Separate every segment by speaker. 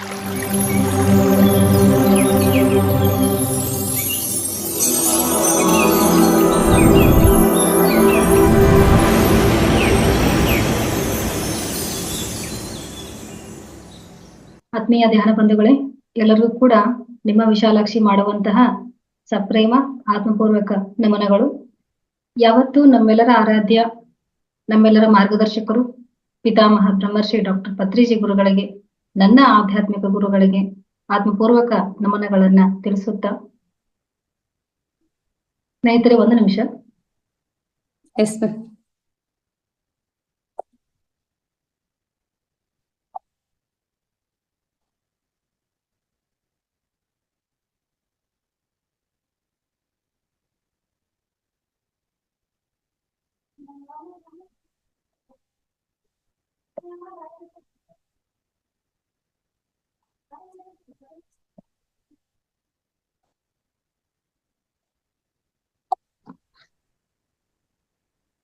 Speaker 1: ಆತ್ಮೀಯ ಧ್ಯಾನ ಬಂಧುಗಳೇ, ಎಲ್ಲರಿಗೂ ಕೂಡ ನಿಮ್ಮ ವಿಶಾಲಾಕ್ಷಿ ಮಾಡುವಂತಹ ಸಪ್ರೇಮ ಆತ್ಮಪೂರ್ವಕ ನಮನಗಳು. ಯಾವತ್ತೂ ನಮ್ಮೆಲ್ಲರ ಆರಾಧ್ಯ, ನಮ್ಮೆಲ್ಲರ ಮಾರ್ಗದರ್ಶಕರು ಪಿತಾಮಹ ಬ್ರಹ್ಮರ್ಷಿ ಡಾಕ್ಟರ್ ಪತ್ರಿಜಿ ಗುರುಗಳಿಗೆ, ನನ್ನ ಆಧ್ಯಾತ್ಮಿಕ ಗುರುಗಳಿಗೆ ಆತ್ಮಪೂರ್ವಕ ನಮನಗಳನ್ನ ತಿಳಿಸುತ್ತಾ, ಸ್ನೇಹಿತರೆ ಒಂದು ನಿಮಿಷ.
Speaker 2: Yes ma'am.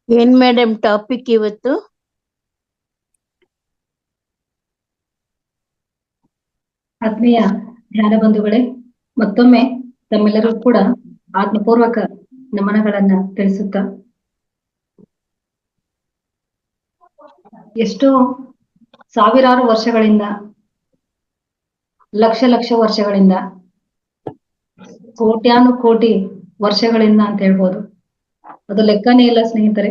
Speaker 3: ಏನ್ ಮೇಡಮ್ ಟಾಪಿಕ್ ಇವತ್ತು?
Speaker 1: ಆತ್ಮೀಯ ಧ್ಯಾನ ಬಂಧುಗಳೇ, ಮತ್ತೊಮ್ಮೆ ತಮ್ಮೆಲ್ಲರೂ ಕೂಡ ಆತ್ಮಪೂರ್ವಕ ನಮನಗಳನ್ನ ತಿಳಿಸುತ್ತಾ, ಎಷ್ಟೋ ಸಾವಿರಾರು ವರ್ಷಗಳಿಂದ, ಲಕ್ಷ ಲಕ್ಷ ವರ್ಷಗಳಿಂದ, ಕೋಟ್ಯಾನು ಕೋಟಿ ವರ್ಷಗಳಿಂದ ಅಂತ ಹೇಳ್ಬೋದು. ಅದು ಲೆಕ್ಕನೇ ಇಲ್ಲ ಸ್ನೇಹಿತರೆ.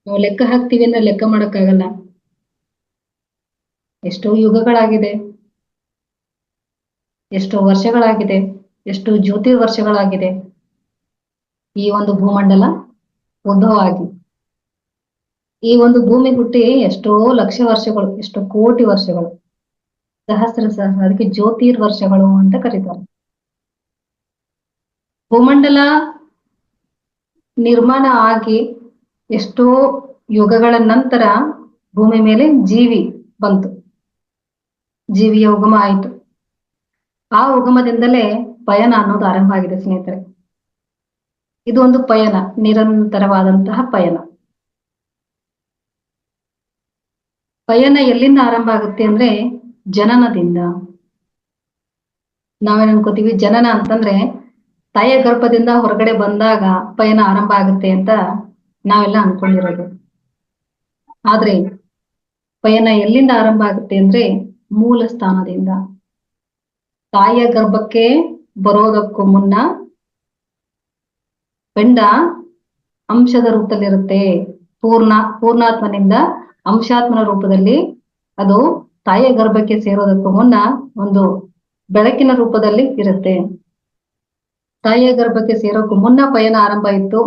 Speaker 1: ನಾವು ಲೆಕ್ಕ ಹಾಕ್ತೀವಿ ಅಂದ್ರೆ ಲೆಕ್ಕ ಮಾಡಕ್ಕಾಗಲ್ಲ. ಎಷ್ಟೋ ಯುಗಗಳಾಗಿದೆ, ಎಷ್ಟೋ ವರ್ಷಗಳಾಗಿದೆ, ಎಷ್ಟೋ ಜ್ಯೋತಿ ವರ್ಷಗಳಾಗಿದೆ ಈ ಒಂದು ಭೂಮಂಡಲ ಉದ್ಭವ ಆಗಿ. ಈ ಒಂದು ಭೂಮಿ ಹುಟ್ಟಿ ಎಷ್ಟೋ ಲಕ್ಷ ವರ್ಷಗಳು, ಎಷ್ಟೋ ಕೋಟಿ ವರ್ಷಗಳು, ಸಹಸ್ರ ಅದಕ್ಕೆ ಜ್ಯೋತಿರ್ ವರ್ಷಗಳು ಅಂತ ಕರೀತಾರೆ. ಭೂಮಂಡಲ ನಿರ್ಮಾಣ ಆಗಿ ಎಷ್ಟೋ ಯುಗಗಳ ನಂತರ ಭೂಮಿ ಮೇಲೆ ಜೀವಿ ಬಂತು, ಜೀವಿಯ ಉಗಮ ಆಯಿತು. ಆ ಉಗಮದಿಂದಲೇ ಪಯಣ ಅನ್ನೋದು ಆರಂಭ ಆಗಿದೆ ಸ್ನೇಹಿತರೆ. ಇದು ಒಂದು ಪಯಣ, ನಿರಂತರವಾದಂತಹ ಪಯಣ. ಪಯಣ ಎಲ್ಲಿಂದ ಆರಂಭ ಆಗುತ್ತೆ ಅಂದ್ರೆ ಜನನದಿಂದ. ನಾವೇನ್ ಅನ್ಕೋತೀವಿ, ಜನನ ಅಂತಂದ್ರೆ ತಾಯಿಯ ಗರ್ಭದಿಂದ ಹೊರಗಡೆ ಬಂದಾಗ ಪಯಣ ಆರಂಭ ಆಗುತ್ತೆ ಅಂತ ನಾವೆಲ್ಲ ಅನ್ಕೊಂಡಿರೋದು. ಆದ್ರೆ ಪಯಣ ಎಲ್ಲಿಂದ ಆರಂಭ ಆಗುತ್ತೆ ಅಂದ್ರೆ ಮೂಲ ಸ್ಥಾನದಿಂದ. ತಾಯಿಯ ಗರ್ಭಕ್ಕೆ ಬರೋದಕ್ಕೂ ಮುನ್ನ ಪಿಂಡ ಅಂಶದ ರೂಪದಲ್ಲಿರುತ್ತೆ. ಪೂರ್ಣಾತ್ಮನಿಂದ ಅಂಶಾತ್ಮನ ರೂಪದಲ್ಲಿ ಅದು ತಾಯಿಯ ಗರ್ಭಕ್ಕೆ ಸೇರೋದಕ್ಕೂ ಮುನ್ನ ಒಂದು ಬೆಳಕಿನ ರೂಪದಲ್ಲಿ ಇರುತ್ತೆ. ತಾಯಿಯ ಗರ್ಭಕ್ಕೆ ಸೇರೋಕ್ಕೂ ಮುನ್ನ ಪಯಣ ಆರಂಭ ಆಯಿತು.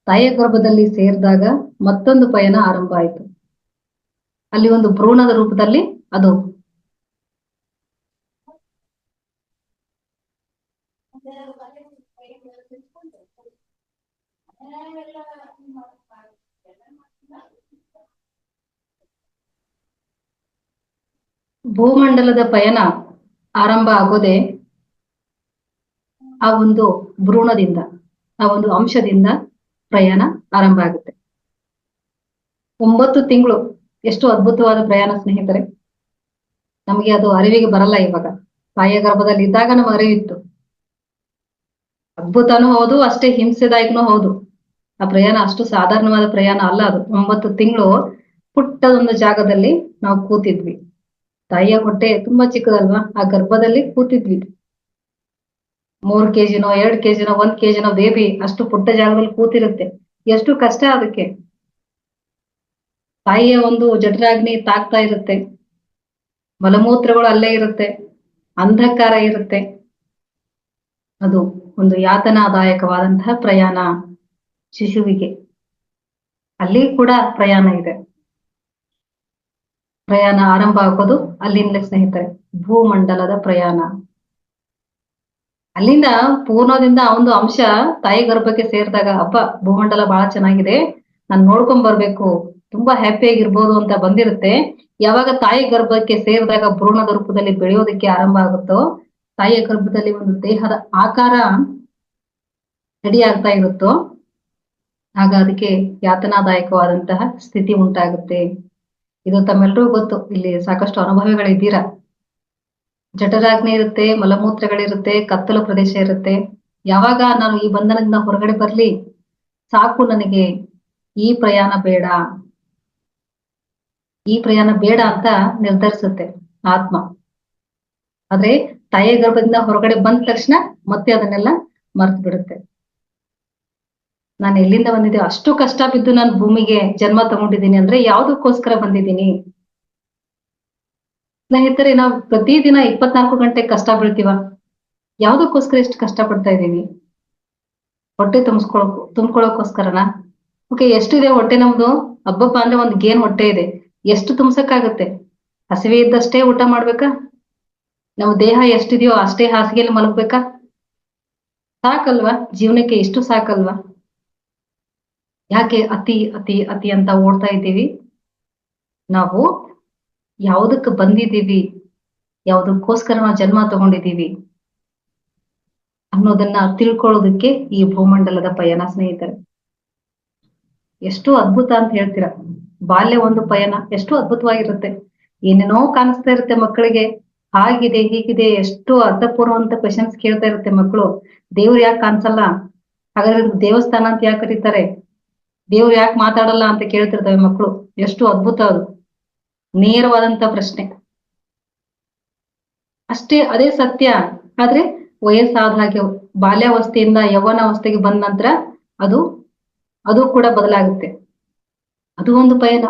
Speaker 1: ತಾಯಿಯ ಗರ್ಭದಲ್ಲಿ ಸೇರಿದಾಗ ಮತ್ತೊಂದು ಪಯಣ ಆರಂಭ ಆಯಿತು. ಅಲ್ಲಿ ಒಂದು ಭ್ರೂಣದ ರೂಪದಲ್ಲಿ ಅದು ಭೂಮಂಡಲದ ಪಯಣ ಆರಂಭ ಆಗೋದೇ ಆ ಒಂದು ಭ್ರೂಣದಿಂದ, ಆ ಒಂದು ಅಂಶದಿಂದ ಪ್ರಯಾಣ ಆರಂಭ ಆಗುತ್ತೆ. 9 ತಿಂಗಳು, ಎಷ್ಟು ಅದ್ಭುತವಾದ ಪ್ರಯಾಣ ಸ್ನೇಹಿತರೆ. ನಮಗೆ ಅದು ಅರಿವಿಗೆ ಬರಲ್ಲ ಇವಾಗ. ತಾಯಿಯ ಗರ್ಭದಲ್ಲಿ ಇದ್ದಾಗ ನಮ್ಗೆ ಅರಿವಿತ್ತು. ಅದ್ಭುತನೂ ಹೌದು, ಅಷ್ಟೇ ಹಿಂಸೆದಾಯಕನೂ ಹೌದು. ಆ ಪ್ರಯಾಣ ಅಷ್ಟು ಸಾಧಾರಣವಾದ ಪ್ರಯಾಣ ಅಲ್ಲ ಅದು. 9 ತಿಂಗಳು ಪುಟ್ಟದೊಂದು ಜಾಗದಲ್ಲಿ ನಾವು ಕೂತಿದ್ವಿ. ತಾಯಿಯ ಹೊಟ್ಟೆ ತುಂಬಾ ಚಿಕ್ಕದಲ್ವಾ, ಆ ಗರ್ಭದಲ್ಲಿ ಕೂತಿದ್ವಿ. 3 kgನೋ 2 kgನೋ 1 kgನೋ ಬೇಬಿ ಅಷ್ಟು ಪುಟ್ಟ ಜಾಗದಲ್ಲಿ ಕೂತಿರುತ್ತೆ. ಎಷ್ಟು ಕಷ್ಟ ಅದಕ್ಕೆ. ತಾಯಿಯ ಒಂದು ಜಠರಾಗ್ನಿ ತಾಕ್ತಾ ಇರುತ್ತೆ, ಮಲಮೂತ್ರಗಳು ಅಲ್ಲೇ ಇರುತ್ತೆ, ಅಂಧಕಾರ ಇರುತ್ತೆ. ಅದು ಒಂದು ಯಾತನಾದಾಯಕವಾದಂತಹ ಪ್ರಯಾಣ ಶಿಶುವಿಗೆ. ಅಲ್ಲಿ ಕೂಡ ಪ್ರಯಾಣ ಇದೆ. ಪ್ರಯಾಣ ಆರಂಭ ಆಗೋದು ಅಲ್ಲಿಂದ ಸ್ನೇಹಿತರೆ, ಭೂಮಂಡಲದ ಪ್ರಯಾಣ. ಅಲ್ಲಿಂದ ಪೂರ್ಣದಿಂದ ಆ ಒಂದು ಅಂಶ ತಾಯಿ ಗರ್ಭಕ್ಕೆ ಸೇರಿದಾಗ, ಅಪ್ಪ ಭೂಮಂಡಲ ಬಹಳ ಚೆನ್ನಾಗಿದೆ, ನಾನ್ ನೋಡ್ಕೊಂಡ್ ಬರ್ಬೇಕು, ತುಂಬಾ ಹ್ಯಾಪಿಯಾಗಿರ್ಬೋದು ಅಂತ ಬಂದಿರುತ್ತೆ. ಯಾವಾಗ ತಾಯಿ ಗರ್ಭಕ್ಕೆ ಸೇರಿದಾಗ ಭ್ರೂಣದ ರೂಪದಲ್ಲಿ ಬೆಳೆಯೋದಕ್ಕೆ ಆರಂಭ ಆಗುತ್ತೋ, ತಾಯಿಯ ಗರ್ಭದಲ್ಲಿ ಒಂದು ದೇಹದ ಆಕಾರ ರೆಡಿ ಆಗ್ತಾ ಇರುತ್ತೋ, ಆಗ ಅದಕ್ಕೆ ಯಾತನಾದಾಯಕವಾದಂತಹ ಸ್ಥಿತಿ ಉಂಟಾಗುತ್ತೆ. ಇದು ತಮ್ಮೆಲ್ರಿಗೂ ಗೊತ್ತು, ಇಲ್ಲಿ ಸಾಕಷ್ಟು ಅನುಭವಿಗಳಿದ್ದೀರಾ. ಜಠರಾಗ್ನಿ ಇರುತ್ತೆ, ಮಲಮೂತ್ರಗಳಿರುತ್ತೆ, ಕತ್ತಲು ಪ್ರದೇಶ ಇರುತ್ತೆ. ಯಾವಾಗ ನಾನು ಈ ಬಂಧನದಿಂದ ಹೊರಗಡೆ ಬರ್ಲಿ, ಸಾಕು ನನಗೆ ಈ ಪ್ರಯಾಣ ಬೇಡ, ಈ ಪ್ರಯಾಣ ಬೇಡ ಅಂತ ನಿರ್ಧರಿಸುತ್ತೆ ಆತ್ಮ. ಆದ್ರೆ ತಾಯಿಯ ಗರ್ಭದಿಂದ ಹೊರಗಡೆ ಬಂದ ತಕ್ಷಣ ಮತ್ತೆ ಅದನ್ನೆಲ್ಲ ಮರ್ತು ಬಿಡುತ್ತೆ. ನಾನು ಎಲ್ಲಿಂದ ಬಂದಿದ್ದೆ, ಅಷ್ಟು ಕಷ್ಟ ಬಿದ್ದು ನಾನು ಭೂಮಿಗೆ ಜನ್ಮ ತಗೊಂಡಿದ್ದೀನಿ ಅಂದ್ರೆ ಯಾವ್ದಕ್ಕೋಸ್ಕರ ಬಂದಿದ್ದೀನಿ? ಸ್ನೇಹಿತರೆ, ನಾವು ಪ್ರತಿದಿನ 24 ಗಂಟೆ ಕಷ್ಟ ಬೀಳ್ತೀವ. ಯಾವ್ದಕ್ಕೋಸ್ಕರ ಎಷ್ಟು ಕಷ್ಟ ಪಡ್ತಾ ಇದ್ದೀವಿ? ಹೊಟ್ಟೆ ತುಂಬ್ಕೊಳ್ಳೋಕೋಸ್ಕರನಾ? ಓಕೆ, ಎಷ್ಟಿದೆ ಹೊಟ್ಟೆ ನಮ್ದು? ಹಬ್ಬಪ್ಪ ಅಂದ್ರೆ ಒಂದು ಗೇನ್ ಹೊಟ್ಟೆ ಇದೆ, ಎಷ್ಟು ತುಂಬಸಕ್ಕಾಗತ್ತೆ? ಹಸಿವೆ ಇದ್ದಷ್ಟೇ ಊಟ ಮಾಡ್ಬೇಕಾ? ನಮ್ಮ ದೇಹ ಎಷ್ಟಿದೆಯೋ ಅಷ್ಟೇ ಹಾಸಿಗೆಯಲ್ಲಿ ಮಲಗ್ಬೇಕಾ? ಸಾಕಲ್ವಾ? ಜೀವನಕ್ಕೆ ಇಷ್ಟು ಸಾಕಲ್ವಾ? ಯಾಕೆ ಅತಿ ಅತಿ ಅತಿ ಅಂತ ಓಡ್ತಾ ಇದ್ದೀವಿ? ನಾವು ಯಾವುದಕ್ಕೆ ಬಂದಿದ್ದೀವಿ, ಯಾವುದಕ್ಕೋಸ್ಕರ ನಾವು ಜನ್ಮ ತಗೊಂಡಿದ್ದೀವಿ ಅನ್ನೋದನ್ನ ತಿಳ್ಕೊಳ್ಳೋದಕ್ಕೆ ಈ ಭೂಮಂಡಲದ ಪಯಣ ಸ್ನೇಹಿತರೆ. ಎಷ್ಟು ಅದ್ಭುತ ಅಂತ ಹೇಳ್ತೀರಾ? ಬಾಲ್ಯ ಒಂದು ಪಯಣ ಎಷ್ಟು ಅದ್ಭುತವಾಗಿರುತ್ತೆ. ಏನೇನೋ ಕಾಣಿಸ್ತಾ ಇರುತ್ತೆ ಮಕ್ಕಳಿಗೆ, ಹಾಗಿದೆ ಹೀಗಿದೆ, ಎಷ್ಟು ಅರ್ಥಪೂರ್ವ ಅಂತ ಕ್ವೆಶನ್ಸ್ ಕೇಳ್ತಾ ಇರುತ್ತೆ ಮಕ್ಕಳು. ದೇವ್ರು ಯಾಕೆ ಕಾಣಿಸಲ್ಲ? ಹಾಗಾದ್ರೆ ದೇವಸ್ಥಾನ ಅಂತ ಯಾಕೆ ಕರೀತಾರೆ? ದೇವ್ರು ಯಾಕೆ ಮಾತಾಡಲ್ಲ ಅಂತ ಕೇಳ್ತಿರ್ತವೆ ಮಕ್ಕಳು. ಎಷ್ಟು ಅದ್ಭುತ ಅದು, ನೇರವಾದಂತ ಪ್ರಶ್ನೆ ಅಷ್ಟೇ. ಅದೇ ಸತ್ಯ. ಆದ್ರೆ ವಯಸ್ಸಾದ ಹಾಗೆ ಬಾಲ್ಯಾವಸ್ಥೆಯಿಂದ ಯೌವನಾವಸ್ಥೆಗೆ ಬಂದ ನಂತರ ಅದು ಕೂಡ ಬದಲಾಗುತ್ತೆ. ಅದು ಒಂದು ಪಯಣ.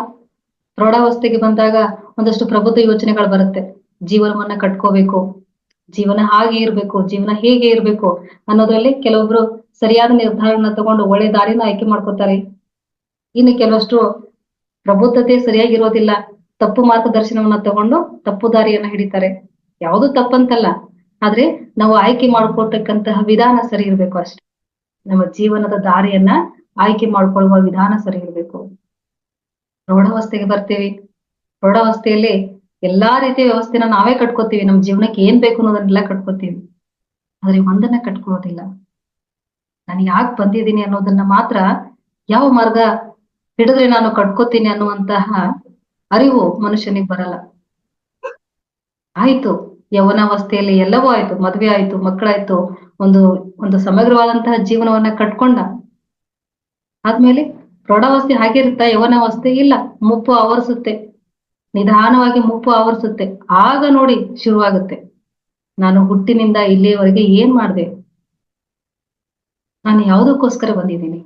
Speaker 1: ಪ್ರೌಢಾವಸ್ಥೆಗೆ ಬಂದಾಗ ಒಂದಷ್ಟು ಪ್ರಬುದ್ಧ ಯೋಚನೆಗಳು ಬರುತ್ತೆ. ಜೀವನವನ್ನ ಕಟ್ಕೋಬೇಕು, ಜೀವನ ಹಾಗೆ ಇರ್ಬೇಕು, ಜೀವನ ಹೇಗೆ ಇರ್ಬೇಕು ಅನ್ನೋದ್ರಲ್ಲಿ ಕೆಲವೊಬ್ರು ಸರಿಯಾದ ನಿರ್ಧಾರನ ತಗೊಂಡು ಒಳ್ಳೆ ದಾರಿನ ಆಯ್ಕೆ ಮಾಡ್ಕೋತಾರೆ. ಇನ್ನು ಕೆಲವಷ್ಟು ಪ್ರಬುದ್ಧತೆ ಸರಿಯಾಗಿರೋದಿಲ್ಲ, ತಪ್ಪು ಮಾರ್ಗದರ್ಶನವನ್ನ ತಗೊಂಡು ತಪ್ಪು ದಾರಿಯನ್ನ ಹಿಡಿತಾರೆ. ಯಾವುದು ತಪ್ಪಂತಲ್ಲ, ಆದ್ರೆ ನಾವು ಆಯ್ಕೆ ಮಾಡ್ಕೊಳ್ತಕ್ಕಂತಹ ವಿಧಾನ ಸರಿ ಇರ್ಬೇಕು ಅಷ್ಟೆ. ನಮ್ಮ ಜೀವನದ ದಾರಿಯನ್ನ ಆಯ್ಕೆ ಮಾಡ್ಕೊಳ್ಳುವ ವಿಧಾನ ಸರಿ ಇರ್ಬೇಕು. ಪ್ರೌಢಾವಸ್ಥೆಗೆ ಬರ್ತೀವಿ. ಪ್ರೌಢಾವಸ್ಥೆಯಲ್ಲಿ ಎಲ್ಲಾ ರೀತಿಯ ವ್ಯವಸ್ಥೆನ ನಾವೇ ಕಟ್ಕೋತೀವಿ. ನಮ್ ಜೀವನಕ್ಕೆ ಏನ್ ಬೇಕು ಅನ್ನೋದನ್ನೆಲ್ಲ ಕಟ್ಕೋತೀವಿ. ಆದ್ರೆ ಒಂದನ್ನ ಕಟ್ಕೊಳ್ಳೋದಿಲ್ಲ. ನಾನು ಯಾಕೆ ಬಂದಿದ್ದೀನಿ ಅನ್ನೋದನ್ನ ಮಾತ್ರ, ಯಾವ ಮಾರ್ಗ ಹಿಡಿದ್ರೆ ನಾನು ಕಟ್ಕೋತೀನಿ ಅನ್ನುವಂತಹ ಅರಿವು ಮನುಷ್ಯನಿಗೆ ಬರಲ್ಲ. ಆಯ್ತು, ಯೌವನಾವಸ್ಥೆಯಲ್ಲಿ ಎಲ್ಲವೂ ಆಯ್ತು, ಮದ್ವೆ ಆಯ್ತು, ಮಕ್ಕಳಾಯ್ತು, ಒಂದು ಸಮಗ್ರವಾದಂತಹ ಜೀವನವನ್ನ ಕಟ್ಕೊಂಡ ಆದ್ಮೇಲೆ ಪ್ರೌಢಾವಸ್ಥೆ ಹಾಗೆ ಇರುತ್ತಾ? ಯೌವನಾವಸ್ಥೆ ಇಲ್ಲ, ಮುಪ್ಪು ಆವರಿಸುತ್ತೆ, ನಿಧಾನವಾಗಿ ಮುಪ್ಪು ಆವರಿಸುತ್ತೆ. ಆಗ ನೋಡಿ ಶುರುವಾಗುತ್ತೆ, ನಾನು ಹುಟ್ಟಿನಿಂದ ಇಲ್ಲಿಯವರೆಗೆ ಏನ್ ಮಾಡಿದೆ, ನಾನು ಯಾವುದಕ್ಕೋಸ್ಕರ ಬಂದಿದ್ದೀನಿ.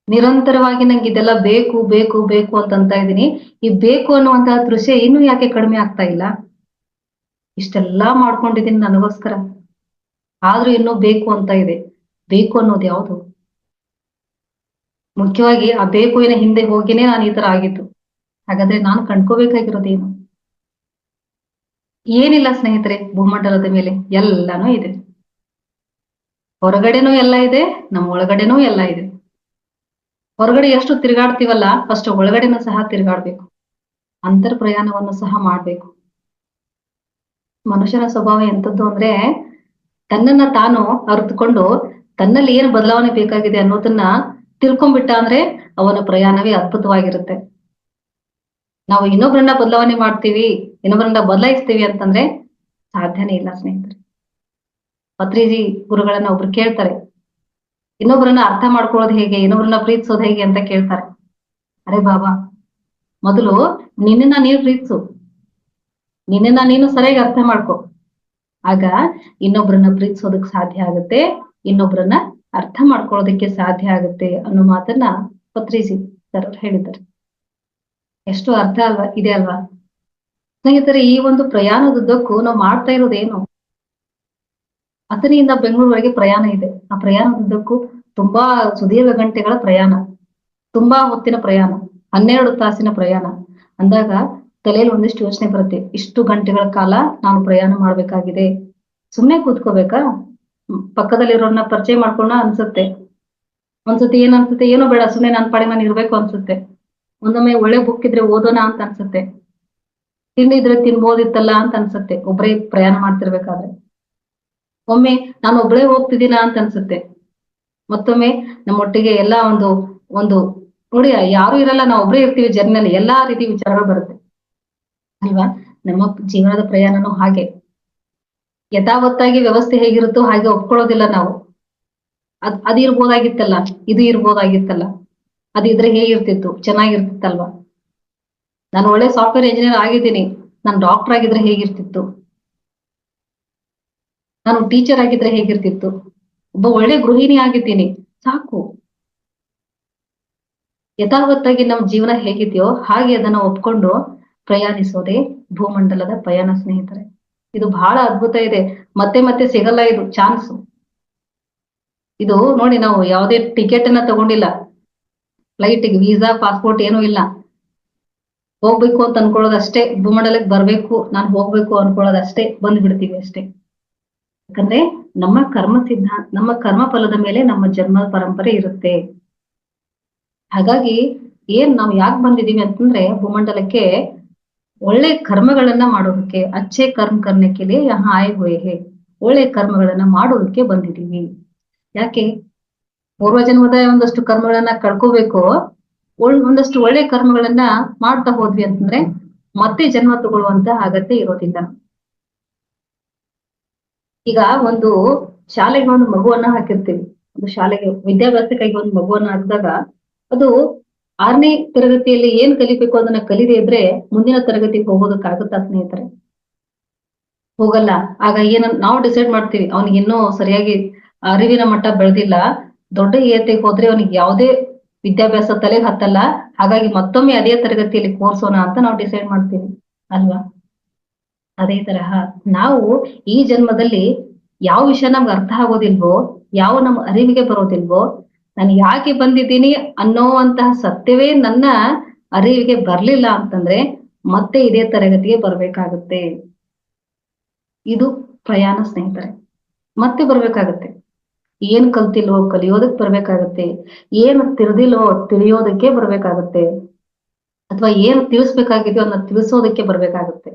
Speaker 1: ನಿರಂತರವಾಗಿ ನಂಗೆ ಇದೆಲ್ಲ ಬೇಕು ಬೇಕು ಬೇಕು ಅಂತ ಇದ್ದೀನಿ. ಈ ಬೇಕು ಅನ್ನುವಂತಹ ದೃಶ್ಯ ಇನ್ನೂ ಯಾಕೆ ಕಡಿಮೆ ಆಗ್ತಾ ಇಲ್ಲ? ಇಷ್ಟೆಲ್ಲಾ ಮಾಡ್ಕೊಂಡಿದ್ದೀನಿ ನನಗೋಸ್ಕರ, ಆದ್ರೂ ಇನ್ನೂ ಬೇಕು ಅಂತ ಇದೆ. ಬೇಕು ಅನ್ನೋದು ಯಾವುದು? ಮುಖ್ಯವಾಗಿ ಆ ಬೇಕುವಿನ ಹಿಂದೆ ಹೋಗಿನೇ ನಾನು ಈ ತರ ಆಗಿತ್ತು. ಹಾಗಾದ್ರೆ ನಾನು ಕಂಡ್ಕೋಬೇಕಾಗಿರೋದೇನು? ಏನಿಲ್ಲ ಸ್ನೇಹಿತರೆ, ಭೂಮಂಡಲದ ಮೇಲೆ ಎಲ್ಲಾನು ಇದೆ. ಹೊರಗಡೆನೂ ಎಲ್ಲ ಇದೆ, ನಮ್ಮ ಒಳಗಡೆನೂ ಎಲ್ಲ ಇದೆ. ಹೊರಗಡೆ ಎಷ್ಟು ತಿರುಗಾಡ್ತೀವಲ್ಲ ಅಷ್ಟು ಒಳಗಡೆನೂ ಸಹ ತಿರುಗಾಡ್ಬೇಕು, ಅಂತರ್ ಪ್ರಯಾಣವನ್ನು ಸಹ ಮಾಡ್ಬೇಕು. ಮನುಷ್ಯನ ಸ್ವಭಾವ ಎಂತದ್ದು ಅಂದ್ರೆ, ತನ್ನನ್ನ ತಾನು ಅರಿತುಕೊಂಡು ತನ್ನಲ್ಲಿ ಏನು ಬದಲಾವಣೆ ಬೇಕಾಗಿದೆ ಅನ್ನೋದನ್ನ ತಿಳ್ಕೊಂಡ್ಬಿಟ್ಟ ಅಂದ್ರೆ ಅವನ ಪ್ರಯಾಣವೇ ಅದ್ಭುತವಾಗಿರುತ್ತೆ. ನಾವು ಇನ್ನೊಬ್ಬರನ್ನ ಬದಲಾವಣೆ ಮಾಡ್ತೀವಿ, ಇನ್ನೊಬ್ಬರನ್ನ ಬದಲಾಯಿಸ್ತೀವಿ ಅಂತಂದ್ರೆ ಸಾಧ್ಯನೇ ಇಲ್ಲ ಸ್ನೇಹಿತರೆ. ಪತ್ರಿಜಿ ಗುರುಗಳನ್ನ ಒಬ್ರು ಕೇಳ್ತಾರೆ, ಇನ್ನೊಬ್ಬರನ್ನ ಅರ್ಥ ಮಾಡ್ಕೊಳ್ಳೋದು ಹೇಗೆ, ಇನ್ನೊಬ್ಬರನ್ನ ಪ್ರೀತಿಸೋದು ಹೇಗೆ ಅಂತ ಕೇಳ್ತಾರೆ. ಅರೆ ಬಾಬಾ, ಮೊದಲು ನಿನ್ನನ್ನ ನೀನು ಪ್ರೀತಿಸು, ನಿನ್ನನ್ನ ನೀನು ಸರಿಯಾಗಿ ಅರ್ಥ ಮಾಡ್ಕೊ, ಆಗ ಇನ್ನೊಬ್ಬರನ್ನ ಪ್ರೀತಿಸೋದಕ್ ಸಾಧ್ಯ ಆಗುತ್ತೆ, ಇನ್ನೊಬ್ಬರನ್ನ ಅರ್ಥ ಮಾಡ್ಕೊಳ್ಳೋದಕ್ಕೆ ಸಾಧ್ಯ ಆಗುತ್ತೆ ಅನ್ನೋ ಮಾತನ್ನ ಪತ್ರಿಜಿ ಸರ್ ಹೇಳಿದ್ದಾರೆ. ಎಷ್ಟು ಅರ್ಥ ಇದೆ ಅಲ್ವಾ ಸ್ನೇಹಿತರೆ? ಈ ಒಂದು ಪ್ರಯಾಣದುದ್ದಕ್ಕೂ ನಾವು ಮಾಡ್ತಾ ಇರೋದೇನು? ಅಥಣಿಯಿಂದ ಬೆಂಗಳೂರುವರೆಗೆ ಪ್ರಯಾಣ ಇದೆ. ಆ ಪ್ರಯಾಣದುದ್ದಕ್ಕೂ ತುಂಬಾ ಸುದೀರ್ಘ ಗಂಟೆಗಳ ಪ್ರಯಾಣ, ತುಂಬಾ ಹೊತ್ತಿನ ಪ್ರಯಾಣ, 12 ತಾಸಿನ ಪ್ರಯಾಣ ಅಂದಾಗ ತಲೆಯಲ್ಲಿ ಒಂದಿಷ್ಟು ಯೋಚನೆ ಬರುತ್ತೆ. ಇಷ್ಟು ಗಂಟೆಗಳ ಕಾಲ ನಾನು ಪ್ರಯಾಣ ಮಾಡ್ಬೇಕಾಗಿದೆ, ಸುಮ್ನೆ ಕೂತ್ಕೋಬೇಕಾ? ಪಕ್ಕದಲ್ಲಿರೋರ್ನ ಪರಿಚಯ ಮಾಡ್ಕೊಂಡ ಅನ್ಸುತ್ತೆ. ಒಂದ್ಸತಿ ಏನ್ ಅನ್ಸುತ್ತೆ, ಏನೋ ಬೇಡ, ಸುಮ್ನೆ ನನ್ನ ಪಾಡಿಗೆ ನಾನು ಇರ್ಬೇಕು ಅನ್ಸುತ್ತೆ. ಒಂದೊಮ್ಮೆ ಒಳ್ಳೆ ಬುಕ್ ಇದ್ರೆ ಓದೋಣ ಅಂತ ಅನ್ಸುತ್ತೆ, ತಿಂಡಿ ಇದ್ರೆ ತಿನ್ಬೋದಿತ್ತಲ್ಲ ಅಂತ ಅನ್ಸುತ್ತೆ ಒಬ್ಬರೇ ಪ್ರಯಾಣ ಮಾಡ್ತಿರ್ಬೇಕಾದ್ರೆ. ಒಮ್ಮೆ ನಾನು ಒಬ್ಬಳೇ ಹೋಗ್ತಿದ್ದೀನ ಅಂತ ಅನ್ಸುತ್ತೆ. ಮತ್ತೊಮ್ಮೆ ನಮ್ಮೊಟ್ಟಿಗೆ ಎಲ್ಲ ಒಂದು ನೋಡಿ ಯಾರು ಇರಲ್ಲ, ನಾವು ಒಬ್ಬರೇ ಇರ್ತೀವಿ ಜರ್ನಿಯಲ್ಲಿ, ಎಲ್ಲಾ ರೀತಿ ವಿಚಾರಗಳು ಬರುತ್ತೆ ಅಲ್ವಾ. ನಮ್ಮ ಜೀವನದ ಪ್ರಯಾಣನೂ ಹಾಗೆ, ಯಥಾವತ್ತಾಗಿ ವ್ಯವಸ್ಥೆ ಹೇಗಿರುತ್ತೋ ಹಾಗೆ ಒಪ್ಕೊಳ್ಳೋದಿಲ್ಲ ನಾವು. ಅದು ಇರ್ಬೋದಾಗಿತ್ತಲ್ಲ, ಇದು ಇರ್ಬೋದಾಗಿತ್ತಲ್ಲ, ಅದಿದ್ರೆ ಹೇಗಿರ್ತಿತ್ತು, ಚೆನ್ನಾಗಿರ್ತಿತ್ತಲ್ವಾ. ನಾನು ಒಳ್ಳೆ ಸಾಫ್ಟ್ವೇರ್ ಇಂಜಿನಿಯರ್ ಆಗಿದ್ದೀನಿ, ನಾನು ಡಾಕ್ಟರ್ ಆಗಿದ್ರೆ ಹೇಗಿರ್ತಿತ್ತು, ನಾನು ಟೀಚರ್ ಆಗಿದ್ರೆ ಹೇಗಿರ್ತಿತ್ತು, ಒಬ್ಬ ಒಳ್ಳೆ ಗೃಹಿಣಿ ಆಗಿದ್ದೀನಿ, ಸಾಕು. ಯಥಾವತ್ತಾಗಿ ನಮ್ಮ ಜೀವನ ಹೇಗಿದೆಯೋ ಹಾಗೆ ಅದನ್ನ ಒಪ್ಕೊಂಡು ಪ್ರಯಾಣಿಸೋದೇ ಭೂಮಂಡಲದ ಪಯಣ ಸ್ನೇಹಿತರೆ. ಇದು ಬಹಳ ಅದ್ಭುತ ಇದೆ, ಮತ್ತೆ ಮತ್ತೆ ಸಿಗಲ್ಲ ಇದು ಚಾನ್ಸ್. ಇದು ನೋಡಿ, ನಾವು ಯಾವುದೇ ಟಿಕೆಟ್ ಅನ್ನ ತಗೊಂಡಿಲ್ಲ, ಫ್ಲೈಟ್ಗೆ ವೀಸಾ ಪಾಸ್ಪೋರ್ಟ್ ಏನೂ ಇಲ್ಲ, ಹೋಗ್ಬೇಕು ಅಂತ ಅನ್ಕೊಳ್ಳೋದಷ್ಟೇ, ಭೂಮಂಡಲಕ್ಕೆ ಬರ್ಬೇಕು ನಾನು ಹೋಗ್ಬೇಕು ಅನ್ಕೊಳ್ಳೋದಷ್ಟೇ, ಬಂದ್ಬಿಡ್ತೀವಿ ಅಷ್ಟೇ. ಯಾಕಂದ್ರೆ ನಮ್ಮ ನಮ್ಮ ಕರ್ಮ ಫಲದ ಮೇಲೆ ನಮ್ಮ ಜನ್ಮ ಪರಂಪರೆ ಇರುತ್ತೆ. ಹಾಗಾಗಿ ನಾವು ಯಾಕೆ ಬಂದಿದೀವಿ ಅಂತಂದ್ರೆ ಭೂಮಂಡಲಕ್ಕೆ ಒಳ್ಳೆ ಕರ್ಮಗಳನ್ನ ಮಾಡೋದಕ್ಕೆ, ಅಚ್ಚೆ ಕರ್ಮ ಕರ್ನೆಕ್ಕೆ ಲಿಯೆ ಯಹಾ ಆಯೆ ಹುಯೆ ಹೇ, ಒಳ್ಳೆ ಕರ್ಮಗಳನ್ನ ಮಾಡೋದಕ್ಕೆ ಬಂದಿದೀವಿ. ಯಾಕೆ? ಪೂರ್ವಜನ್ಮದ ಒಂದಷ್ಟು ಕರ್ಮಗಳನ್ನ ಕಳ್ಕೋಬೇಕು, ಒಂದಷ್ಟು ಒಳ್ಳೆ ಕರ್ಮಗಳನ್ನ ಮಾಡ್ತಾ ಹೋದ್ವಿ ಅಂತಂದ್ರೆ ಮತ್ತೆ ಜನ್ಮ ತಗೊಳ್ಳುವಂತ ಅಗತ್ಯ ಇರೋದಿಲ್ಲ. ಈಗ ಒಂದು ಶಾಲೆಗೆ ಒಂದು ಮಗುವನ್ನ ಹಾಕಿರ್ತೀವಿ, ಒಂದು ಶಾಲೆಗೆ ವಿದ್ಯಾಭ್ಯಾಸಕ್ಕಾಗಿ ಒಂದು ಮಗುವನ್ನ ಹಾಕಿದಾಗ ಅದು 6ನೇ ತರಗತಿಯಲ್ಲಿ ಏನ್ ಕಲಿಬೇಕು ಅದನ್ನ ಕಲಿದೇ ಇದ್ರೆ ಮುಂದಿನ ತರಗತಿಗೆ ಹೋಗೋದಕ್ಕಾಗುತ್ತಾ ಸ್ನೇಹಿತರೆ? ಹೋಗಲ್ಲ. ಆಗ ನಾವು ಡಿಸೈಡ್ ಮಾಡ್ತೀವಿ, ಅವನಿಗೆ ಇನ್ನೂ ಸರಿಯಾಗಿ ಅರಿವಿನ ಮಟ್ಟ ಬೆಳೆದಿಲ್ಲ, ದೊಡ್ಡ ಏತೆಗೆ ಹೋದ್ರೆ ಅವನಿಗೆ ಯಾವುದೇ ವಿದ್ಯಾಭ್ಯಾಸ ತಲೆಗೆ ಹತ್ತಲ್ಲ, ಹಾಗಾಗಿ ಮತ್ತೊಮ್ಮೆ ಅದೇ ತರಗತಿಯಲ್ಲಿ ಕೂರ್ಸೋಣ ಅಂತ ನಾವು ಡಿಸೈಡ್ ಮಾಡ್ತೀವಿ ಅಲ್ವಾ. ಅದೇ ತರಹ ನಾವು ಈ ಜನ್ಮದಲ್ಲಿ ಯಾವ ವಿಷಯ ನಮ್ಗೆ ಅರ್ಥ ಆಗೋದಿಲ್ವೋ, ಯಾವ ನಮ್ಮ ಅರಿವಿಗೆ ಬರೋದಿಲ್ವೋ, ನಾನು ಯಾಕೆ ಬಂದಿದ್ದೀನಿ ಅನ್ನೋವಂತಹ ಸತ್ಯವೇ ನನ್ನ ಅರಿವಿಗೆ ಬರ್ಲಿಲ್ಲ ಅಂತಂದ್ರೆ ಮತ್ತೆ ಇದೇ ತರಗತಿಗೆ ಬರ್ಬೇಕಾಗುತ್ತೆ. ಇದು ಪ್ರಯಾಣ ಸ್ನೇಹಿತರೆ, ಮತ್ತೆ ಬರ್ಬೇಕಾಗತ್ತೆ. ಏನ್ ಕಲ್ತಿಲ್ವೋ ಕಲಿಯೋದಕ್ ಬರ್ಬೇಕಾಗತ್ತೆ, ಏನ್ ತಿಳಿದಿಲ್ವೋ ತಿಳಿಯೋದಕ್ಕೆ ಬರ್ಬೇಕಾಗತ್ತೆ, ಅಥವಾ ಏನ್ ತಿಳಿಸ್ಬೇಕಾಗಿದೆಯೋ ಅದನ್ನ ತಿಳಿಸೋದಕ್ಕೆ ಬರ್ಬೇಕಾಗತ್ತೆ.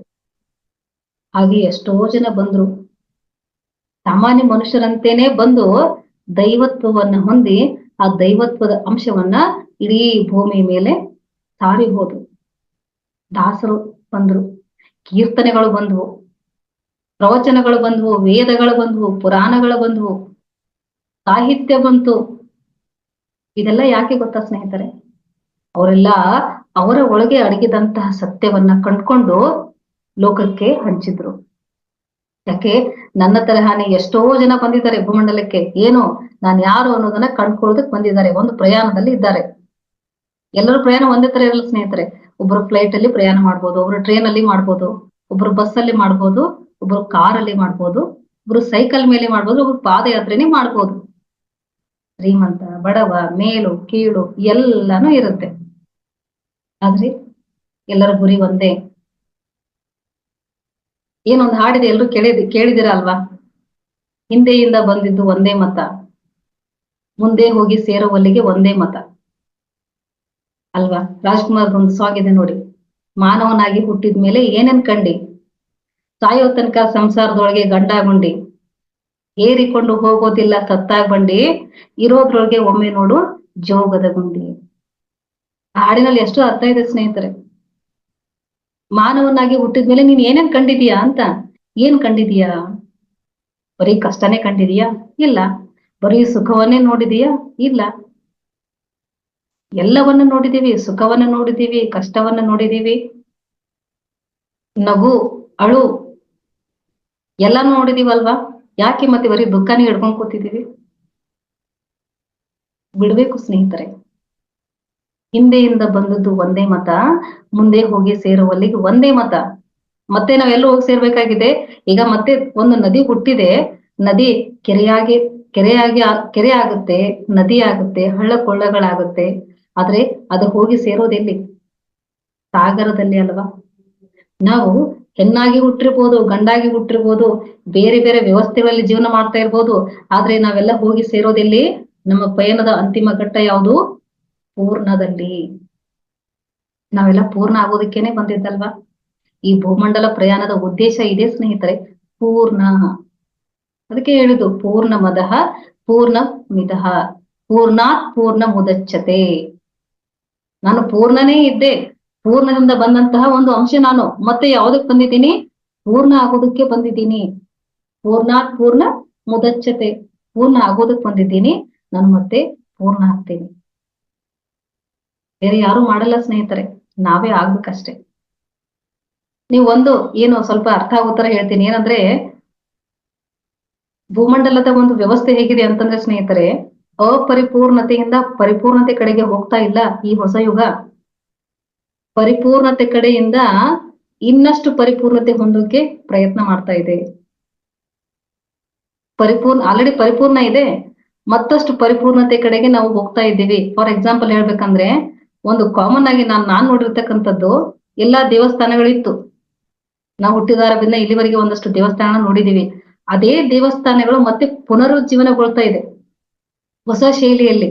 Speaker 1: ಹಾಗೆ ಎಷ್ಟೋ ಜನ ಬಂದ್ರು, ಸಾಮಾನ್ಯ ಮನುಷ್ಯರಂತೇನೆ ಬಂದು ದೈವತ್ವವನ್ನ ಹೊಂದಿ ಆ ದೈವತ್ವದ ಅಂಶವನ್ನ ಇಡೀ ಭೂಮಿ ಮೇಲೆ ಸಾರಿ ಹೋದ್ರು. ದಾಸರು ಬಂದ್ರು, ಕೀರ್ತನೆಗಳು ಬಂದ್ವು, ಪ್ರವಚನಗಳು ಬಂದ್ವು, ವೇದಗಳು ಬಂದ್ವು, ಪುರಾಣಗಳು ಬಂದ್ವು, ಸಾಹಿತ್ಯ ಬಂತು. ಇದೆಲ್ಲ ಯಾಕೆ ಗೊತ್ತಾ ಸ್ನೇಹಿತರೆ? ಅವರೆಲ್ಲ ಅವರ ಒಳಗೆ ಅಡಗಿದಂತಹ ಸತ್ಯವನ್ನ ಕಂಡ್ಕೊಂಡು ಲೋಕಕ್ಕೆ ಹಂಚಿದ್ರು. ಯಾಕೆ? ನನ್ನ ತರಹಾನೆ ಎಷ್ಟೋ ಜನ ಬಂದಿದ್ದಾರೆ ಭೂಮಂಡಲಕ್ಕೆ, ಏನು ನಾನು ಯಾರು ಅನ್ನೋದನ್ನ ಕಂಡ್ಕೊಳ್ಳೋದಕ್ಕೆ ಬಂದಿದ್ದಾರೆ, ಒಂದು ಪ್ರಯಾಣದಲ್ಲಿ ಇದ್ದಾರೆ. ಎಲ್ಲರೂ ಪ್ರಯಾಣ ಒಂದೇ ತರ ಇರಲ್ಲ ಸ್ನೇಹಿತರೆ. ಒಬ್ರು ಫ್ಲೈಟ್ ಅಲ್ಲಿ ಪ್ರಯಾಣ ಮಾಡ್ಬೋದು, ಒಬ್ರು ಟ್ರೈನ್ ಅಲ್ಲಿ ಮಾಡ್ಬೋದು, ಒಬ್ರು ಬಸ್ ಅಲ್ಲಿ ಮಾಡ್ಬೋದು, ಒಬ್ರು ಕಾರಲ್ಲಿ ಮಾಡ್ಬೋದು, ಒಬ್ರು ಸೈಕಲ್ ಮೇಲೆ ಮಾಡ್ಬೋದು, ಒಬ್ರು ಪಾದಯಾತ್ರೆನೇ ಮಾಡ್ಬೋದು. ಶ್ರೀಮಂತ ಬಡವ ಮೇಲು ಕೀಳು ಎಲ್ಲಾನು ಇರುತ್ತೆ, ಆದ್ರೆ ಎಲ್ಲರ ಗುರಿ ಒಂದೇ. ಏನೊಂದು ಹಾಡಿದೆ, ಎಲ್ರು ಕೇಳಿದಿರ ಅಲ್ವಾ? ಹಿಂದೆಯಿಂದ ಬಂದಿದ್ದು ಒಂದೇ ಮತ, ಮುಂದೆ ಹೋಗಿ ಸೇರುವಲ್ಲಿಗೆ ಒಂದೇ ಮತ ಅಲ್ವಾ. ರಾಜ್ಕುಮಾರ್ ಒಂದು ಸಾಂಗ್ ಇದೆ ನೋಡಿ, ಮಾನವನಾಗಿ ಹುಟ್ಟಿದ್ಮೇಲೆ ಏನೇನ್ ಕಂಡಿ, ಸಾಯೋ ತನಕ ಸಂಸಾರದೊಳಗೆ ಗಂಡಾಗುಂಡಿ, ಏರಿಕೊಂಡು ಹೋಗೋದಿಲ್ಲ ಸತ್ತಾಗ್ ಬಂಡಿ, ಇರೋದ್ರೊಳಗೆ ಒಮ್ಮೆ ನೋಡು ಜೋಗದ ಗುಂಡಿ. ಆ ಹಾಡಿನಲ್ಲಿ ಎಷ್ಟು ಅರ್ಥ ಇದೆ ಸ್ನೇಹಿತರೆ. ಮಾನವನಾಗಿ ಹುಟ್ಟಿದ್ಮೇಲೆ ನೀನ್ ಏನೇನ್ ಕಂಡಿದೀಯಾ ಅಂತ. ಏನ್ ಕಂಡಿದೀಯಾ? ಬರೀ ಕಷ್ಟನೇ ಕಂಡಿದೀಯಾ? ಇಲ್ಲ. ಬರೀ ಸುಖವನ್ನೇ ನೋಡಿದೀಯಾ? ಇಲ್ಲ. ಎಲ್ಲವನ್ನ ನೋಡಿದೀವಿ, ಸುಖವನ್ನ ನೋಡಿದೀವಿ, ಕಷ್ಟವನ್ನ ನೋಡಿದೀವಿ, ನಗು ಅಳು ಎಲ್ಲ ನೋಡಿದೀವಲ್ವಾ. ಯಾಕೆ ಮತ್ತೆ ಬರೀ ದುಃಖನೇ ಹಿಡ್ಕೊಂಡ್ ಕೂತಿದೀವಿ? ಬಿಡ್ಬೇಕು ಸ್ನೇಹಿತರೆ. ಹಿಂದೆಯಿಂದ ಬಂದದ್ದು ಒಂದೇ ಮತ, ಮುಂದೆ ಹೋಗಿ ಸೇರುವಲ್ಲಿಗೆ ಒಂದೇ ಮತ. ಮತ್ತೆ ನಾವೆಲ್ಲೂ ಹೋಗಿ ಸೇರ್ಬೇಕಾಗಿದೆ. ಈಗ ಮತ್ತೆ ಒಂದು ನದಿ ಹುಟ್ಟಿದೆ, ನದಿ ಕೆರೆ ಆಗುತ್ತೆ, ನದಿ ಆಗುತ್ತೆ, ಹಳ್ಳ ಕೊಳ್ಳಗಳಾಗುತ್ತೆ. ಆದ್ರೆ ಅದು ಹೋಗಿ ಸೇರೋದೆಲ್ಲಿ? ಸಾಗರದಲ್ಲಿ ಅಲ್ವಾ. ನಾವು ಹೆಣ್ಣಾಗಿ ಹುಟ್ಟಿರ್ಬೋದು, ಗಂಡಾಗಿ ಹುಟ್ಟಿರ್ಬೋದು, ಬೇರೆ ಬೇರೆ ವ್ಯವಸ್ಥೆಗಳಲ್ಲಿ ಜೀವನ ಮಾಡ್ತಾ ಇರ್ಬೋದು, ಆದ್ರೆ ನಾವೆಲ್ಲ ಹೋಗಿ ಸೇರೋದೆಲ್ಲಿ? ನಮ್ಮ ಪಯಣದ ಅಂತಿಮ ಘಟ್ಟ ಯಾವುದು? ಪೂರ್ಣದಲ್ಲಿ. ನಾವೆಲ್ಲ ಪೂರ್ಣ ಆಗೋದಕ್ಕೇನೆ ಬಂದಿದ್ದಲ್ವಾ. ಈ ಭೂಮಂಡಲ ಪ್ರಯಾಣದ ಉದ್ದೇಶ ಇದೆ ಸ್ನೇಹಿತರೆ, ಪೂರ್ಣ. ಅದಕ್ಕೆ ಹೇಳಿದ್ದು ಪೂರ್ಣ ಮದಃ ಪೂರ್ಣ ಮಿದಃ ಪೂರ್ಣಾತ್ ಪೂರ್ಣ ಮುದಚ್ಚತೆ. ನಾನು ಪೂರ್ಣನೇ ಇದ್ದೆ, ಪೂರ್ಣದಿಂದ ಬಂದಂತಹ ಒಂದು ಅಂಶ ನಾನು ಮತ್ತೆ ಯಾವ್ದಕ್ ಬಂದಿದ್ದೀನಿ? ಪೂರ್ಣ ಆಗೋದಕ್ಕೆ ಬಂದಿದ್ದೀನಿ. ಪೂರ್ಣಾತ್ ಪೂರ್ಣ ಮುದಚ್ಚತೆ, ಪೂರ್ಣ ಆಗೋದಕ್ ಬಂದಿದ್ದೀನಿ, ನಾನು ಮತ್ತೆ ಪೂರ್ಣ ಆಗ್ತೀನಿ. ಬೇರೆ ಯಾರು ಮಾಡಲ್ಲ ಸ್ನೇಹಿತರೆ, ನಾವೇ ಆಗ್ಬೇಕಷ್ಟೆ. ನೀವು ಒಂದು ಏನು ಸ್ವಲ್ಪ ಅರ್ಥ ಆಗೋ ತರ ಹೇಳ್ತೀನಿ. ಏನಂದ್ರೆ ಭೂಮಂಡಲದ ಒಂದು ವ್ಯವಸ್ಥೆ ಹೇಗಿದೆ ಅಂತಂದ್ರೆ ಸ್ನೇಹಿತರೆ, ಅಪರಿಪೂರ್ಣತೆಯಿಂದ ಪರಿಪೂರ್ಣತೆ ಕಡೆಗೆ ಹೋಗ್ತಾ ಇಲ್ಲ ಈ ಹೊಸ ಯುಗ. ಪರಿಪೂರ್ಣತೆ ಕಡೆಯಿಂದ ಇನ್ನಷ್ಟು ಪರಿಪೂರ್ಣತೆ ಹೊಂದೋಕೆ ಪ್ರಯತ್ನ ಮಾಡ್ತಾ ಇದೆ. ಆಲ್ರೆಡಿ ಪರಿಪೂರ್ಣ ಇದೆ, ಮತ್ತಷ್ಟು ಪರಿಪೂರ್ಣತೆ ಕಡೆಗೆ ನಾವು ಹೋಗ್ತಾ ಇದ್ದೀವಿ. ಫಾರ್ ಎಕ್ಸಾಂಪಲ್ ಹೇಳ್ಬೇಕಂದ್ರೆ, ಒಂದು ಕಾಮನ್ ಆಗಿ ನಾನ್ ನೋಡಿರ್ತಕ್ಕಂಥದ್ದು ಎಲ್ಲಾ ದೇವಸ್ಥಾನಗಳಿತ್ತು. ನಾವು ಹುಟ್ಟಿದಾರದಿಂದ ಇಲ್ಲಿವರೆಗೆ ಒಂದಷ್ಟು ದೇವಸ್ಥಾನ ನೋಡಿದೀವಿ. ಅದೇ ದೇವಸ್ಥಾನಗಳು ಮತ್ತೆ ಪುನರುಜ್ಜೀವನಗೊಳ್ತಾ ಇದೆ ಹೊಸ ಶೈಲಿಯಲ್ಲಿ.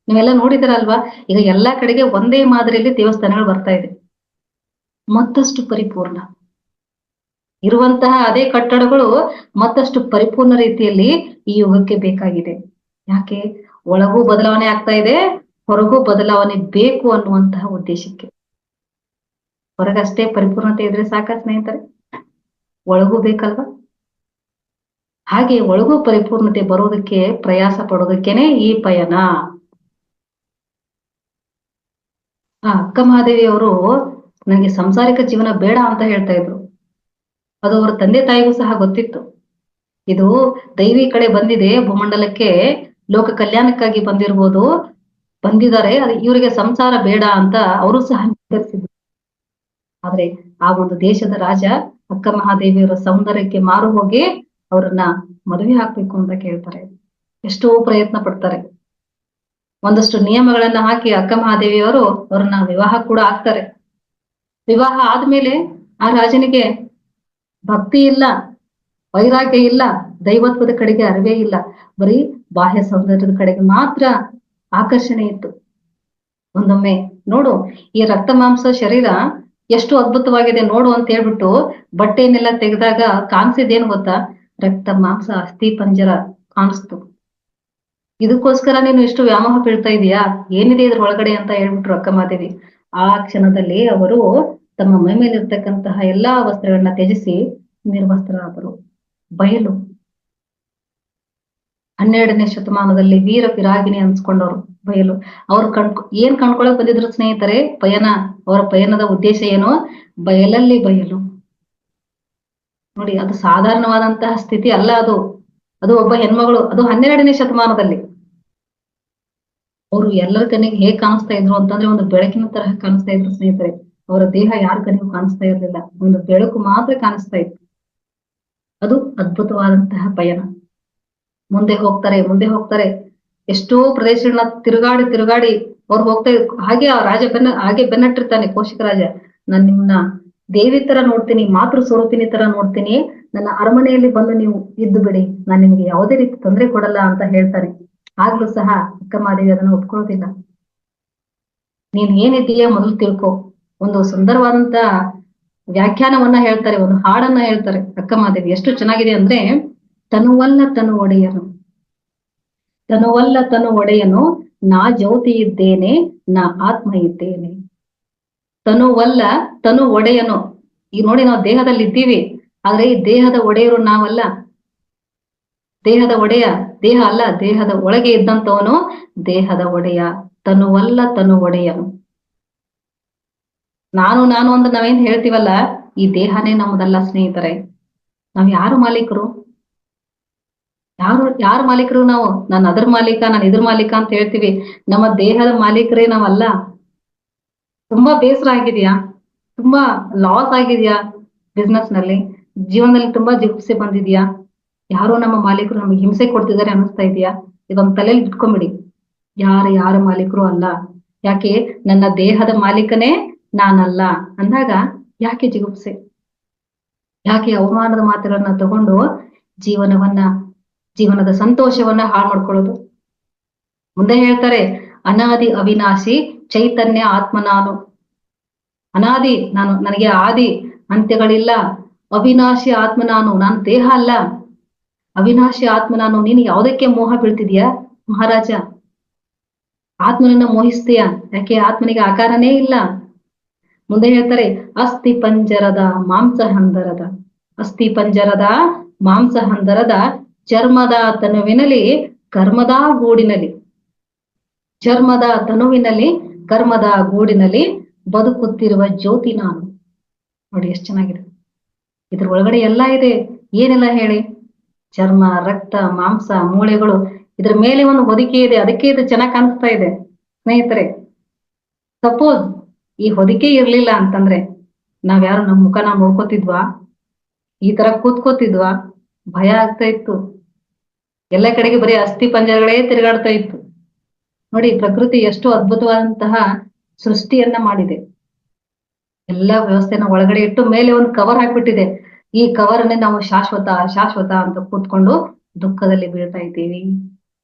Speaker 1: ನೀವೆಲ್ಲ ನೋಡಿದಿರಲ್ವಾ? ಈಗ ಎಲ್ಲಾ ಕಡೆಗೆ ಒಂದೇ ಮಾದರಿಯಲ್ಲಿ ದೇವಸ್ಥಾನಗಳು ಬರ್ತಾ ಇದೆ. ಮತ್ತಷ್ಟು ಪರಿಪೂರ್ಣ ಇರುವಂತಹ ಅದೇ ಕಟ್ಟಡಗಳು ಮತ್ತಷ್ಟು ಪರಿಪೂರ್ಣ ರೀತಿಯಲ್ಲಿ ಈ ಯುಗಕ್ಕೆ ಬೇಕಾಗಿದೆ. ಯಾಕೆ? ಒಳಗೂ ಬದಲಾವಣೆ ಆಗ್ತಾ ಇದೆ, ಹೊರಗೂ ಬದಲಾವಣೆ ಬೇಕು ಅನ್ನುವಂತಹ ಉದ್ದೇಶಕ್ಕೆ. ಹೊರಗಷ್ಟೇ ಪರಿಪೂರ್ಣತೆ ಇದ್ರೆ ಸಾಕ ಸ್ನೇಹಿತರೆ? ಒಳಗೂ ಬೇಕಲ್ವಾ? ಹಾಗೆ ಒಳಗೂ ಪರಿಪೂರ್ಣತೆ ಬರೋದಕ್ಕೆ ಪ್ರಯಾಸ ಪಡೋದಕ್ಕೇನೆ ಈ ಪಯಣ. ಅಕ್ಕ ಮಹಾದೇವಿ ಅವರು ನನಗೆ ಸಂಸಾರಿಕ ಜೀವನ ಬೇಡ ಅಂತ ಹೇಳ್ತಾ ಇದ್ರು. ಅದು ಅವ್ರ ತಂದೆ ತಾಯಿಗೂ ಸಹ ಗೊತ್ತಿತ್ತು. ಇದು ದೈವಿ ಕಡೆ ಬಂದಿದೆ, ಭೂಮಂಡಲಕ್ಕೆ ಲೋಕ ಕಲ್ಯಾಣಕ್ಕಾಗಿ ಬಂದಿದ್ದಾರೆ, ಇವರಿಗೆ ಸಂಸಾರ ಬೇಡ ಅಂತ ಅವರು ಸಹ ನಿರ್ಧರಿಸಿದ್ರು. ಆದ್ರೆ ಆ ಒಂದು ದೇಶದ ರಾಜ ಅಕ್ಕ ಮಹಾದೇವಿಯವರ ಸೌಂದರ್ಯಕ್ಕೆ ಮಾರು ಹೋಗಿ ಅವರನ್ನ ಮದುವೆ ಹಾಕ್ಬೇಕು ಅಂತ ಕೇಳ್ತಾರೆ. ಎಷ್ಟೋ ಪ್ರಯತ್ನ ಪಡ್ತಾರೆ. ಒಂದಷ್ಟು ನಿಯಮಗಳನ್ನ ಹಾಕಿ ಅಕ್ಕ ಮಹಾದೇವಿಯವರು ಅವ್ರನ್ನ ವಿವಾಹ ಕೂಡ ಆಗ್ತಾರೆ. ವಿವಾಹ ಆದ್ಮೇಲೆ ಆ ರಾಜನಿಗೆ ಭಕ್ತಿ ಇಲ್ಲ, ವೈರಾಗ್ಯ ಇಲ್ಲ, ದೈವತ್ವದ ಕಡೆಗೆ ಅರಿವೇ ಇಲ್ಲ, ಬರೀ ಬಾಹ್ಯ ಸೌಂದರ್ಯದ ಕಡೆಗೆ ಮಾತ್ರ ಆಕರ್ಷಣೆ ಇತ್ತು. ಒಂದೊಮ್ಮೆ ನೋಡು, ಈ ರಕ್ತ ಮಾಂಸ ಶರೀರ ಎಷ್ಟು ಅದ್ಭುತವಾಗಿದೆ ನೋಡು ಅಂತ ಹೇಳ್ಬಿಟ್ಟು ಬಟ್ಟೆಯನ್ನೆಲ್ಲ ತೆಗೆದಾಗ ಕಾಣಿಸಿದೇನು ಗೊತ್ತಾ? ರಕ್ತ ಮಾಂಸ ಅಸ್ಥಿ ಪಂಜರ ಕಾಣಿಸ್ತು. ಇದಕ್ಕೋಸ್ಕರ ನೀನು ಇಷ್ಟು ವ್ಯಾಮೋಹ ಬೀಳ್ತಾ ಇದೀಯಾ, ಏನಿದೆ ಇದ್ರ ಒಳಗಡೆ ಅಂತ ಹೇಳ್ಬಿಟ್ರು ಅಕ್ಕ ಮಹಾದೇವಿ. ಆ ಕ್ಷಣದಲ್ಲಿ ಅವರು ತಮ್ಮ ಮೈ ಮೇಲಿರ್ತಕ್ಕಂತಹ ಎಲ್ಲಾ ವಸ್ತ್ರಗಳನ್ನ ತ್ಯಜಿಸಿ ನಿರ್ವಸ್ತ್ರರಾದರು. ಬಯಲು 12ನೇ ಶತಮಾನದಲ್ಲಿ ವೀರ ಪಿರಾಗಿನಿ ಅನ್ಸ್ಕೊಂಡವ್ರು ಬಯಲು. ಅವ್ರು ಏನ್ ಕಣ್ಕೊಳಕ್ ಬಂದಿದ್ರು ಸ್ನೇಹಿತರೆ? ಅವರ ಪಯಣದ ಉದ್ದೇಶ ಏನು? ಬಯಲಲ್ಲಿ ಬಯಲು. ನೋಡಿ, ಅದು ಸಾಧಾರಣವಾದಂತಹ ಸ್ಥಿತಿ ಅಲ್ಲ. ಅದು ಒಬ್ಬ ಹೆಣ್ಮಗಳು, ಅದು 12ನೇ ಶತಮಾನದಲ್ಲಿ. ಅವರು ಎಲ್ಲರ ಕಣ್ಣಿಗೆ ಹೇಗ್ ಕಾಣಿಸ್ತಾ ಇದ್ರು ಅಂತಂದ್ರೆ ಒಂದು ಬೆಳಕಿನ ತರಹ ಕಾಣಿಸ್ತಾ ಇದ್ರು ಸ್ನೇಹಿತರೆ. ಅವರ ದೇಹ ಯಾರ ಕಣ್ಣಿಗೂ ಕಾಣಿಸ್ತಾ ಇರ್ಲಿಲ್ಲ, ಒಂದು ಬೆಳಕು ಮಾತ್ರ ಕಾಣಿಸ್ತಾ ಇತ್ತು. ಅದು ಅದ್ಭುತವಾದಂತಹ ಪಯಣ. ಮುಂದೆ ಹೋಗ್ತಾರೆ, ಎಷ್ಟೋ ಪ್ರದೇಶಗಳನ್ನ ತಿರುಗಾಡಿ ಅವ್ರು ಹೋಗ್ತಾ ಹಾಗೆ ಆ ರಾಜ ಹಾಗೆ ಬೆನ್ನಟ್ಟಿರ್ತಾನೆ ಕೌಶಿಕ ರಾಜ. ನಾನ್ ನಿಮ್ನ ದೇವಿ ತರ ನೋಡ್ತೀನಿ, ಮಾತೃ ಸ್ವರೂಪಿಣಿ ತರ ನೋಡ್ತೀನಿ, ನನ್ನ ಅರಮನೆಯಲ್ಲಿ ಬಂದು ನೀವು ಇದ್ದು ಬಿಡಿ, ನಾನ್ ನಿಮ್ಗೆ ಯಾವುದೇ ರೀತಿ ತೊಂದರೆ ಕೊಡಲ್ಲ ಅಂತ ಹೇಳ್ತಾನೆ. ಆಗ್ಲೂ ಸಹ ಅಕ್ಕ ಮಹಾದೇವಿ ಅದನ್ನ ಒಪ್ಕೊಳ್ಳೋದಿಲ್ಲ. ನೀನ್ ಏನಿದ್ದೀಯ ಮೊದಲು ತಿಳ್ಕೊ. ಒಂದು ಸುಂದರವಾದಂತ ವ್ಯಾಖ್ಯಾನವನ್ನ ಹೇಳ್ತಾರೆ, ಒಂದು ಹಾಡನ್ನ ಹೇಳ್ತಾರೆ ಅಕ್ಕ ಮಹಾದೇವಿ. ಎಷ್ಟು ಚೆನ್ನಾಗಿದೆ ಅಂದ್ರೆ, ತನುವಲ್ಲ ತನು ಒಡೆಯನು ನಾ ಜ್ಯೋತಿ ಇದ್ದೇನೆ, ನಾ ಆತ್ಮ ಇದ್ದೇನೆ. ತನುವಲ್ಲ ತನು ಒಡೆಯನು. ಈಗ ನೋಡಿ, ನಾವು ದೇಹದಲ್ಲಿ ಇದ್ದೀವಿ, ಆದ್ರೆ ಈ ದೇಹದ ಒಡೆಯರು ನಾವಲ್ಲ. ದೇಹದ ಒಡೆಯ ದೇಹ ಅಲ್ಲ, ದೇಹದ ಒಳಗೆ ಇದ್ದಂತವನು ದೇಹದ ಒಡೆಯ. ತನುವಲ್ಲ ತನು ಒಡೆಯನು. ನಾನು ಅಂತ ನಾವೇನ್ ಹೇಳ್ತೀವಲ್ಲ, ಈ ದೇಹನೇ ನಮ್ಮದಲ್ಲ ಸ್ನೇಹಿತರೆ. ನಾವ್ ಯಾರು ಮಾಲೀಕರು? ಯಾರು ಮಾಲೀಕರು? ನಾನು ಅದ್ರ ಮಾಲೀಕ, ನಾನು ಇದ್ರ ಮಾಲೀಕ ಅಂತ ಹೇಳ್ತೀವಿ. ನಮ್ಮ ದೇಹದ ಮಾಲೀಕರೇ ನಾವಲ್ಲ. ತುಂಬಾ ಬೇಸರ ಆಗಿದ್ಯಾ? ತುಂಬಾ ಲಾಸ್ ಆಗಿದ್ಯಾ? ಬಿಸ್ನೆಸ್ ನಲ್ಲಿ, ಜೀವನದಲ್ಲಿ ತುಂಬಾ ಜಿಗುಪ್ಸೆ ಬಂದಿದ್ಯಾ? ಯಾರೋ ನಮ್ಮ ಮಾಲೀಕರು ನಮಗೆ ಹಿಂಸೆ ಕೊಡ್ತಿದ್ದಾರೆ ಅನ್ನಿಸ್ತಾ ಇದೆಯಾ? ಇದೊಂದು ತಲೆಯಲ್ಲಿ ಇಟ್ಕೊಂಬಿಡಿ. ಯಾರ ಮಾಲೀಕರು ಅಲ್ಲ. ಯಾಕೆ? ನನ್ನ ದೇಹದ ಮಾಲೀಕನೇ ನಾನಲ್ಲ ಅಂದಾಗ ಯಾಕೆ ಜಿಗುಪ್ಸೆ? ಯಾಕೆ ಅವಮಾನದ ಮಾತುಗಳನ್ನ ತಗೊಂಡು ಜೀವನದ ಸಂತೋಷವನ್ನ ಹಾಳು ಮಾಡ್ಕೊಳ್ಳೋದು? ಮುಂದೆ ಹೇಳ್ತಾರೆ, ಅನಾದಿ ಅವಿನಾಶಿ ಚೈತನ್ಯ ಆತ್ಮ ನಾನು. ಅನಾದಿ ನಾನು, ನನಗೆ ಆದಿ ಅಂತ್ಯಗಳಿಲ್ಲ. ಅವಿನಾಶಿ ಆತ್ಮ ನಾನು ದೇಹ ಅಲ್ಲ. ಅವಿನಾಶಿ ಆತ್ಮ ನಾನು. ನೀನು ಯಾವುದಕ್ಕೆ ಮೋಹ ಬೀಳ್ತಿದ್ಯಾ ಮಹಾರಾಜ? ಆತ್ಮನನ್ನ ಮೋಹಿಸ್ತೀಯ? ಯಾಕೆ ಆತ್ಮನಿಗೆ ಆಕಾರನೇ ಇಲ್ಲ. ಮುಂದೆ ಹೇಳ್ತಾರೆ, ಅಸ್ಥಿ ಪಂಜರದ ಮಾಂಸ ಹಂದರದ, ಅಸ್ಥಿ ಪಂಜರದ ಮಾಂಸ ಹಂದರದ ಚರ್ಮದ ತನುವಿನಲ್ಲಿ ಕರ್ಮದ ಗೂಡಿನಲ್ಲಿ, ಚರ್ಮದ ತನುವಿನಲ್ಲಿ ಕರ್ಮದ ಗೂಡಿನಲ್ಲಿ ಬದುಕುತ್ತಿರುವ ಜ್ಯೋತಿ ನಾನು. ನೋಡಿ ಎಷ್ಟು ಚೆನ್ನಾಗಿದೆ. ಇದ್ರ ಒಳಗಡೆ ಎಲ್ಲ ಇದೆ. ಏನೆಲ್ಲ ಹೇಳಿ? ಚರ್ಮ, ರಕ್ತ, ಮಾಂಸ, ಮೂಳೆಗಳು, ಇದ್ರ ಮೇಲೆ ಒಂದು ಹೊದಿಕೆ ಇದೆ. ಅದಕ್ಕೆ ಇದು ಚೆನ್ನಾಗಿ ಕಾಣಿಸ್ತಾ ಇದೆ ಸ್ನೇಹಿತರೆ. ಸಪೋಸ್ ಈ ಹೊದಿಕೆ ಇರ್ಲಿಲ್ಲ ಅಂತಂದ್ರೆ ನಾವ್ಯಾರು ನಮ್ಮ ಮುಖ ನಾವು ನೋಡ್ಕೋತಿದ್ವಾ? ಈ ತರ ಕೂತ್ಕೋತಿದ್ವಾ? ಭಯ ಆಗ್ತಾ ಇತ್ತು. ಎಲ್ಲ ಕಡೆಗೆ ಬರೀ ಅಸ್ಥಿ ಪಂಜರಗಳೇ ತಿರುಗಾಡ್ತಾ ಇತ್ತು. ನೋಡಿ ಪ್ರಕೃತಿ ಎಷ್ಟು ಅದ್ಭುತವಾದಂತಹ ಸೃಷ್ಟಿಯನ್ನ ಮಾಡಿದೆ. ಎಲ್ಲ ವ್ಯವಸ್ಥೆನ ಒಳಗಡೆ ಇಟ್ಟು ಮೇಲೆ ಒಂದು ಕವರ್ ಹಾಕ್ಬಿಟ್ಟಿದೆ. ಈ ಕವರ್ನೇ ನಾವು ಶಾಶ್ವತ ಶಾಶ್ವತ ಅಂತ ಕೂತ್ಕೊಂಡು ದುಃಖದಲ್ಲಿ ಬೀಳ್ತಾ ಇದ್ದೀವಿ.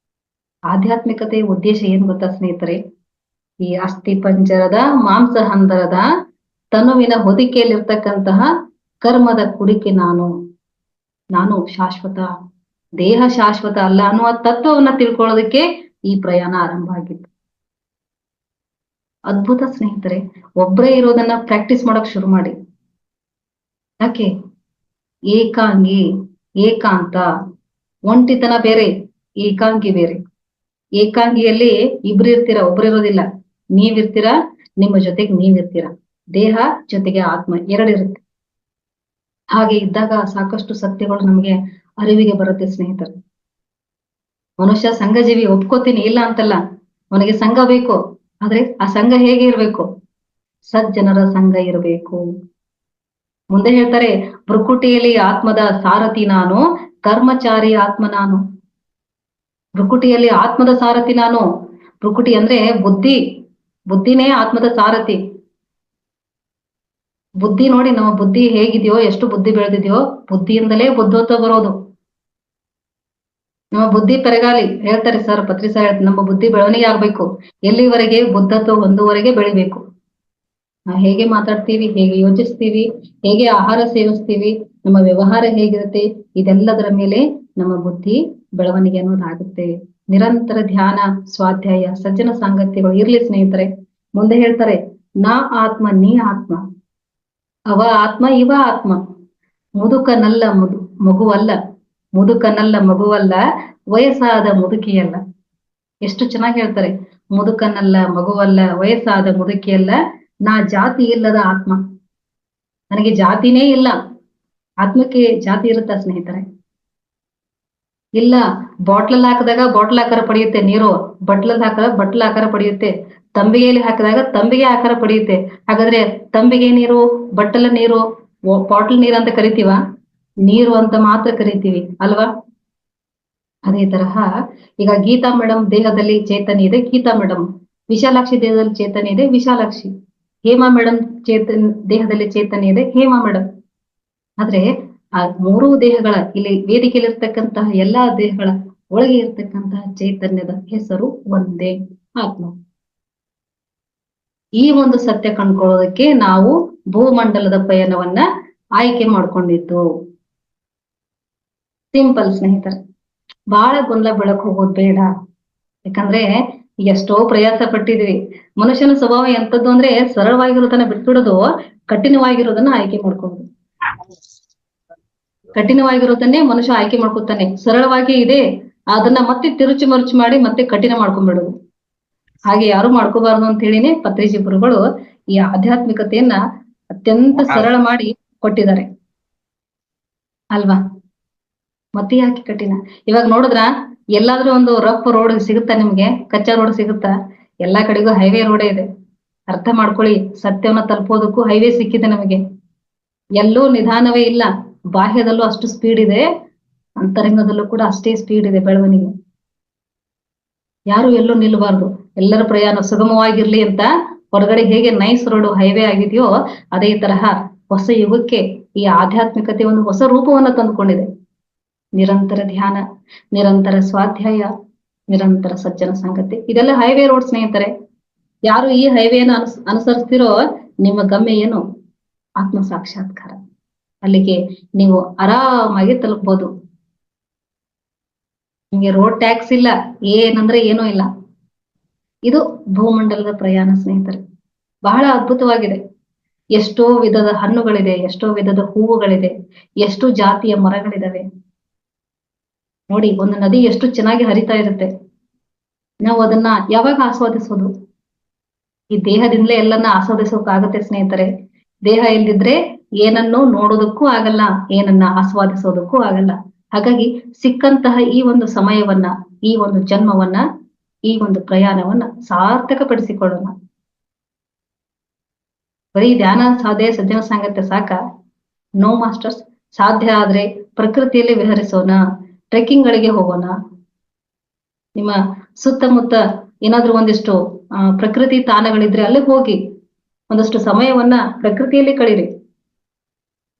Speaker 1: ಆಧ್ಯಾತ್ಮಿಕತೆಯ ಉದ್ದೇಶ ಏನ್ ಗೊತ್ತಾ ಸ್ನೇಹಿತರೆ? ಈ ಅಸ್ಥಿ ಪಂಜರದ ಮಾಂಸ ಹಂದರದ ತನುವಿನ ಹೊದಿಕೆಯಲ್ಲಿರ್ತಕ್ಕಂತಹ ಕರ್ಮದ ಕುಡಿಕೆ ನಾನು, ನಾನು ಶಾಶ್ವತ, ದೇಹ ಶಾಶ್ವತ ಅಲ್ಲ ಅನ್ನುವ ತತ್ವವನ್ನ ತಿಳ್ಕೊಳ್ಳೋದಕ್ಕೆ ಈ ಪ್ರಯಾಣ ಆರಂಭ ಆಗಿತ್ತು. ಅದ್ಭುತ ಸ್ನೇಹಿತರೆ. ಒಬ್ಬರೇ ಇರೋದನ್ನ ಪ್ರಾಕ್ಟೀಸ್ ಮಾಡಕ್ ಶುರು ಮಾಡಿ. ಯಾಕೆ? ಏಕಾಂಗಿ, ಏಕಾಂತ, ಒಂಟಿತನ ಬೇರೆ, ಏಕಾಂಗಿ ಬೇರೆ. ಏಕಾಂಗಿಯಲ್ಲಿ ಇಬ್ರು ಇರ್ತೀರಾ, ಒಬ್ರು ಇರೋದಿಲ್ಲ. ನೀವಿರ್ತೀರಾ, ನಿಮ್ಮ ಜೊತೆಗೆ ನೀವಿರ್ತೀರಾ. ದೇಹ ಜೊತೆಗೆ ಆತ್ಮ ಎರಡಿರುತ್ತೆ. ಹಾಗೆ ಇದ್ದಾಗ ಸಾಕಷ್ಟು ಸತ್ಯಗಳು ನಮಗೆ ಅರಿವಿಗೆ ಬರುತ್ತೆ ಸ್ನೇಹಿತರೆ. ಮನುಷ್ಯ ಸಂಘಜೀವಿ, ಒಪ್ಕೋತೀನಿ, ಇಲ್ಲ ಅಂತಲ್ಲ. ಅವನಿಗೆ ಸಂಘ ಬೇಕು. ಆದ್ರೆ ಆ ಸಂಘ ಹೇಗೆ ಇರ್ಬೇಕು? ಸಜ್ಜನರ ಸಂಘ ಇರಬೇಕು. ಮುಂದೆ ಹೇಳ್ತಾರೆ, ಭ್ರುಕುಟಿಯಲ್ಲಿ ಆತ್ಮದ ಸಾರಥಿ ನಾನು, ಕರ್ಮಚಾರಿ ಆತ್ಮ ನಾನು. ಭ್ರುಕುಟಿಯಲ್ಲಿ ಆತ್ಮದ ಸಾರಥಿ ನಾನು. ಭ್ರುಕುಟಿ ಅಂದ್ರೆ ಬುದ್ಧಿ, ಬುದ್ಧಿನೇ ಆತ್ಮದ ಸಾರಥಿ. ಬುದ್ಧಿ ನೋಡಿ, ನಮ್ಮ ಬುದ್ಧಿ ಹೇಗಿದೆಯೋ, ಎಷ್ಟು ಬುದ್ಧಿ ಬೆಳೆದಿದೆಯೋ, ಬುದ್ಧಿಯಿಂದಲೇ ಬುದ್ಧತ್ವ ಬರೋದು. ನಮ್ಮ ಬುದ್ಧಿ ಪೆರಗಾಲಿ ಹೇಳ್ತಾರೆ ಸರ್, ಪತ್ರಿ ಸರ್ ಹೇಳ್ತಾರೆ, ನಮ್ಮ ಬುದ್ಧಿ ಬೆಳವಣಿಗೆ ಆಗ್ಬೇಕು. ಎಲ್ಲಿವರೆಗೆ? ಬುದ್ಧತ್ವ ಹೊಂದುವರೆಗೆ ಬೆಳಿಬೇಕು. ನಾವು ಹೇಗೆ ಮಾತಾಡ್ತೀವಿ, ಹೇಗೆ ಯೋಚಿಸ್ತೀವಿ, ಹೇಗೆ ಆಹಾರ ಸೇವಿಸ್ತೀವಿ, ನಮ್ಮ ವ್ಯವಹಾರ ಹೇಗಿರುತ್ತೆ, ಇದೆಲ್ಲದರ ಮೇಲೆ ನಮ್ಮ ಬುದ್ಧಿ ಬೆಳವಣಿಗೆ ಅನ್ನೋದಾಗುತ್ತೆ. ನಿರಂತರ ಧ್ಯಾನ, ಸ್ವಾಧ್ಯಾಯ, ಸಜ್ಜನ ಸಾಂಗತ್ಯಗಳು ಇರ್ಲಿ ಸ್ನೇಹಿತರೆ. ಮುಂದೆ ಹೇಳ್ತಾರೆ, ನಾ ಆತ್ಮ ನೀ ಆತ್ಮ, ಅವ ಆತ್ಮ ಇವ ಆತ್ಮ, ಮುದುಕನಲ್ಲ ಮಗುವಲ್ಲ, ಮುದುಕನಲ್ಲ ಮಗುವಲ್ಲ, ವಯಸ್ಸಾದ ಮುದುಕಿಯಲ್ಲ. ಎಷ್ಟು ಚೆನ್ನಾಗಿ ಹೇಳ್ತಾರೆ. ಮುದುಕನಲ್ಲ ಮಗುವಲ್ಲ, ವಯಸ್ಸಾದ ಮುದುಕಿಯಲ್ಲ, ನಾ ಜಾತಿ ಇಲ್ಲದ ಆತ್ಮ. ನನಗೆ ಜಾತಿನೇ ಇಲ್ಲ. ಆತ್ಮಕ್ಕೆ ಜಾತಿ ಇರುತ್ತಾ ಸ್ನೇಹಿತರೆ? ಇಲ್ಲ. ಬಾಟ್ಲಲ್ಲಿ ಹಾಕಿದಾಗ ಬಾಟ್ಲ್ ಆಕಾರ ಪಡೆಯುತ್ತೆ ನೀರು, ಬಟ್ಲಲ್ಲಿ ಹಾಕಿದಾಗ ಬಟ್ಲ ಆಕಾರ ಪಡೆಯುತ್ತೆ, ತಂಬಿಗೆಯಲ್ಲಿ ಹಾಕಿದಾಗ ತಂಬಿಗೆ ಆಕಾರ ಪಡೆಯುತ್ತೆ. ಹಾಗಾದ್ರೆ ತಂಬಿಗೆ ನೀರು, ಬಟ್ಟಲ ನೀರು, ಬಾಟ್ಲ್ ನೀರು ಅಂತ ಕರಿತೀವ? ನೀರು ಅಂತ ಮಾತ್ರ ಕರಿತೀವಿ ಅಲ್ವಾ? ಅದೇ ತರಹ ಈಗ ಗೀತಾ ಮೇಡಮ್ ದೇಹದಲ್ಲಿ ಚೇತನ ಇದೆ, ಗೀತಾ ಮೇಡಮ್. ವಿಶಾಲಾಕ್ಷಿ ದೇಹದಲ್ಲಿ ಚೇತನ ಇದೆ, ವಿಶಾಲಾಕ್ಷಿ. ಹೇಮಾ ಮೇಡಮ್ ದೇಹದಲ್ಲಿ ಚೇತನ ಇದೆ, ಹೇಮಾ ಮೇಡಮ್. ಆದ್ರೆ ಆ ಮೂರೂ ದೇಹಗಳ, ಇಲ್ಲಿ ವೇದಿಕೆಯಲ್ಲಿ ಇರ್ತಕ್ಕಂತಹ ಎಲ್ಲಾ ದೇಹಗಳ ಒಳಗೆ ಇರ್ತಕ್ಕಂತಹ ಚೈತನ್ಯದ ಹೆಸರು ಒಂದೇ, ಆತ್ಮ. ಈ ಒಂದು ಸತ್ಯ ಕಂಡ್ಕೊಳ್ಳೋದಕ್ಕೆ ನಾವು ಭೂಮಂಡಲದ ಪಯಣವನ್ನ ಆಯ್ಕೆ ಮಾಡ್ಕೊಂಡಿದ್ದು. ಸಿಂಪಲ್ ಸ್ನೇಹಿತರೆ. ಬಹಳ ಗೊಂದಲ ಬೆಳಕು ಹೋಗೋದು ಬೇಡ. ಯಾಕಂದ್ರೆ ಎಷ್ಟೋ ಪ್ರಯಾಸ ಪಟ್ಟಿದ್ವಿ. ಮನುಷ್ಯನ ಸ್ವಭಾವ ಎಂತದ್ದು ಅಂದ್ರೆ ಸರಳವಾಗಿರೋದನ್ನ ಬಿಟ್ಬಿಡೋದು, ಕಠಿಣವಾಗಿರೋದನ್ನ ಆಯ್ಕೆ ಮಾಡ್ಕೊಳ್ಳೋದು. ಕಠಿಣವಾಗಿರೋದನ್ನೇ ಮನುಷ್ಯ ಆಯ್ಕೆ ಮಾಡ್ಕೊತಾನೆ. ಸರಳವಾಗಿ ಇದೆ ಅದನ್ನ ಮತ್ತೆ ತಿರುಚು ಮರುಚು ಮಾಡಿ ಮತ್ತೆ ಕಠಿಣ ಮಾಡ್ಕೊಂಡ್ಬಿಡೋದು. ಹಾಗೆ ಯಾರು ಮಾಡ್ಕೋಬಾರ್ದು ಅಂತ ಹೇಳಿನೇ ಪತ್ರಿಜಿ ಗುರುಗಳು ಈ ಆಧ್ಯಾತ್ಮಿಕತೆಯನ್ನ ಅತ್ಯಂತ ಸರಳ ಮಾಡಿ ಕೊಟ್ಟಿದ್ದಾರೆ ಅಲ್ವಾ? ಮತ್ತೆ ಯಾಕೆ ಕಠಿಣ? ಇವಾಗ ನೋಡಿದ್ರ ಎಲ್ಲಾದ್ರೂ ಒಂದು ರಫ್ ರೋಡ್ ಸಿಗುತ್ತಾ ನಿಮ್ಗೆ? ಕಚ್ಚಾ ರೋಡ್ ಸಿಗುತ್ತಾ? ಎಲ್ಲಾ ಕಡೆಗೂ ಹೈವೇ ರೋಡೇ ಇದೆ. ಅರ್ಥ ಮಾಡ್ಕೊಳ್ಳಿ, ಸತ್ಯವನ್ನ ತಲುಪೋದಕ್ಕೂ ಹೈವೇ ಸಿಕ್ಕಿದೆ ನಮಗೆ. ಎಲ್ಲೂ ನಿಧಾನವೇ ಇಲ್ಲ. ಬಾಹ್ಯದಲ್ಲೂ ಅಷ್ಟು ಸ್ಪೀಡ್ ಇದೆ, ಅಂತರಂಗದಲ್ಲೂ ಕೂಡ ಅಷ್ಟೇ ಸ್ಪೀಡ್ ಇದೆ ಬೆಳವಣಿಗೆ. ಯಾರು ಎಲ್ಲೂ ನಿಲ್ಲಬಾರ್ದು. ಎಲ್ಲರ ಪ್ರಯಾಣ ಸುಗಮವಾಗಿರ್ಲಿ ಅಂತ ಹೊರಗಡೆ ಹೇಗೆ ನೈಸ್ ರೋಡ್ ಹೈವೇ ಆಗಿದೆಯೋ, ಅದೇ ತರಹ ಹೊಸ ಯುಗಕ್ಕೆ ಈ ಆಧ್ಯಾತ್ಮಿಕತೆ ಒಂದು ಹೊಸ ರೂಪವನ್ನ ತಂದುಕೊಂಡಿದೆ. ನಿರಂತರ ಧ್ಯಾನ, ನಿರಂತರ ಸ್ವಾಧ್ಯಾಯ, ನಿರಂತರ ಸಜ್ಜನ ಸಂಗತಿ, ಇದೆಲ್ಲ ಹೈವೇ ರೋಡ್ ಸ್ನೇಹಿತರೆ. ಯಾರು ಈ ಹೈವೇನ ಅನುಸರಿಸ್ತಿರೋ ನಿಮ್ಮ ಗಮ್ಯ ಏನು? ಆತ್ಮ ಸಾಕ್ಷಾತ್ಕಾರ. ಅಲ್ಲಿಗೆ ನೀವು ಆರಾಮಾಗಿ ತಲುಪಬಹುದು. ನಿಮ್ಗೆ ರೋಡ್ ಟ್ಯಾಕ್ಸ್ ಇಲ್ಲ, ಏನಂದ್ರೆ ಏನೂ ಇಲ್ಲ. ಇದು ಭೂಮಂಡಲದ ಪ್ರಯಾಣ ಸ್ನೇಹಿತರೆ. ಬಹಳ ಅದ್ಭುತವಾಗಿದೆ. ಎಷ್ಟೋ ವಿಧದ ಹಣ್ಣುಗಳಿದೆ, ಎಷ್ಟೋ ವಿಧದ ಹೂವುಗಳಿದೆ, ಎಷ್ಟು ಜಾತಿಯ ಮರಗಳಿದಾವೆ. ನೋಡಿ, ಒಂದು ನದಿ ಎಷ್ಟು ಚೆನ್ನಾಗಿ ಹರಿತಾ ಇರುತ್ತೆ. ನಾವು ಅದನ್ನ ಯಾವಾಗ ಆಸ್ವಾದಿಸೋದು? ಈ ದೇಹದಿಂದಲೇ ಎಲ್ಲನ್ನ ಆಸ್ವಾದಿಸೋಕಾಗತ್ತೆ ಸ್ನೇಹಿತರೆ. ದೇಹ ಇಲ್ದಿದ್ರೆ ಏನನ್ನು ನೋಡೋದಕ್ಕೂ ಆಗಲ್ಲ, ಏನನ್ನ ಆಸ್ವಾದಿಸೋದಕ್ಕೂ ಆಗಲ್ಲ. ಹಾಗಾಗಿ ಸಿಕ್ಕಂತಹ ಈ ಒಂದು ಸಮಯವನ್ನ, ಈ ಒಂದು ಜನ್ಮವನ್ನ, ಈ ಒಂದು ಪ್ರಯಾಣವನ್ನ ಸಾರ್ಥಕಪಡಿಸಿಕೊಳ್ಳೋಣ. ಬರೀ ಧ್ಯಾನ, ಸಾಧೆ, ಸಜ್ಜನ ಸಾಂಗತ್ಯ ಸಾಕ? No masters. ಸಾಧ್ಯ ಆದ್ರೆ ಪ್ರಕೃತಿಯಲ್ಲಿ ವಿಹರಿಸೋಣ, ಟ್ರೆಕ್ಕಿಂಗ್ ಗಳಿಗೆ ಹೋಗೋಣ. ನಿಮ್ಮ ಸುತ್ತಮುತ್ತ ಏನಾದ್ರೂ ಒಂದಿಷ್ಟು ಪ್ರಕೃತಿ ತಾಣಗಳಿದ್ರೆ ಅಲ್ಲಿ ಹೋಗಿ ಒಂದಷ್ಟು ಸಮಯವನ್ನ ಪ್ರಕೃತಿಯಲ್ಲಿ ಕಳೀರಿ.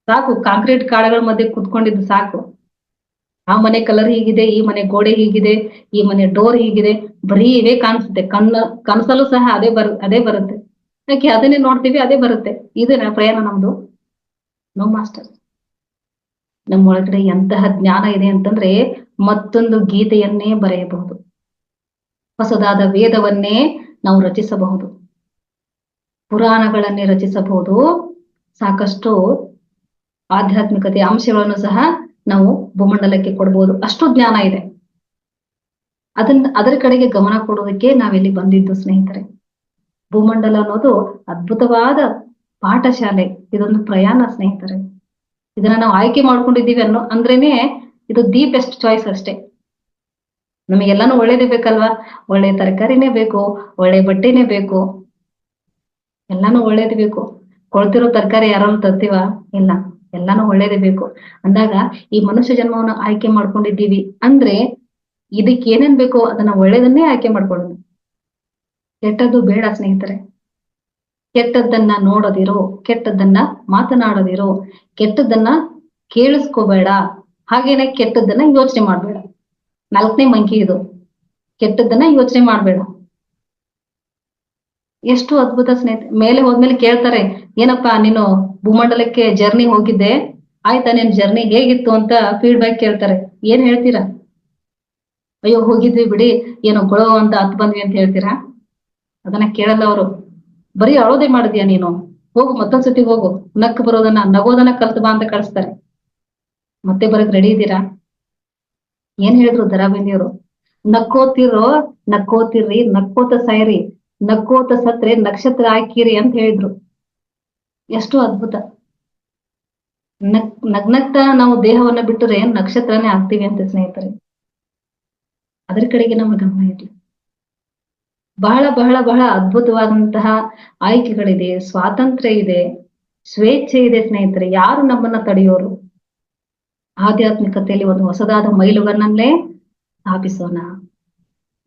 Speaker 1: ಸಾಕು, ಕಾಂಕ್ರೀಟ್ ಕಾಡುಗಳ ಮಧ್ಯೆ ಕುತ್ಕೊಂಡಿದ್ದು ಸಾಕು. ಆ ಮನೆ ಕಲರ್ ಹೀಗಿದೆ, ಈ ಮನೆ ಗೋಡೆ ಹೀಗಿದೆ, ಈ ಮನೆ ಡೋರ್ ಹೀಗಿದೆ, ಬರೀ ಇವೇ ಕಾಣಿಸುತ್ತೆ. ಕನಸಲ್ಲೂ ಸಹ ಅದೇ ಬರುತ್ತೆ. ಯಾಕೆ ಅದನ್ನೇ ನೋಡ್ತೀವಿ, ಅದೇ ಬರುತ್ತೆ. ಇದೇನಾ ಪ್ರಯಾಣ ನಮ್ದು? No master. ನಮ್ಮ ಒಳಗಡೆ ಎಂತಹ ಜ್ಞಾನ ಇದೆ ಅಂತಂದ್ರೆ ಮತ್ತೊಂದು ಗೀತೆಯನ್ನೇ ಬರೆಯಬಹುದು, ಹೊಸದಾದ ವೇದವನ್ನೇ ನಾವು ರಚಿಸಬಹುದು, ಪುರಾಣಗಳನ್ನೇ ರಚಿಸಬಹುದು. ಸಾಕಷ್ಟು ಆಧ್ಯಾತ್ಮಿಕತೆ ಅಂಶಗಳನ್ನು ಸಹ ನಾವು ಭೂಮಂಡಲಕ್ಕೆ ಕೊಡ್ಬೋದು. ಅಷ್ಟು ಜ್ಞಾನ ಇದೆ. ಅದರ ಕಡೆಗೆ ಗಮನ ಕೊಡೋದಕ್ಕೆ ನಾವಿಲ್ಲಿ ಬಂದಿದ್ದು ಸ್ನೇಹಿತರೆ. ಭೂಮಂಡಲ ಅನ್ನೋದು ಅದ್ಭುತವಾದ ಪಾಠಶಾಲೆ. ಇದೊಂದು ಪ್ರಯಾಣ ಸ್ನೇಹಿತರೆ. ಇದನ್ನ ನಾವು ಆಯ್ಕೆ ಮಾಡ್ಕೊಂಡಿದ್ದೀವಿ ಅಂದ್ರೇನೆ ಇದು ದಿ ಬೆಸ್ಟ್ ಚಾಯ್ಸ್ ಅಷ್ಟೇ. ನಮಗೆಲ್ಲಾನು ಒಳ್ಳೇದೇ ಬೇಕಲ್ವಾ? ಒಳ್ಳೆ ತರಕಾರಿನೇ ಬೇಕು, ಒಳ್ಳೆ ಬಟ್ಟೆನೇ ಬೇಕು, ಎಲ್ಲಾನು ಒಳ್ಳೇದೇ ಬೇಕು. ಕೊಳ್ತಿರೋ ತರಕಾರಿ ಯಾರನ್ನು ತರ್ತೀವ? ಇಲ್ಲ, ಎಲ್ಲಾನು ಒಳ್ಳೇದೇ ಬೇಕು. ಅಂದಾಗ ಈ ಮನುಷ್ಯ ಜನ್ಮವನ್ನು ಆಯ್ಕೆ ಮಾಡ್ಕೊಂಡಿದ್ದೀವಿ ಅಂದ್ರೆ ಇದಕ್ಕೆ ಏನೇನ್ ಬೇಕೋ ಅದನ್ನ ಒಳ್ಳೇದನ್ನೇ ಆಯ್ಕೆ ಮಾಡ್ಕೊಳ್ಳೋಣ. ಕೆಟ್ಟದ್ದು ಬೇಡ ಸ್ನೇಹಿತರೆ. ಕೆಟ್ಟದ್ದನ್ನ ನೋಡೋದಿರೋ, ಕೆಟ್ಟದ್ದನ್ನ ಮಾತನಾಡೋದಿರೋ, ಕೆಟ್ಟದ್ದನ್ನ ಕೇಳಿಸ್ಕೋಬೇಡ, ಹಾಗೇನೆ ಕೆಟ್ಟದ್ದನ್ನ ಯೋಚನೆ ಮಾಡ್ಬೇಡ. 4ನೇ ಮಂಕಿ ಇದು. ಕೆಟ್ಟದ್ದನ್ನ ಯೋಚನೆ ಮಾಡ್ಬೇಡ. ಎಷ್ಟು ಅದ್ಭುತ ಸ್ನೇಹಿತರೆ. ಮೇಲೆ ಹೋದ್ಮೇಲೆ ಕೇಳ್ತಾರೆ, ಏನಪ್ಪಾ ನೀನು ಭೂಮಂಡಲಕ್ಕೆ ಜರ್ನಿ ಹೋಗಿದ್ದೆ, ಆಯ್ತಾ, ನಿನ್ ಜರ್ನಿ ಹೇಗಿತ್ತು ಅಂತ ಫೀಡ್ಬ್ಯಾಕ್ ಕೇಳ್ತಾರೆ. ಏನ್ ಹೇಳ್ತೀರಾ? ಅಯ್ಯೋ ಹೋಗಿದ್ವಿ ಬಿಡಿ, ಏನೋ ಗೊಳೋ ಅಂತ ಹತ್ ಬಂದ್ವಿ ಅಂತ ಹೇಳ್ತೀರಾ? ಅದನ್ನ ಕೇಳಲ್ಲ ಅವರು. ಬರೀ ಅಳೋದೇ ಮಾಡಿದ್ಯಾ ನೀನು, ಹೋಗು ಮತ್ತೊಂದ್ಸತಿ ಹೋಗು, ನಗೋದನ್ನ ಕಲ್ತು ಬಾ ಅಂತ ಕಳಿಸ್ತಾರೆ. ಮತ್ತೆ ಬರಕ್ ರೆಡಿ ಇದ್ದೀರಾ? ಏನ್ ಹೇಳಿದ್ರು ದರಾಬೇಂದಿಯವರು? ನಕ್ಕೋತಿರ್ರಿ, ನಕ್ಕೋತ ಸಾಯ್ರಿ, ನಕ್ಕೋತ ಸತ್ರೆ ನಕ್ಷತ್ರ ಹಾಕಿರಿ ಅಂತ ಹೇಳಿದ್ರು. ಎಷ್ಟು ಅದ್ಭುತ. ನಗ್ನಗ್ತಾ ನಾವು ದೇಹವನ್ನ ಬಿಟ್ಟರೆ ನಕ್ಷತ್ರನೇ ಆಗ್ತೀವಿ ಅಂತ ಸ್ನೇಹಿತರೆ. ಅದ್ರ ಕಡೆಗೆ ನಮ್ಮ ಗಮನ ಇರ್ಲಿ. ಬಹಳ ಬಹಳ ಬಹಳ ಅದ್ಭುತವಾದಂತಹ ಆಯ್ಕೆಗಳಿದೆ, ಸ್ವಾತಂತ್ರ್ಯ ಇದೆ, ಸ್ವೇಚ್ಛೆ ಇದೆ ಸ್ನೇಹಿತರೆ. ಯಾರು ನಮ್ಮನ್ನ ತಡೆಯೋರು? ಆಧ್ಯಾತ್ಮಿಕತೆಯಲ್ಲಿ ಒಂದು ಹೊಸದಾದ ಮೈಲುಗನ್ನನ್ನೇ ಸ್ಥಾಪಿಸೋಣ.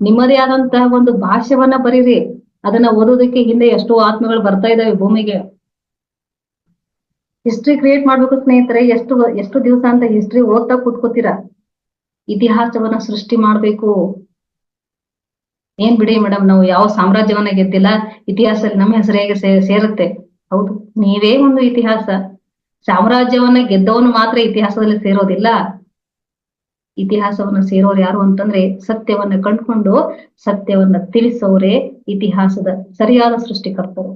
Speaker 1: ನಿಮ್ಮದೇ ಆದಂತಹ ಒಂದು ಭಾಷ್ಯವನ್ನ ಬರೀರಿ. ಅದನ್ನ ಓದೋದಕ್ಕೆ ಹಿಂದೆ ಎಷ್ಟೋ ಆತ್ಮಗಳು ಬರ್ತಾ ಇದಾವೆ ಭೂಮಿಗೆ. ಹಿಸ್ಟ್ರಿ ಕ್ರಿಯೇಟ್ ಮಾಡ್ಬೇಕು ಸ್ನೇಹಿತರೆ. ಎಷ್ಟು ದಿವಸ ಅಂತ ಹಿಸ್ಟ್ರಿ ಓದ್ತಾ ಕೂತ್ಕೋತೀರಾ? ಇತಿಹಾಸವನ್ನ ಸೃಷ್ಟಿ ಮಾಡ್ಬೇಕು. ಏನ್ ಬಿಡಿ ಮೇಡಮ್, ನಾವು ಯಾವ ಸಾಮ್ರಾಜ್ಯವನ್ನ ಗೆದ್ದಿಲ್ಲ, ಇತಿಹಾಸದಲ್ಲಿ ನಮ್ಮ ಹೆಸರು ಹೇಗೆ ಸೇರುತ್ತೆ? ಹೌದು, ನೀವೇ ಒಂದು ಇತಿಹಾಸ. ಸಾಮ್ರಾಜ್ಯವನ್ನ ಗೆದ್ದವನು ಮಾತ್ರ ಇತಿಹಾಸದಲ್ಲಿ ಸೇರೋದಿಲ್ಲ. ಇತಿಹಾಸವನ್ನ ಸೇರೋರು ಯಾರು ಅಂತಂದ್ರೆ ಸತ್ಯವನ್ನ ಕಂಡುಕೊಂಡು ಸತ್ಯವನ್ನ ತಿಳಿಸೋರೇ ಇತಿಹಾಸದ ಸರಿಯಾದ ಸೃಷ್ಟಿಕರ್ತರು.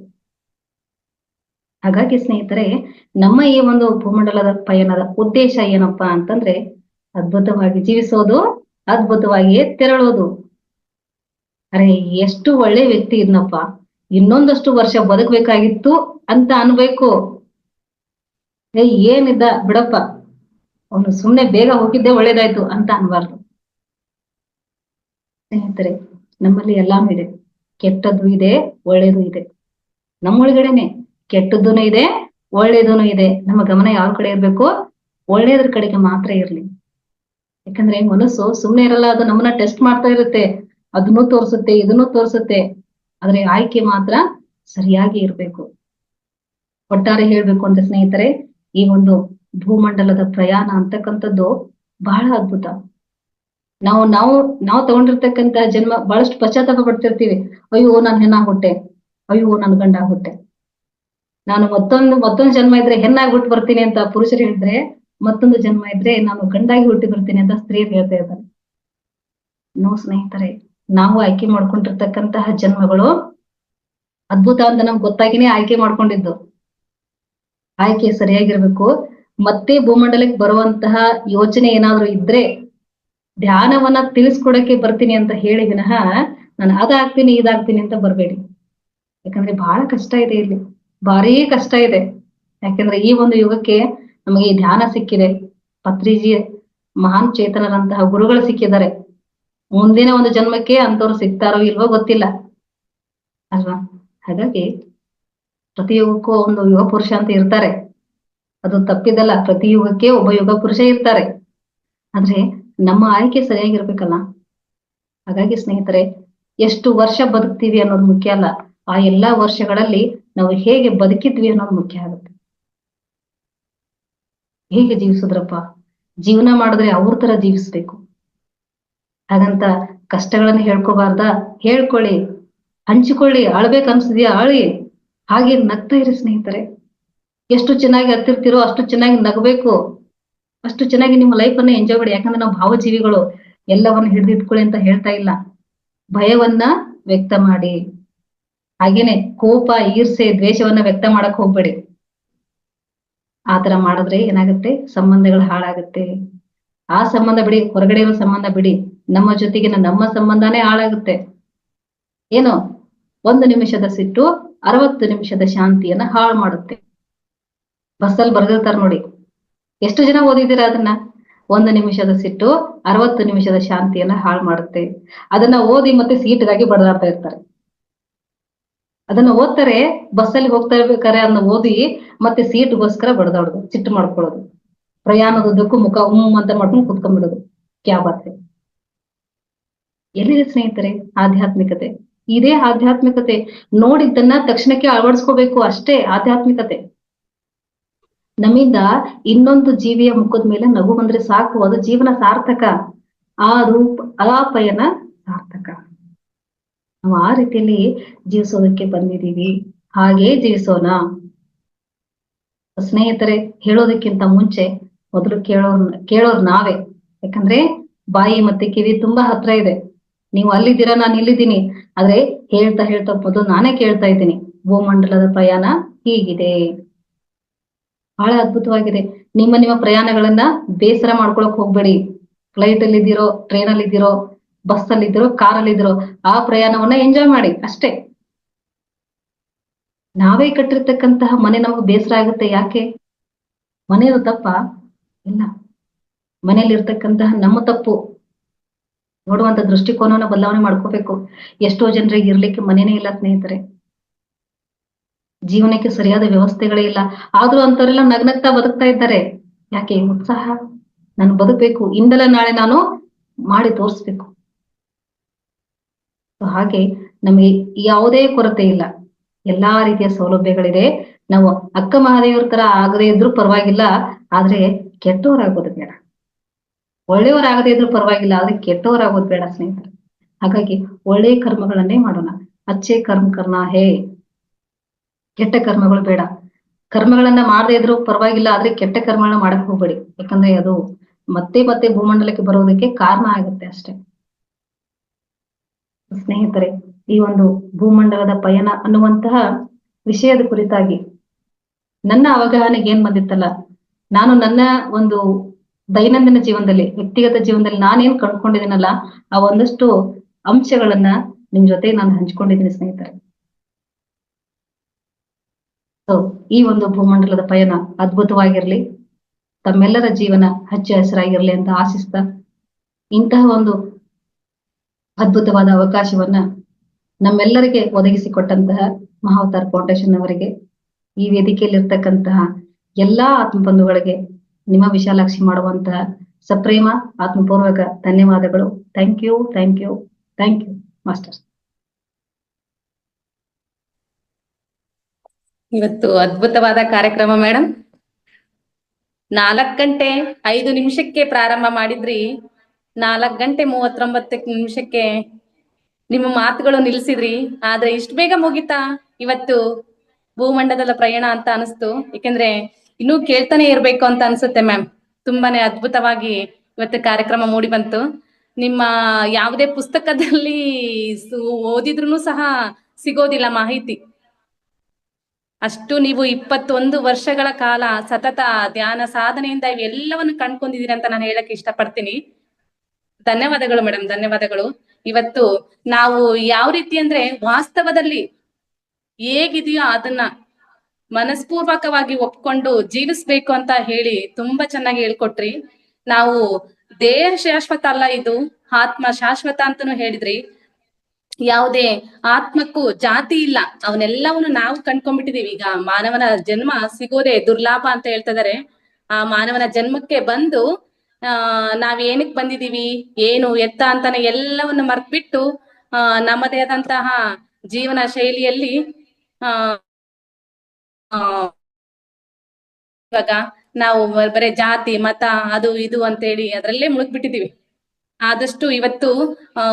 Speaker 1: ಹಾಗಾಗಿ ಸ್ನೇಹಿತರೆ, ನಮ್ಮ ಈ ಒಂದು ಭೂಮಂಡಲದ ಪಯಣದ ಉದ್ದೇಶ ಏನಪ್ಪಾ ಅಂತಂದ್ರೆ ಅದ್ಭುತವಾಗಿ ಜೀವಿಸೋದು, ಅದ್ಭುತವಾಗಿಯೇ ತೆರಳೋದು. ಅರೆ ಎಷ್ಟು ಒಳ್ಳೆ ವ್ಯಕ್ತಿ ಇದ್ನಪ್ಪ, ಇನ್ನೊಂದಷ್ಟು ವರ್ಷ ಬದುಕಬೇಕಾಗಿತ್ತು ಅಂತ ಅನ್ಬೇಕು. ಏನಿದ್ದ ಬಿಡಪ್ಪ, ಅವನು ಸುಮ್ನೆ ಬೇಗ ಹೋಗಿದ್ದೆ ಒಳ್ಳೇದಾಯ್ತು ಅಂತ ಅನ್ಬಾರ್ದು ಸ್ನೇಹಿತರೆ. ನಮ್ಮಲ್ಲಿ ಎಲ್ಲಾನು ಇದೆ, ಕೆಟ್ಟದ್ದು ಇದೆ, ಒಳ್ಳೇದು ಇದೆ. ನಮ್ಮೊಳಗಡೆನೆ ಕೆಟ್ಟದ್ದೂನು ಇದೆ, ಒಳ್ಳೇದೂನು ಇದೆ. ನಮ್ಮ ಗಮನ ಯಾವ ಕಡೆ ಇರ್ಬೇಕು? ಒಳ್ಳೇದ್ರ ಕಡೆಗೆ ಮಾತ್ರ ಇರ್ಲಿ. ಯಾಕಂದ್ರೆ ಮನಸ್ಸು ಸುಮ್ನೆ ಇರಲ್ಲ, ಅದು ನಮ್ಮನ್ನ ಟೆಸ್ಟ್ ಮಾಡ್ತಾ ಇರುತ್ತೆ. ಅದನ್ನು ತೋರಿಸುತ್ತೆ, ಇದನ್ನು ತೋರಿಸುತ್ತೆ. ಆದ್ರೆ ಆಯ್ಕೆ ಮಾತ್ರ ಸರಿಯಾಗಿ ಇರ್ಬೇಕು. ಒಟ್ಟಾರೆ ಹೇಳ್ಬೇಕು ಅಂತ ಸ್ನೇಹಿತರೆ, ಈ ಒಂದು ಭೂಮಂಡಲದ ಪ್ರಯಾಣ ಅಂತಕ್ಕಂಥದ್ದು ಬಹಳ ಅದ್ಭುತ. ನಾವು ತಗೊಂಡಿರ್ತಕ್ಕಂತ ಜನ್ಮ ಬಹಳಷ್ಟು ಪಶ್ಚಾತ್ತಾಪ ಪಡ್ತಿರ್ತೀವಿ. ಅಯ್ಯೋ ನಾನು ಹೆಣ್ಣಾಗ್ಬಿಟ್ಟೆ, ಅಯ್ಯೋ ನಾನು ಗಂಡಾಗ್ಬಿಟ್ಟೆ. ನಾನು ಮತ್ತೊಂದು ಜನ್ಮ ಇದ್ರೆ ಹೆಣ್ಣಾಗಿ ಹುಟ್ಟು ಬರ್ತೀನಿ ಅಂತ ಪುರುಷರು ಹೇಳಿದ್ರೆ, ಮತ್ತೊಂದು ಜನ್ಮ ಇದ್ರೆ ನಾನು ಗಂಡಾಗಿ ಹುಟ್ಟಿ ಬರ್ತೀನಿ ಅಂತ ಸ್ತ್ರೀಯರು ಹೇಳ್ತಾ ಇದ್ದಾರೆ. ನೋ ಸ್ನೇಹಿತರೆ, ನಾವು ಆಯ್ಕೆ ಮಾಡ್ಕೊಂಡಿರ್ತಕ್ಕಂತಹ ಜನ್ಮಗಳು ಅದ್ಭುತ ಅಂತ ನಮ್ಗೆ ಗೊತ್ತಾಗಿನೇ ಆಯ್ಕೆ ಮಾಡ್ಕೊಂಡಿದ್ದು. ಆಯ್ಕೆ ಸರಿಯಾಗಿರ್ಬೇಕು. ಮತ್ತೆ ಭೂಮಂಡಲಕ್ಕೆ ಬರುವಂತಹ ಯೋಚನೆ ಏನಾದ್ರು ಇದ್ರೆ ಧ್ಯಾನವನ್ನ ತಿಳಿಸ್ಕೊಡಕ್ಕೆ ಬರ್ತೀನಿ ಅಂತ ಹೇಳಿ ವಿನಃ ನಾನು ಅದಾಗ್ತೀನಿ ಇದಾಗ್ತೀನಿ ಅಂತ ಬರ್ಬೇಡಿ. ಯಾಕಂದ್ರೆ ಬಹಳ ಕಷ್ಟ ಇದೆ ಇಲ್ಲಿ, ಭಾರೀ ಕಷ್ಟ ಇದೆ. ಯಾಕಂದ್ರೆ ಈ ಒಂದು ಯುಗಕ್ಕೆ ನಮಗೆ ಈ ಧ್ಯಾನ ಸಿಕ್ಕಿದೆ. ಪತ್ರಿಜಿ ಮಹಾನ್ ಚೇತನರಂತಹ ಗುರುಗಳು ಸಿಕ್ಕಿದ್ದಾರೆ. ಮುಂದಿನ ಒಂದು ಜನ್ಮಕ್ಕೆ ಅಂತವ್ರು ಸಿಗ್ತಾರೋ ಇಲ್ವೋ ಗೊತ್ತಿಲ್ಲ ಅಲ್ವಾ. ಹಾಗಾಗಿ ಪ್ರತಿ ಯುಗಕ್ಕೂ ಒಂದು ಯುಗ ಪುರುಷ ಅಂತ ಇರ್ತಾರೆ, ಅದು ತಪ್ಪಿದಲ್ಲ. ಪ್ರತಿ ಯುಗಕ್ಕೆ ಒಬ್ಬ ಯುಗ ಪುರುಷ ಇರ್ತಾರೆ. ಆದ್ರೆ ನಮ್ಮ ಆಯ್ಕೆ ಸರಿಯಾಗಿರ್ಬೇಕಲ್ಲ. ಹಾಗಾಗಿ ಸ್ನೇಹಿತರೆ, ಎಷ್ಟು ವರ್ಷ ಬದುಕ್ತೀವಿ ಅನ್ನೋದು ಮುಖ್ಯ ಅಲ್ಲ, ಆ ಎಲ್ಲಾ ವರ್ಷಗಳಲ್ಲಿ ನಾವು ಹೇಗೆ ಬದುಕಿದ್ವಿ ಅನ್ನೋದು ಮುಖ್ಯ ಆಗುತ್ತೆ. ಹೇಗೆ ಜೀವಿಸಿದ್ರಪ್ಪ, ಜೀವನ ಮಾಡಿದ್ರೆ ಅವ್ರ ತರ ಜೀವಿಸ್ಬೇಕು. ಹಾಗಂತ ಕಷ್ಟಗಳನ್ನ ಹೇಳ್ಕೋಬಾರ್ದ? ಹೇಳ್ಕೊಳ್ಳಿ, ಹಂಚಿಕೊಳ್ಳಿ. ಅಳ್ಬೇಕು ಅನ್ಸಿದ್ಯಾ ಅಳಿ, ಹಾಗೆ ನಗ್ತಾ ಇರಿ ಸ್ನೇಹಿತರೆ. ಎಷ್ಟು ಚೆನ್ನಾಗಿ ಹತ್ತಿರ್ತಿರೋ ಅಷ್ಟು ಚೆನ್ನಾಗಿ ನಗಬೇಕು, ಅಷ್ಟು ಚೆನ್ನಾಗಿ ನಿಮ್ಮ ಲೈಫ್ ಅನ್ನ ಎಂಜಾಯ್ ಮಾಡಿ. ಯಾಕಂದ್ರೆ ನಾವು ಭಾವಜೀವಿಗಳು, ಎಲ್ಲವನ್ನ ಹಿಡಿದಿಟ್ಕೊಳ್ಳಿ ಅಂತ ಹೇಳ್ತಾ ಇಲ್ಲ. ಭಯವನ್ನ ವ್ಯಕ್ತ ಮಾಡಿ, ಹಾಗೇನೆ ಕೋಪ, ಈರ್ಷೆ, ದ್ವೇಷವನ್ನ ವ್ಯಕ್ತ ಮಾಡಕ್ ಹೋಗ್ಬೇಡಿ. ಆತರ ಮಾಡಿದ್ರೆ ಏನಾಗುತ್ತೆ, ಸಂಬಂಧಗಳು ಹಾಳಾಗುತ್ತೆ. ಆ ಸಂಬಂಧ ಬಿಡಿ, ಹೊರಗಡೆ ಇರೋ ಸಂಬಂಧ ಬಿಡಿ, ನಮ್ಮ ಜೊತೆಗಿನ ನಮ್ಮ ಸಂಬಂಧನೇ ಹಾಳಾಗುತ್ತೆ. ಏನು, 1 ನಿಮಿಷದ ಸಿಟ್ಟು 60 ನಿಮಿಷದ ಶಾಂತಿಯನ್ನ ಹಾಳು ಮಾಡುತ್ತೆ. ಬಸ್ಸಲ್ಲಿ ಬರ್ದಿರ್ತಾರ ನೋಡಿ, ಎಷ್ಟು ಜನ ಓದಿದ್ದೀರಾ ಅದನ್ನ? 1 ನಿಮಿಷದ ಸಿಟ್ಟು 60 ನಿಮಿಷದ ಶಾಂತಿಯನ್ನ ಹಾಳು ಮಾಡುತ್ತೆ. ಅದನ್ನ ಓದಿ ಮತ್ತೆ ಸೀಟ್ಗಾಗಿ ಬಡದಾಡ್ತಾ ಇರ್ತಾರೆ. ಅದನ್ನ ಓದ್ತಾರೆ, ಬಸ್ಸಲ್ಲಿ ಹೋಗ್ತಾ ಇರ್ಬೇಕಾರೆ ಅದನ್ನ ಓದಿ ಮತ್ತೆ ಸೀಟ್ಗೋಸ್ಕರ ಬಡದಾಡೋದು, ಸಿಟ್ಟು ಮಾಡ್ಕೊಳ್ಳೋದು, ಪ್ರಯಾಣದುದ್ದಕ್ಕೂ ಮುಖ ಅಂತ ಮಾಡ್ಕೊಂಡು ಕುತ್ಕೊಂಡ್ಬಿಡೋದು. ಕ್ಯಾಬಾತೆ ಎಲ್ಲಿದೆ ಸ್ನೇಹಿತರೆ ಆಧ್ಯಾತ್ಮಿಕತೆ? ಇದೇ ಆಧ್ಯಾತ್ಮಿಕತೆ. ನೋಡಿದ್ದನ್ನ ತಕ್ಷಣಕ್ಕೆ ಅಳವಡಿಸ್ಕೋಬೇಕು, ಅಷ್ಟೇ ಆಧ್ಯಾತ್ಮಿಕತೆ. ನಮ್ಮಿಂದ ಇನ್ನೊಂದು ಜೀವಿಯ ಮುಖದ ಮೇಲೆ ನಗು ಬಂದ್ರೆ ಸಾಕು, ಅದು ಜೀವನ ಸಾರ್ಥಕ. ಆ ಪಯಣ ಸಾರ್ಥಕ. ನಾವು ಆ ರೀತಿಯಲ್ಲಿ ಜೀವಿಸೋದಕ್ಕೆ ಬಂದಿದೀವಿ, ಹಾಗೇ ಜೀವಿಸೋಣ. ಸ್ನೇಹಿತರೆ, ಹೇಳೋದಕ್ಕಿಂತ ಮುಂಚೆ ಮೊದಲು ಕೇಳೋರ್ ನಾವೇ. ಯಾಕಂದ್ರೆ ಬಾಯಿ ಮತ್ತೆ ಕಿವಿ ತುಂಬಾ ಹತ್ರ ಇದೆ. ನೀವು ಅಲ್ಲಿದ್ದೀರಾ, ನಾನು ಇಲ್ಲಿದ್ದೀನಿ. ಆದ್ರೆ ಹೇಳ್ತಾ ಹೇಳ್ತಾ ಮೊದಲು ನಾನೇ ಕೇಳ್ತಾ ಇದ್ದೀನಿ, ಭೂಮಂಡಲದ ಪ್ರಯಾಣ ಹೀಗಿದೆ, ಬಹಳ ಅದ್ಭುತವಾಗಿದೆ. ನಿಮ್ಮ ಪ್ರಯಾಣಗಳನ್ನ ಬೇಸರ ಮಾಡ್ಕೊಳಕ್ ಹೋಗ್ಬೇಡಿ. ಫ್ಲೈಟ್ ಅಲ್ಲಿ ಇದ್ದೀರೋ, ಟ್ರೈನ್ ಅಲ್ಲಿ ಇದ್ದೀರೋ, ಬಸ್ ಅಲ್ಲಿ ಇದ್ದೀರೋ, ಕಾರ್ ಅಲ್ಲಿ ಇದ್ದೀರೋ, ಆ ಪ್ರಯಾಣವನ್ನ ಎಂಜಾಯ್ ಮಾಡಿ ಅಷ್ಟೇ. ನಾವೇ ಕಟ್ಟಿರ್ತಕ್ಕಂತಹ ಮನೆ ನಮಗೆ ಬೇಸರ ಆಗುತ್ತೆ. ಯಾಕೆ? ಮನೆಯದು ತಪ್ಪ? ಇಲ್ಲ, ಮನೆಯಲ್ಲಿ ಇರ್ತಕ್ಕಂತಹ ನಮ್ಮ ತಪ್ಪು. ನೋಡುವಂತ ದೃಷ್ಟಿಕೋನವನ್ನ ಬದಲಾವಣೆ ಮಾಡ್ಕೋಬೇಕು. ಎಷ್ಟೋ ಜನರಿಗೆ ಇರ್ಲಿಕ್ಕೆ ಮನೆನೇ ಇಲ್ಲ ಸ್ನೇಹಿತರೆ, ಜೀವನಕ್ಕೆ ಸರಿಯಾದ ವ್ಯವಸ್ಥೆಗಳೇ ಇಲ್ಲ. ಆದ್ರೂ ಅಂತವರೆಲ್ಲ ನಗ್ನಗ್ತಾ ಬದುಕ್ತಾ ಇದ್ದಾರೆ. ಯಾಕೆ? ಉತ್ಸಾಹ. ನಾನು ಬದುಕಬೇಕು, ಇಂದಲ್ಲ ನಾಳೆ ನಾನು ಮಾಡಿ ತೋರಿಸ್ಬೇಕು. ಹಾಗೆ ನಮಗೆ ಯಾವುದೇ ಕೊರತೆ ಇಲ್ಲ, ಎಲ್ಲಾ ರೀತಿಯ ಸೌಲಭ್ಯಗಳಿದೆ. ನಾವು ಅಕ್ಕ ಮಹಾದೇವ್ರ ತರ ಆಗದೆ ಇದ್ರು ಪರವಾಗಿಲ್ಲ, ಆದ್ರೆ ಕೆಟ್ಟವರಾಗೋದು ಬೇಡ. ಒಳ್ಳೆಯವರಾಗದೇ ಇದ್ರು ಪರವಾಗಿಲ್ಲ, ಆದ್ರೆ ಕೆಟ್ಟವರಾಗೋದು ಬೇಡ ಸ್ನೇಹಿತರೆ. ಹಾಗಾಗಿ ಒಳ್ಳೆಯ ಕರ್ಮಗಳನ್ನೇ ಮಾಡೋಣ. ಅಚ್ಚೇ ಕರ್ಮ ಕರ್ನ ಹೇ, ಕೆಟ್ಟ ಕರ್ಮಗಳು ಬೇಡ. ಕರ್ಮಗಳನ್ನ ಮಾಡದೇ ಇದ್ರು ಪರವಾಗಿಲ್ಲ, ಆದ್ರೆ ಕೆಟ್ಟ ಕರ್ಮಗಳನ್ನ ಮಾಡಕ್ ಹೋಗ್ಬೇಡಿ. ಯಾಕಂದ್ರೆ ಅದು ಮತ್ತೆ ಮತ್ತೆ ಭೂಮಂಡಲಕ್ಕೆ ಬರೋದಕ್ಕೆ ಕಾರಣ ಆಗುತ್ತೆ ಅಷ್ಟೇ. ಸ್ನೇಹಿತರೆ, ಈ ಒಂದು ಭೂಮಂಡಲದ ಪಯಣ ಅನ್ನುವಂತಹ ವಿಷಯದ ಕುರಿತಾಗಿ ನನ್ನ ಅವಗಾಹನೆಗೆ ಏನ್ ಬಂದಿತ್ತಲ್ಲ, ನಾನು ನನ್ನ ಒಂದು ದೈನಂದಿನ ಜೀವನದಲ್ಲಿ, ವ್ಯಕ್ತಿಗತ ಜೀವನದಲ್ಲಿ ನಾನೇನ್ ಕಂಡ್ಕೊಂಡಿದ್ದೀನಲ್ಲ, ಆ ಒಂದಷ್ಟು ಅಂಶಗಳನ್ನ ನಿಮ್ ಜೊತೆ ನಾನು ಹಂಚ್ಕೊಂಡಿದ್ದೀನಿ ಸ್ನೇಹಿತರೆ. ಸೊ ಈ ಒಂದು ಭೂಮಂಡಲದ ಪಯಣ ಅದ್ಭುತವಾಗಿರ್ಲಿ, ತಮ್ಮೆಲ್ಲರ ಜೀವನ ಹಚ್ಚ ಹಸಿರಾಗಿರ್ಲಿ ಅಂತ ಆಶಿಸ್ತಾ, ಇಂತಹ ಒಂದು ಅದ್ಭುತವಾದ ಅವಕಾಶವನ್ನ ನಮ್ಮೆಲ್ಲರಿಗೆ ಒದಗಿಸಿಕೊಟ್ಟಂತಹ ಮಹಾವತಾರ್ ಫೌಂಡೇಶನ್ ಅವರಿಗೆ, ಈ ವೇದಿಕೆಯಲ್ಲಿ ಇರ್ತಕ್ಕಂತಹ ಎಲ್ಲಾ ಆತ್ಮಬಂಧುಗಳಿಗೆ ನಿಮ್ಮ ವಿಶಾಲಾಕ್ಷಿ ಮಾಡುವಂತಹ ಸಪ್ರೇಮ ಆತ್ಮಪೂರ್ವಕ ಧನ್ಯವಾದಗಳು. Thank you, thank you, thank you master.
Speaker 2: ಇವತ್ತು ಅದ್ಭುತವಾದ ಕಾರ್ಯಕ್ರಮ ಮೇಡಮ್. 4:05 ಪ್ರಾರಂಭ ಮಾಡಿದ್ರಿ, 4:39 ನಿಮ್ಮ ಮಾತುಗಳು ನಿಲ್ಸಿದ್ರಿ. ಆದ್ರೆ ಇಷ್ಟು ಬೇಗ ಮುಗಿತಾ ಇವತ್ತು ಭೂಮಂಡಲದ ಪ್ರಯಾಣ ಅಂತ ಅನಿಸ್ತು. ಯಾಕೆಂದ್ರೆ ಇನ್ನೂ ಕೇಳ್ತಾನೆ ಇರ್ಬೇಕು ಅಂತ ಅನ್ಸುತ್ತೆ ಮ್ಯಾಮ್. ತುಂಬಾನೇ ಅದ್ಭುತವಾಗಿ ಇವತ್ತು ಕಾರ್ಯಕ್ರಮ ಮೂಡಿ ಬಂತು. ನಿಮ್ಮ ಯಾವುದೇ ಪುಸ್ತಕದಲ್ಲಿ ಓದಿದ್ರು ಸಹ ಸಿಗೋದಿಲ್ಲ ಮಾಹಿತಿ. ಅಷ್ಟು ನೀವು 21 ವರ್ಷಗಳ ಕಾಲ ಸತತ ಧ್ಯಾನ ಸಾಧನೆಯಿಂದ ಇವೆಲ್ಲವನ್ನು ಕಂಡ್ಕೊಂಡಿದ್ದೀರಿ ಅಂತ ನಾನು ಹೇಳಕ್ ಇಷ್ಟಪಡ್ತೀನಿ. ಧನ್ಯವಾದಗಳು ಮೇಡಮ್, ಧನ್ಯವಾದಗಳು. ಇವತ್ತು ನಾವು ಯಾವ ರೀತಿ ಅಂದ್ರೆ ವಾಸ್ತವದಲ್ಲಿ ಹೇಗಿದೆಯೋ ಅದನ್ನ ಮನಸ್ಪೂರ್ವಕವಾಗಿ ಒಪ್ಕೊಂಡು ಜೀವಿಸ್ಬೇಕು ಅಂತ ಹೇಳಿ ತುಂಬಾ ಚೆನ್ನಾಗಿ ಹೇಳ್ಕೊಟ್ರಿ. ನಾವು ದೇಹ ಶಾಶ್ವತ ಅಲ್ಲ, ಇದು ಆತ್ಮ ಶಾಶ್ವತ ಅಂತಾನು ಹೇಳಿದ್ರಿ. ಯಾವುದೇ ಆತ್ಮಕ್ಕೂ ಜಾತಿ ಇಲ್ಲ, ಅವನ್ನೆಲ್ಲವನ್ನು ನಾವು ಕಂಡ್ಕೊಂಡ್ಬಿಟ್ಟಿದೀವಿ. ಈಗ ಮಾನವನ ಜನ್ಮ ಸಿಗೋದೇ ದುರ್ಲಾಭ ಅಂತ ಹೇಳ್ತಾ ಇದಾರೆ. ಆ ಮಾನವನ ಜನ್ಮಕ್ಕೆ ಬಂದು ನಾವ್ ಏನಕ್ ಬಂದಿದೀವಿ, ಏನು ಎತ್ತ ಅಂತಾನೆ ಎಲ್ಲವನ್ನು ಮರ್ತ್ಬಿಟ್ಟು ನಮ್ಮದೇ ಆದಂತಹ ಜೀವನ ಶೈಲಿಯಲ್ಲಿ ಇವಾಗ ನಾವು ಬರೇ ಜಾತಿ ಮತ ಅದು ಇದು ಅಂತೇಳಿ ಅದ್ರಲ್ಲೇ ಮುಳುಗ್ಬಿಟ್ಟಿದೀವಿ. ಆದಷ್ಟು ಇವತ್ತು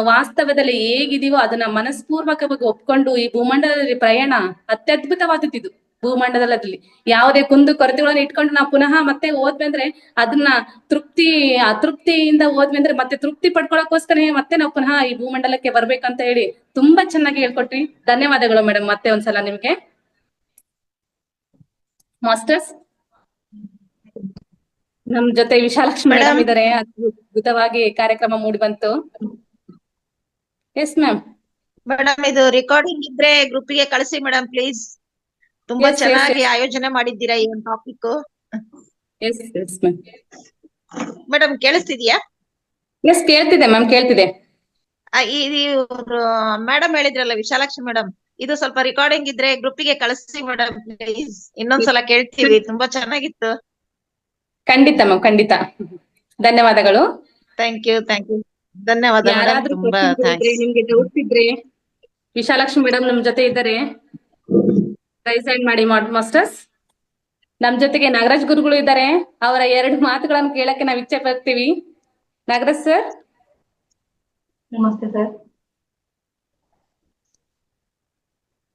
Speaker 2: ವಾಸ್ತವದಲ್ಲಿ ಹೇಗಿದೀವೋ ಅದನ್ನ ಮನಸ್ಪೂರ್ವಕವಾಗಿ ಒಪ್ಕೊಂಡು ಈ ಭೂಮಂಡಲದಲ್ಲಿ ಪ್ರಯಾಣ ಅತ್ಯದ್ಭುತವಾದದ್ದು. ಭೂಮಂಡಲದಲ್ಲಿ ಯಾವುದೇ ಕುಂದು ಕೊರತೆಗಳನ್ನ ಇಟ್ಕೊಂಡು ನಾವು ಪುನಃ ಮತ್ತೆ ಹೋದ್ವಿ ಅಂದ್ರೆ ಅದನ್ನ ಅತೃಪ್ತಿಯಿಂದ ಹೋದ್ವಿ ಅಂದ್ರೆ ಮತ್ತೆ ತೃಪ್ತಿ ಪಡ್ಕೊಳಕ್ಕೋಸ್ಕರ ಮತ್ತೆ ನಾವು ಪುನಃ ಈ ಭೂಮಂಡಲಕ್ಕೆ ಬರ್ಬೇಕಂತ ಹೇಳಿ ತುಂಬಾ ಚೆನ್ನಾಗಿ ಹೇಳ್ಕೊಟ್ರಿ. ಧನ್ಯವಾದಗಳು ಮೇಡಮ್. ಮತ್ತೆ ಒಂದ್ಸಲ ನಿಮ್ಗೆ ಮಾಸ್ಟರ್ಸ್. ನಮ್ ಜೊತೆ ವಿಶಾಲಕ್ಷ್ಮಿ ಮೇಡಮ್ ಇದಾರೆ. ಅದ್ಭುತವಾಗಿ ಕಾರ್ಯಕ್ರಮ ಮೂಡಿ ಬಂತು. S ma'am.
Speaker 3: ಮೇಡಮ್ ಇದು ರೆಕಾರ್ಡಿಂಗ್ ಇದ್ರೆ ಗ್ರೂಪಿಗೆ ಕಳಿಸಿ ಮೇಡಮ್ ಪ್ಲೀಸ್. ತುಂಬಾ ಚೆನ್ನಾಗಿ ಆಯೋಜನೆ ಮಾಡಿದ್ದೀರಾ ಈ ಒಂದು topic.
Speaker 2: Yes yes ma'am.
Speaker 3: Madam ಕೇಳಿಸ್ತಿದ್ಯಾ?
Speaker 2: ಎಸ್ ಕೇಳ್ತಿದೆ ಮ್ಯಾಮ್, ಕೇಳ್ತಿದೆ.
Speaker 3: ಮೇಡಮ್ ಹೇಳಿದ್ರಲ್ಲ ವಿಶಾಲಾಕ್ಷಿ ಮೇಡಮ್, ಇದು ಸ್ವಲ್ಪ ರೆಕಾರ್ಡಿಂಗ್ ಇದ್ರೆ ಗ್ರೂಪಿಗೆ ಕಳಿಸಿ ಮೇಡಮ್ ಪ್ಲೀಸ್. ಇನ್ನೊಂದ್ಸಲ ಕೇಳ್ತೀವಿ, ತುಂಬಾ ಚೆನ್ನಾಗಿತ್ತು.
Speaker 2: ಖಂಡಿತ ಮ್ಯಾಮ್, ಖಂಡಿತ. ಧನ್ಯವಾದಗಳು.
Speaker 3: ಥ್ಯಾಂಕ್ ಯು ಧನ್ಯವಾದ ಮೇಡಮ್.
Speaker 2: ಯಾರಾದ್ರೂ
Speaker 3: ತುಂಬಾ
Speaker 2: ನಿಮ್ಗೆ ಡೌಟ್ಸ್ ಇದ್ರೆ ವಿಶಾಲಾಕ್ಷಿ ಮೇಡಮ್ ನಮ್ ಜೊತೆ ಇದ್ದಾರೆ, ರೈಸ್ ಹ್ಯಾಂಡ್ ಮಾಡಿ ಮಾಸ್ಟರ್ಸ್. ನಮ್ ಜೊತೆಗೆ ನಾಗರಾಜ್ ಗುರುಗಳು ಇದ್ದಾರೆ. ಅವರ 2 ಮಾತುಗಳನ್ನು ಕೇಳಕ್ಕೆ ನಾವು ಇಚ್ಛೆ ಪಡ್ತೀವಿ. ನಾಗರಾಜ್ ಸರ್.
Speaker 1: ನಮಸ್ತೆ ಸರ್.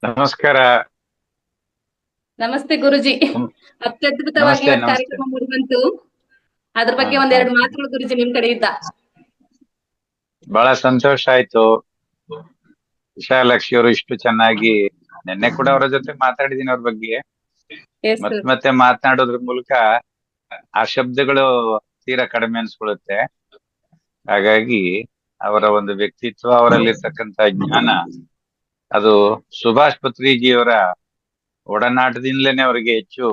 Speaker 4: ನಮಸ್ಕಾರ.
Speaker 2: ನಮಸ್ತೆ ಗುರುಜಿ. ಅತ್ಯದ್ಭುತವಾಗಿ ಕಾರ್ಯಕ್ರಮ ಮೂಡಿ ಬಂತು. ಅದ್ರ ಬಗ್ಗೆ 1-2 ಮಾತುಗಳು ಗುರುಜಿ ನಿಮ್ ಕಡೆಯಿಂದ.
Speaker 4: ಬಹಳ ಸಂತೋಷ ಆಯ್ತು. ವಿಶಾಲಾಕ್ಷಿ ಅವರು ಇಷ್ಟು ಚೆನ್ನಾಗಿ, ನಿನ್ನೆ ಕೂಡ ಅವರ ಜೊತೆ ಮಾತಾಡಿದೀನಿ ಅವ್ರ ಬಗ್ಗೆ. ಮತ್ತೆ ಮಾತನಾಡೋದ್ರ ಮೂಲಕ ಆ ಶಬ್ದಗಳು ತೀರಾ ಕಡಿಮೆ ಅನ್ಸ್ಕೊಳ್ಳುತ್ತೆ. ಹಾಗಾಗಿ ಅವರ ಒಂದು ವ್ಯಕ್ತಿತ್ವ, ಅವರಲ್ಲಿರ್ತಕ್ಕಂಥ ಜ್ಞಾನ, ಅದು ಸುಭಾಷ್ ಪತ್ರಿಜಿಯವರ ಒಡನಾಟದಿಂದಲೇನೆ ಅವರಿಗೆ ಹೆಚ್ಚು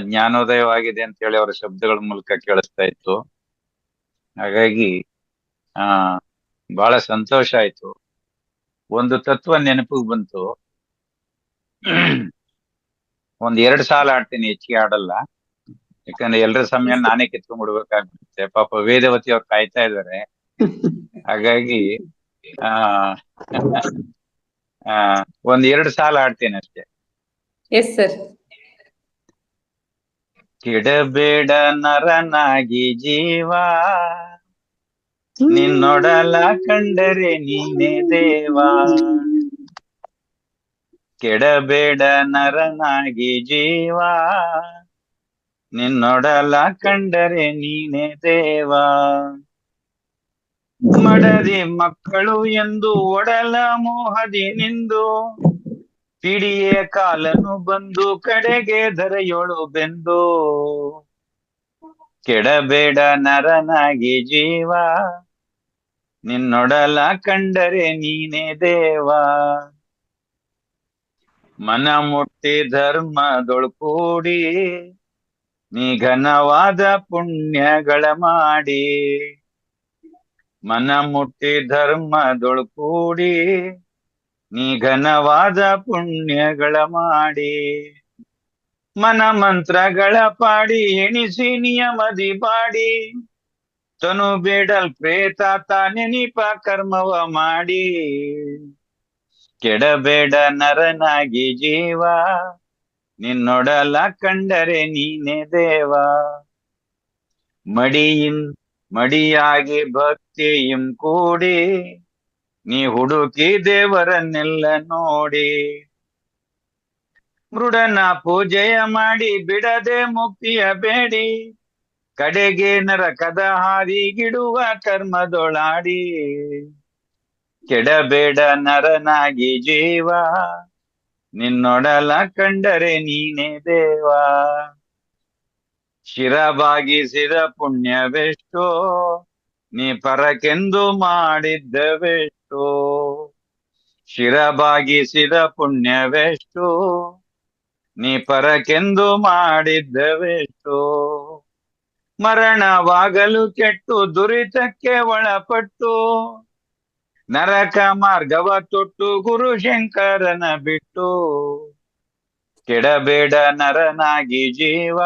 Speaker 4: ಜ್ಞಾನೋದಯವಾಗಿದೆ ಅಂತ ಹೇಳಿ ಅವರ ಶಬ್ದಗಳ ಮೂಲಕ ಕೇಳಿಸ್ತಾ ಇತ್ತು. ಹಾಗಾಗಿ ಬಹಳ ಸಂತೋಷ ಆಯ್ತು. ಒಂದು ತತ್ವ ನೆನಪಿಗೆ ಬಂತು. 1-2 ಸಾಲ ಆಡ್ತೀನಿ, ಹೆಚ್ಚಿಗೆ ಆಡಲ್ಲ. ಯಾಕಂದ್ರೆ ಎಲ್ಲರ ಸಮಯ ನಾನೇ ಕಿತ್ಕೊಂಡ್ಬಿಡ್ಬೇಕಾಗುತ್ತೆ. ಪಾಪ ವೇದವತಿ ಅವ್ರು ಕಾಯ್ತಾ ಇದಾರೆ. ಹಾಗಾಗಿ 1-2 ಸಾಲ ಆಡ್ತೀನಿ ಅಷ್ಟೇ.
Speaker 2: Yes sir.
Speaker 4: ಕೆಡಬೇಡ ನರನಾಗಿ ಜೀವ, ನಿನ್ನೊಡಲ ಕಂಡರೆ ನೀನೇ ದೇವಾ. ಕೆಡಬೇಡ ನರನಾಗಿ ಜೀವ, ನಿನ್ನೊಡಲ ಕಂಡರೆ ನೀನೇ ದೇವಾ. ಮಡದಿ ಮಕ್ಕಳು ಎಂದು ಒಡಲ ಮೋಹದಿ ನಿಂದು, ಪಿಡಿಯ ಕಾಲನು ಬಂದು ಕಡೆಗೆ ಧರೆಯೋಳು ಬೆಂದು. ಕೆಡಬೇಡ ನರನಾಗಿ ಜೀವ, ನಿನ್ನೊಡಲ ಕಂಡರೆ ನೀನೇ ದೇವಾ. ಮನ ಮುಟ್ಟಿ ಧರ್ಮದೊಳ್ಕೂಡಿ, ನೀ ಘನವಾದ ಪುಣ್ಯಗಳ ಮಾಡಿ. ಮನ ಮುಟ್ಟಿ ಧರ್ಮದೊಳ್ಕೂಡಿ, ನೀ ಘನವಾದ ಪುಣ್ಯಗಳ ಮಾಡಿ. ಮನ ಮಂತ್ರಗಳ ಪಾಡಿ, ಎಣಿಸಿ ನಿಯಮದಿ ಬಾಡಿ. ತನು ಬೇಡಲ್ ಪ್ರೇತ ತಾನೆನಿಪ ಕರ್ಮವ ಮಾಡಿ. ಕೆಡಬೇಡ ನರನಾಗಿ ಜೀವ, ನಿನ್ನೊಡಲ ಕಂಡರೆ ನೀನೇ ದೇವಾ. ಮಡಿಯಾಗಿ ಭಕ್ತಿಯಂ ಕೂಡಿ, ನೀ ಹುಡುಕಿ ದೇವರನ್ನೆಲ್ಲ ನೋಡಿ. ಮೃಡನ ಪೂಜೆಯ ಮಾಡಿ ಬಿಡದೆ ಮುಕ್ತಿಯ ಬೇಡಿ, ಕಡೆಗೆ ನರಕದ ಹಾದಿಗಿಡುವ ಕರ್ಮದೊಳಾಡಿ ಕೆಡಬೇಡ ನರನಾಗಿ ಜೀವ ನಿನ್ನೊಡಲ ಕಂಡರೆ ನೀನೇ ದೇವ ಶಿರಬಾಗಿಸಿದ ಪುಣ್ಯವೆಷ್ಟೋ ನೀ ಪರಕೆಂದು ಮಾಡಿದ್ದವೆಷ್ಟೋ ಶಿರಬಾಗಿಸಿದ ಪುಣ್ಯವೆಷ್ಟೋ ನೀ ಪರಕೆಂದು ಮಾಡಿದ್ದವೆಷ್ಟೋ ಮರಣವಾಗಲು ಕೆಟ್ಟು ದುರಿತಕ್ಕೆ ಒಳಪಟ್ಟು ನರಕ ಮಾರ್ಗವ ತೊಟ್ಟು ಗುರು ಶಂಕರನ ಬಿಟ್ಟು ಕೆಡಬೇಡ ನರನಾಗಿ ಜೀವ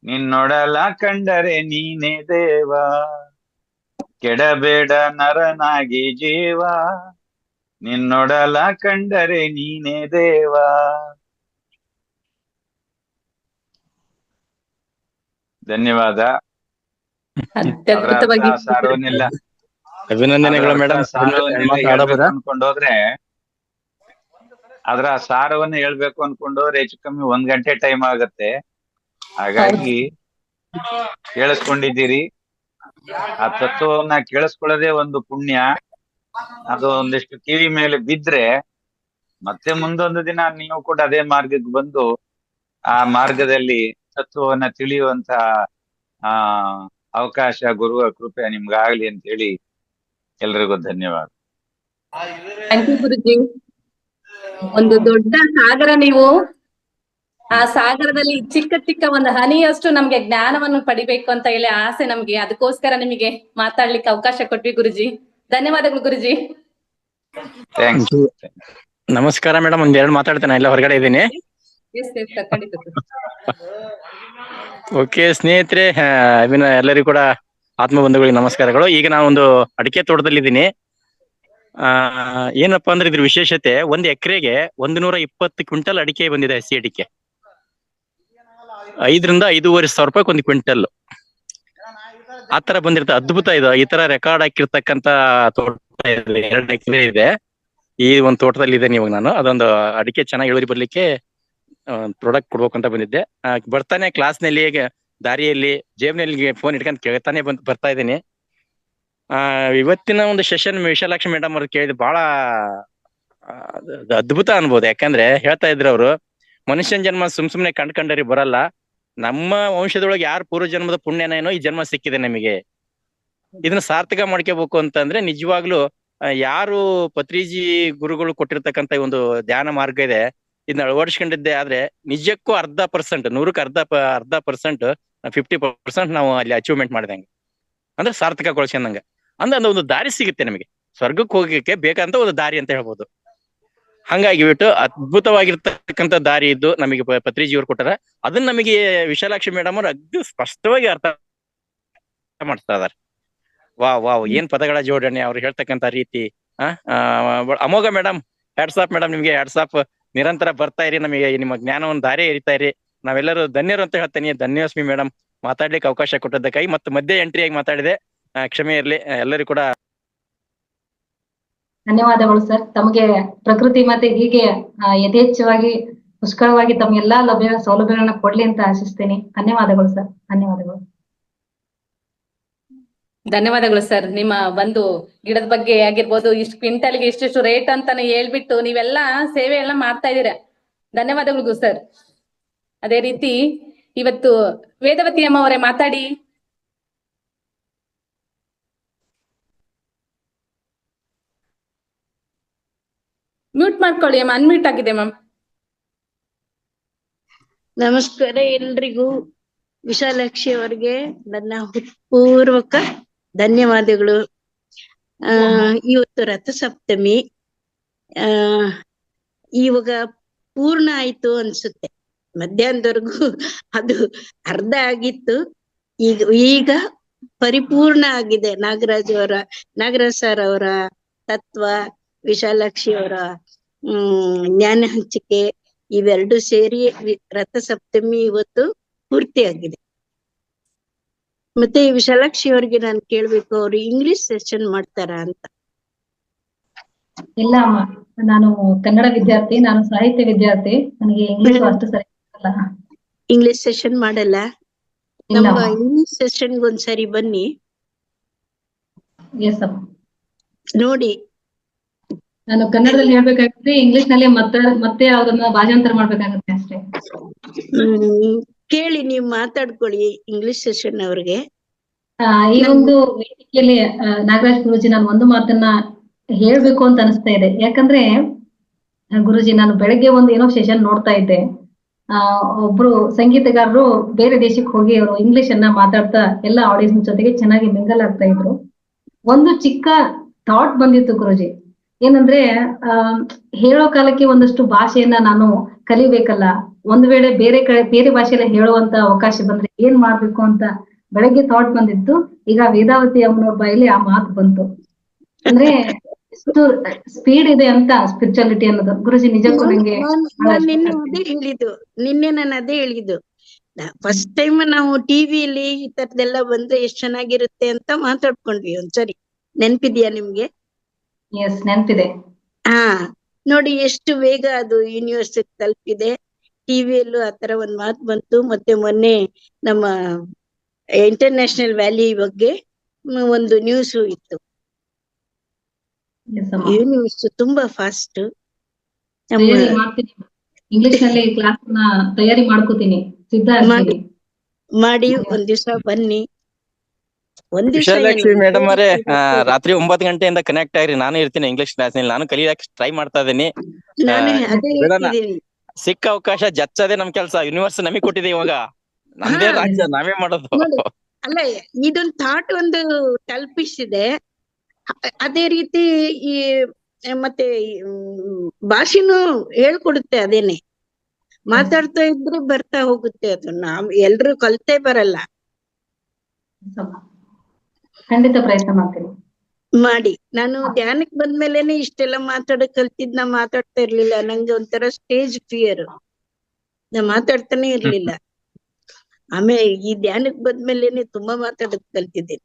Speaker 4: ನಿನ್ನೊಡಲ ಕಂಡರೆ ನೀನೇ ದೇವ ಕೆಡಬೇಡ ನರನಾಗಿ ಜೀವ ನಿನ್ನೊಡಲ ಕಂಡರೆ ನೀನೇ ದೇವ. ಧನ್ಯವಾದ.
Speaker 2: ಅತ್ಯದ್ಭುತವಾಗಿ
Speaker 4: ಸಾರವನ್ನೆಲ್ಲ
Speaker 5: ಅಭಿನಂದನೆಗಳು ಮೇಡಮ್.
Speaker 4: ಅನ್ಕೊಂಡೋದ್ರೆ ಅದ್ರ ಸಾರವನ್ನ ಹೇಳ್ಬೇಕು ಅನ್ಕೊಂಡೋದ್ರೆ ಹೆಚ್ಚು ಕಮ್ಮಿ 1 ಗಂಟೆ ಟೈಮ್ ಆಗತ್ತೆ. ಹಾಗಾಗಿ ಕೇಳಿಸ್ಕೊಂಡಿದ್ದೀರಿ. ಆ ತತ್ವವನ್ನ ಕೇಳಿಸ್ಕೊಳ್ಳೋದೇ ಒಂದು ಪುಣ್ಯ. ಅದು ಒಂದಿಷ್ಟು ಕಿವಿ ಮೇಲೆ ಬಿದ್ರೆ ಮತ್ತೆ ಮುಂದೊಂದು ದಿನ ನೀವು ಕೂಡ ಅದೇ ಮಾರ್ಗಕ್ಕೆ ಬಂದು ಆ ಮಾರ್ಗದಲ್ಲಿ ತತ್ವವನ್ನ ತಿಳಿಯುವಂತ ಅವಕಾಶ ಗುರುವ ಕೃಪೆ ನಿಮ್ಗಾಗ್ಲಿ ಅಂತ ಹೇಳಿ ಎಲ್ರಿಗೂ ಧನ್ಯವಾದ.
Speaker 2: ಥ್ಯಾಂಕ್ ಯು ಗುರುಜಿ. ಒಂದು ದೊಡ್ಡ ಸಾಗರ ನೀವು. ಆ ಸಾಗರದಲ್ಲಿ ಚಿಕ್ಕ ಚಿಕ್ಕ ಒಂದು ಹನಿಯಷ್ಟು ನಮ್ಗೆ ಜ್ಞಾನವನ್ನು ಪಡಿಬೇಕು ಅಂತ ಹೇಳಿ ಆಸೆ ನಮ್ಗೆ. ಅದಕ್ಕೋಸ್ಕರ ನಿಮಗೆ ಮಾತಾಡ್ಲಿಕ್ಕೆ ಅವಕಾಶ ಕೊಟ್ವಿ ಗುರುಜಿ. ಧನ್ಯವಾದಗಳು ಗುರುಜಿ.
Speaker 4: ಥ್ಯಾಂಕ್ಸ್.
Speaker 5: ನಮಸ್ಕಾರ ಮೇಡಮ್. 1 2 ಮಾತಾಡ್ತೇನೆ, ಎಲ್ಲ ಹೊರಗಡೆ ಇದ್ದೀನಿ.
Speaker 2: ಖಂಡಿತ.
Speaker 5: ಓಕೆ ಸ್ನೇಹಿತರೆ, ಎಲ್ಲರಿಗೂ ಕೂಡ ಆತ್ಮಬಂಧುಗಳಿಗೆ ನಮಸ್ಕಾರಗಳು. ಈಗ ನಾನು ಒಂದು ಅಡಿಕೆ ತೋಟದಲ್ಲಿದ್ದೀನಿ. ಏನಪ್ಪಾ ಅಂದ್ರೆ ಇದ್ರ ವಿಶೇಷತೆ, 1 ಎಕರೆಗೆ 120 ಕ್ವಿಂಟಲ್ ಅಡಿಕೆ ಬಂದಿದೆ. ಹಸಿ ಅಡಿಕೆ 5 ರಿಂದ 5,500 ರೂಪಾಯಿ 1 ಕ್ವಿಂಟಲ್. ಆತರ ಬಂದಿರುತ್ತೆ. ಅದ್ಭುತ ಇದು. ಈ ತರ ರೆಕಾರ್ಡ್ ಹಾಕಿರ್ತಕ್ಕಂತ ತೋಟ 2 ಎಕರೆ ಇದೆ. ಈ ಒಂದು ತೋಟದಲ್ಲಿ ಇದೆ. ಇವಾಗ ನಾನು ಅದೊಂದು ಅಡಿಕೆ ಚೆನ್ನಾಗಿ ಇಳುವರಿ ಬರ್ಲಿಕ್ಕೆ ಪ್ರಾಡಕ್ಟ್ ಕೊಡ್ಬೇಕು ಅಂತ ಬಂದಿದ್ದೆ. ಬರ್ತಾನೆ ಕ್ಲಾಸ್ ನಲ್ಲಿ ದಾರಿಯಲ್ಲಿ ಜೇಬ್ನಲ್ಲಿ ಫೋನ್ ಇಟ್ಕೊಂಡು ಕೇಳ್ತಾನೆ ಬರ್ತಾ ಇದ್ದೀನಿ. ಇವತ್ತಿನ ಒಂದು ಸೆಷನ್ ವಿಶಾಲಾಕ್ಷಿ ಮೇಡಮ್ ಅವ್ರು ಕೇಳಿದ್ ಬಹಳ ಅದ್ಭುತ ಅನ್ಬೋದು. ಯಾಕಂದ್ರೆ ಹೇಳ್ತಾ ಇದ್ರು ಅವರು, ಮನುಷ್ಯನ ಜನ್ಮ ಸುಮ್ನೆ ಕಂಡ್ರಿ ಬರಲ್ಲ. ನಮ್ಮ ವಂಶದೊಳಗೆ ಯಾರು ಪೂರ್ವ ಜನ್ಮದ ಪುಣ್ಯನೇನೋ ಈ ಜನ್ಮ ಸಿಕ್ಕಿದೆ ನಮಗೆ. ಇದನ್ನ ಸಾರ್ಥಕ ಮಾಡ್ಕೋಬೇಕು ಅಂತಂದ್ರೆ ನಿಜವಾಗ್ಲೂ ಯಾರು ಪತ್ರಿಜಿ ಗುರುಗಳು ಕೊಟ್ಟಿರ್ತಕ್ಕಂತ ಒಂದು ಧ್ಯಾನ ಮಾರ್ಗ ಇದೆ, ಇದನ್ನ ಅಳವಡಿಸ್ಕೊಂಡಿದ್ದೆ ಆದ್ರೆ ನಿಜಕ್ಕೂ 1/2%, 100ಕ್ಕೆ 1/2% 50% ನಾವು ಅಲ್ಲಿ ಅಚೀವ್ಮೆಂಟ್ ಮಾಡಿದಂಗೆ, ಅಂದ್ರೆ ಸಾರ್ಥಕಗೊಳಿಸ್ಕೊಂಡಂಗೆ. ಅಂದ್ರೆ ಒಂದು ದಾರಿ ಸಿಗುತ್ತೆ ನಮಗೆ, ಸ್ವರ್ಗಕ್ಕೆ ಹೋಗಕ್ಕೆ ಬೇಕಂತ ಒಂದು ದಾರಿ ಅಂತ ಹೇಳ್ಬೋದು. ಹಂಗಾಗಿ ಬಿಟ್ಟು ಅದ್ಭುತವಾಗಿರ್ತಕ್ಕಂಥ ದಾರಿ ಇದ್ದು ನಮಗೆ ಪತ್ರಿಜಿಯವ್ರು ಕೊಟ್ಟಾರ. ಅದನ್ನ ನಮಗೆ ವಿಶಾಲಾಕ್ಷಿ ಮೇಡಮ್ ಅವ್ರು ಅಗ್ದಿ ಸ್ಪಷ್ಟವಾಗಿ ಅರ್ಥ ಮಾಡ್ತಾ ಇದಾರೆ. ವಾವ್ ಏನ್ ಪದಗಳ ಜೋಡಣೆ, ಅವ್ರು ಹೇಳ್ತಕ್ಕಂಥ ರೀತಿ. ಅಮೋಘ ಮೇಡಮ್, ಹ್ಯಾಟ್ಸ್ ಆಫ್ ಮೇಡಮ್, ನಿಮ್ಗೆ ಹ್ಯಾಟ್ಸ್ ಆಫ್. ನಿರಂತರ ಬರ್ತಾ ಇರಿ, ನಮಗೆ ನಿಮ್ಮ ಜ್ಞಾನವನ್ನು ದಾರಿ ಎರಿತಾ ಇರಿ. ನಾವೆಲ್ಲರೂ ಧನ್ಯರು ಅಂತ ಹೇಳ್ತೇನೆ. ಧನ್ಯವಾಸ್ಮಿ ಮೇಡಮ್, ಮಾತಾಡ್ಲಿಕ್ಕೆ ಅವಕಾಶ ಕೊಟ್ಟದ್ದಕ್ಕಾಗಿ. ಮತ್ತೆ ಮಧ್ಯೆ ಎಂಟ್ರಿ ಆಗಿ ಮಾತಾಡಿದೆ, ಕ್ಷಮೆ ಇರ್ಲಿ. ಎಲ್ಲರಿಗೂ ಕೂಡ
Speaker 1: ಧನ್ಯವಾದಗಳು ಸರ್. ತಮಗೆ ಪ್ರಕೃತಿ ಮತ್ತೆ ಹೀಗೆ ಯಥೇಚ್ಛವಾಗಿ ಪುಷ್ಕಳವಾಗಿ ತಮ್ಗೆಲ್ಲಾ ಸೌಲಭ್ಯಗಳನ್ನ ಕೊಡ್ಲಿ ಅಂತ ಆಶಿಸ್ತೇನೆ. ಧನ್ಯವಾದಗಳು ಸರ್.
Speaker 2: ಧನ್ಯವಾದಗಳು ಸರ್. ನಿಮ್ಮ ಒಂದು ಗಿಡದ ಬಗ್ಗೆ ಆಗಿರ್ಬೋದು, ಇಷ್ಟು ಕ್ವಿಂಟಲ್ಗೆ ಇಷ್ಟು ರೇಟ್ ಅಂತಾನೆ ಹೇಳ್ಬಿಟ್ಟು ನೀವೆಲ್ಲಾ ಸೇವೆ ಎಲ್ಲ ಮಾಡ್ತಾ ಇದ್ದೀರಾ. ಧನ್ಯವಾದಗಳು ಸರ್. ಅದೇ ರೀತಿ ಇವತ್ತು ವೇದವತಿ ಅಮ್ಮ ಅವರೇ ಮಾತಾಡಿ. ಮ್ಯೂಟ್ ಮಾಡ್ಕೊಳ್ಳಿ ಅಮ್ಮ, ಅನ್ಮ್ಯೂಟ್ ಆಗಿದೆ ಮ್ಯಾಮ್.
Speaker 6: ನಮಸ್ಕಾರ ಎಲ್ರಿಗೂ. ವಿಶಾಲಾಕ್ಷಿ ಅವರಿಗೆ ನನ್ನ ಹೃತ್ಪೂರ್ವಕ ಧನ್ಯವಾದಗಳು. ಇವತ್ತು ರಥಸಪ್ತಮಿ, ಇವಾಗ ಪೂರ್ಣ ಆಯ್ತು ಅನ್ಸುತ್ತೆ. ಮಧ್ಯಾಹ್ನದವರೆಗೂ ಅದು ಅರ್ಧ ಆಗಿತ್ತು, ಈಗ ಪರಿಪೂರ್ಣ ಆಗಿದೆ. ನಾಗರಾಜ್ ಸರ್ ಅವರ ತತ್ವ, ವಿಶಾಲಾಕ್ಷಿ ಅವರ ಜ್ಞಾನ ಹಂಚಿಕೆ, ಇವೆರಡು ಸೇರಿ ರಥಸಪ್ತಮಿ ಇವತ್ತು ಪೂರ್ತಿ ಆಗಿದೆ. ಮತ್ತೆ ವಿಶಾಲಾಕ್ಷಿ ಅವ್ರಿಗೆ ನಾನು ಕೇಳ್ಬೇಕು, ಅವ್ರು ಇಂಗ್ಲಿಷ್ ಸೆಷನ್ ಮಾಡ್ತಾರ ಅಂತ.
Speaker 1: ಇಲ್ಲ ಅಮ್ಮ, ನಾನು ಕನ್ನಡ ವಿದ್ಯಾರ್ಥಿ, ನಾನು ಸಾಹಿತ್ಯ ವಿದ್ಯಾರ್ಥಿ. ನನಗೆ ಇಂಗ್ಲಿಷ್ ಅಷ್ಟು ಸರಿ ಅಲ್ಲ.
Speaker 6: ಇಂಗ್ಲಿಷ್ ಸೆಷನ್ ಮಾಡಲ್ಲ? ನಮ್ಮ
Speaker 1: ಇಲ್ಲಮ್ಮ.
Speaker 6: ಇಂಗ್ಲಿಷ್ ಸೆಷನ್ಗೆ ಒಂದ್ಸರಿ ಬನ್ನಿ
Speaker 1: ಎಸ್ ಅಮ್ಮ.
Speaker 6: ನೋಡಿ.
Speaker 1: ನಾನು ಕನ್ನಡದಲ್ಲಿ ಹೇಳ್ಬೇಕಾಗುತ್ತೆ, ಇಂಗ್ಲಿಷ್ ನಲ್ಲಿ ಮತ್ತೆ ಅದನ್ನ ಭಾಷಾಂತರ ಮಾಡ್ಬೇಕಾಗುತ್ತೆ ಅಷ್ಟೇ.
Speaker 6: ಕೇಳಿ, ನೀವು ಮಾತಾಡ್ಕೊಳ್ಳಿ ಇಂಗ್ಲಿಷ್ ಸೆಷನ್ ಅವ್ರಿಗೆ.
Speaker 1: ಈ ಒಂದು ವೇದಿಕೆಯಲ್ಲಿ ನಾಗರಾಜ್ ಗುರೂಜಿ, ನಾನು ಒಂದು ಮಾತನ್ನ ಹೇಳ್ಬೇಕು ಅಂತ ಅನಿಸ್ತಾ ಇದೆ. ಯಾಕಂದ್ರೆ ಗುರೂಜಿ, ನಾನು ಬೆಳಗ್ಗೆ ಏನೋ ಸೆಷನ್ ನೋಡ್ತಾ ಇದ್ದೆ. ಒಬ್ರು ಸಂಗೀತಗಾರರು ಬೇರೆ ದೇಶಕ್ಕೆ ಹೋಗಿ ಅವರು ಇಂಗ್ಲಿಷ್ ಅನ್ನ ಮಾತಾಡ್ತಾ ಎಲ್ಲ ಆಡಿಯನ್ಸ್ ಜೊತೆಗೆ ಚೆನ್ನಾಗಿ ಮಿಂಗಲ್ ಆಗ್ತಾ ಇದ್ರು. ಒಂದು ಚಿಕ್ಕ ಥಾಟ್ ಬಂದಿತ್ತು ಗುರೂಜಿ, ಏನಂದ್ರೆ ಹೇಳೋ ಕಾಲಕ್ಕೆ ಒಂದಷ್ಟು ಭಾಷೆಯನ್ನ ನಾನು ಕಲಿಬೇಕಲ್ಲ, ಒಂದ್ ವೇಳೆ ಬೇರೆ ಭಾಷೆಯಲ್ಲಿ ಹೇಳುವಂತ ಅವಕಾಶ ಬಂದ್ರೆ ಏನ್ ಮಾಡ್ಬೇಕು ಅಂತ ಬೆಳಗ್ಗೆ ಥಾಟ್ ಬಂದಿತ್ತು. ಈಗ ವೇದಾವತಿ ಅಮ್ಮನವ್ರ ಬಾಯಲ್ಲಿ ಆ ಮಾತು ಬಂತು. ಅಂದ್ರೆ ಎಷ್ಟು ಸ್ಪೀಡ್ ಇದೆ ಅಂತ ಸ್ಪಿರಿಚುಯಾಲಿಟಿ ಅನ್ನೋದು. ಗುರುಜಿ, ನಿಜಕ್ಕೂ ನಂಗೆ
Speaker 6: ನಿನ್ನೆ ನಾನು ಅದೇ ಹೇಳಿದ್ದು. ಫಸ್ಟ್ ಟೈಮ್ ನಾವು ಟಿವಿಯಲ್ಲಿ ಈ ತರದೆಲ್ಲ ಬಂದ್ರೆ ಎಷ್ಟ್ ಚೆನ್ನಾಗಿರುತ್ತೆ ಅಂತ ಮಾತಾಡ್ಕೊಂಡ್ವಿ ಒಂದ್ಸರಿ. ನೆನ್ಪಿದ್ಯಾ ನಿಮ್ಗೆ?
Speaker 1: ಎಸ್, ನೆನ್ಪಿದೆ.
Speaker 6: ನೋಡಿ ಎಷ್ಟು ಬೇಗ ಅದು ಯೂನಿವರ್ಸಿಟಿ ತಲುಪಿದೆ. ಟಿವಿಯಲ್ಲೂ ಆತರ ಒಂದ್ ಮಾತು ಬಂತು. ಮತ್ತೆ ಮೊನ್ನೆ ನಮ್ಮ ಇಂಟರ್ನ್ಯಾಷನಲ್ ವ್ಯಾಲಿ ಬಗ್ಗೆ ಒಂದು ನ್ಯೂಸ್ ಇತ್ತು. ನ್ಯೂಸ್ ತುಂಬಾ ಫಾಸ್ಟ್.
Speaker 1: ಇಂಗ್ಲಿಷ್ ನಲ್ಲಿ ಕ್ಲಾಸ್ ತಯಾರಿ ಮಾಡ್ಕೋತೀನಿ, ಸಿದ್ಧ
Speaker 6: ಮಾಡಿ ಒಂದ್ ದಿವ್ಸ ಬನ್ನಿ.
Speaker 5: ವಿಶಾಲಾಕ್ಷಿ ಮೇಡಮ್ ಅವರೇ, ರಾತ್ರಿ 9 ಗಂಟೆಯಿಂದ ಕನೆಕ್ಟ್ ಆಗ್ರಿ. ನಾನು ಇರ್ತೀನಿ ಇಂಗ್ಲಿಷ್ ಕ್ಲಾಸ್ ನಲ್ಲಿ. ನಾನು ಕಲಿಯಕ್ಕೆ ಟ್ರೈ ಮಾಡ್ತಾ ಇದ್ದೀನಿ. ಸಿಕ್ಕ ಅವಕಾಶ ಜಚ್ಚದೆ ನಮ್ ಕೆಲ್ಸ. ಯೂನಿವರ್ಸ್ ನಮಗ್ ಕೊಟ್ಟಿದೆ, ಇವಾಗ ನಮ್ದೇ ರಾಜ್ಯ, ನಾವೇ ಮಾಡೋದು.
Speaker 6: ಅಲ್ಲ, ಇದೊಂದು ಥಾಟ್ ಒಂದು ತಲುಪಿಸಿದೆ. ಅದೇ ರೀತಿ ಈ ಮತ್ತೆ ಭಾಷೆನೂ ಹೇಳ್ಕೊಡುತ್ತೆ. ಅದೇನೆ ಮಾತಾಡ್ತಾ ಇದ್ರೆ ಬರ್ತಾ ಹೋಗುತ್ತೆ. ಅದು ನಾವ್ ಎಲ್ರು ಕಲ್ತೇ ಬರಲ್ಲ.
Speaker 1: ಖಂಡಿತ ಪ್ರಯತ್ನ ಮಾಡ್ತೀನಿ.
Speaker 6: ಮಾಡಿ. ನಾನು ಧ್ಯಾನಕ್ಕೆ ಬಂದ್ಮೇಲೆನೆ ಇಷ್ಟೆಲ್ಲ ಮಾತಾಡಕ್ ಕಲ್ತಿದ್. ನಾ ಮಾತಾಡ್ತಾ ಇರ್ಲಿಲ್ಲ. ನಂಗೆ ಒಂಥರ ಸ್ಟೇಜ್ ಫಿಯರ್. ನಾ ಮಾತಾಡ್ತಾನೆ ಇರ್ಲಿಲ್ಲ. ಆಮೇಲೆ ಈ ಧ್ಯಾನಕ್ಕೆ ಬಂದ್ಮೇಲೆನೆ ತುಂಬಾ ಮಾತಾಡಕ್ ಕಲ್ತಿದ್ದೀನಿ.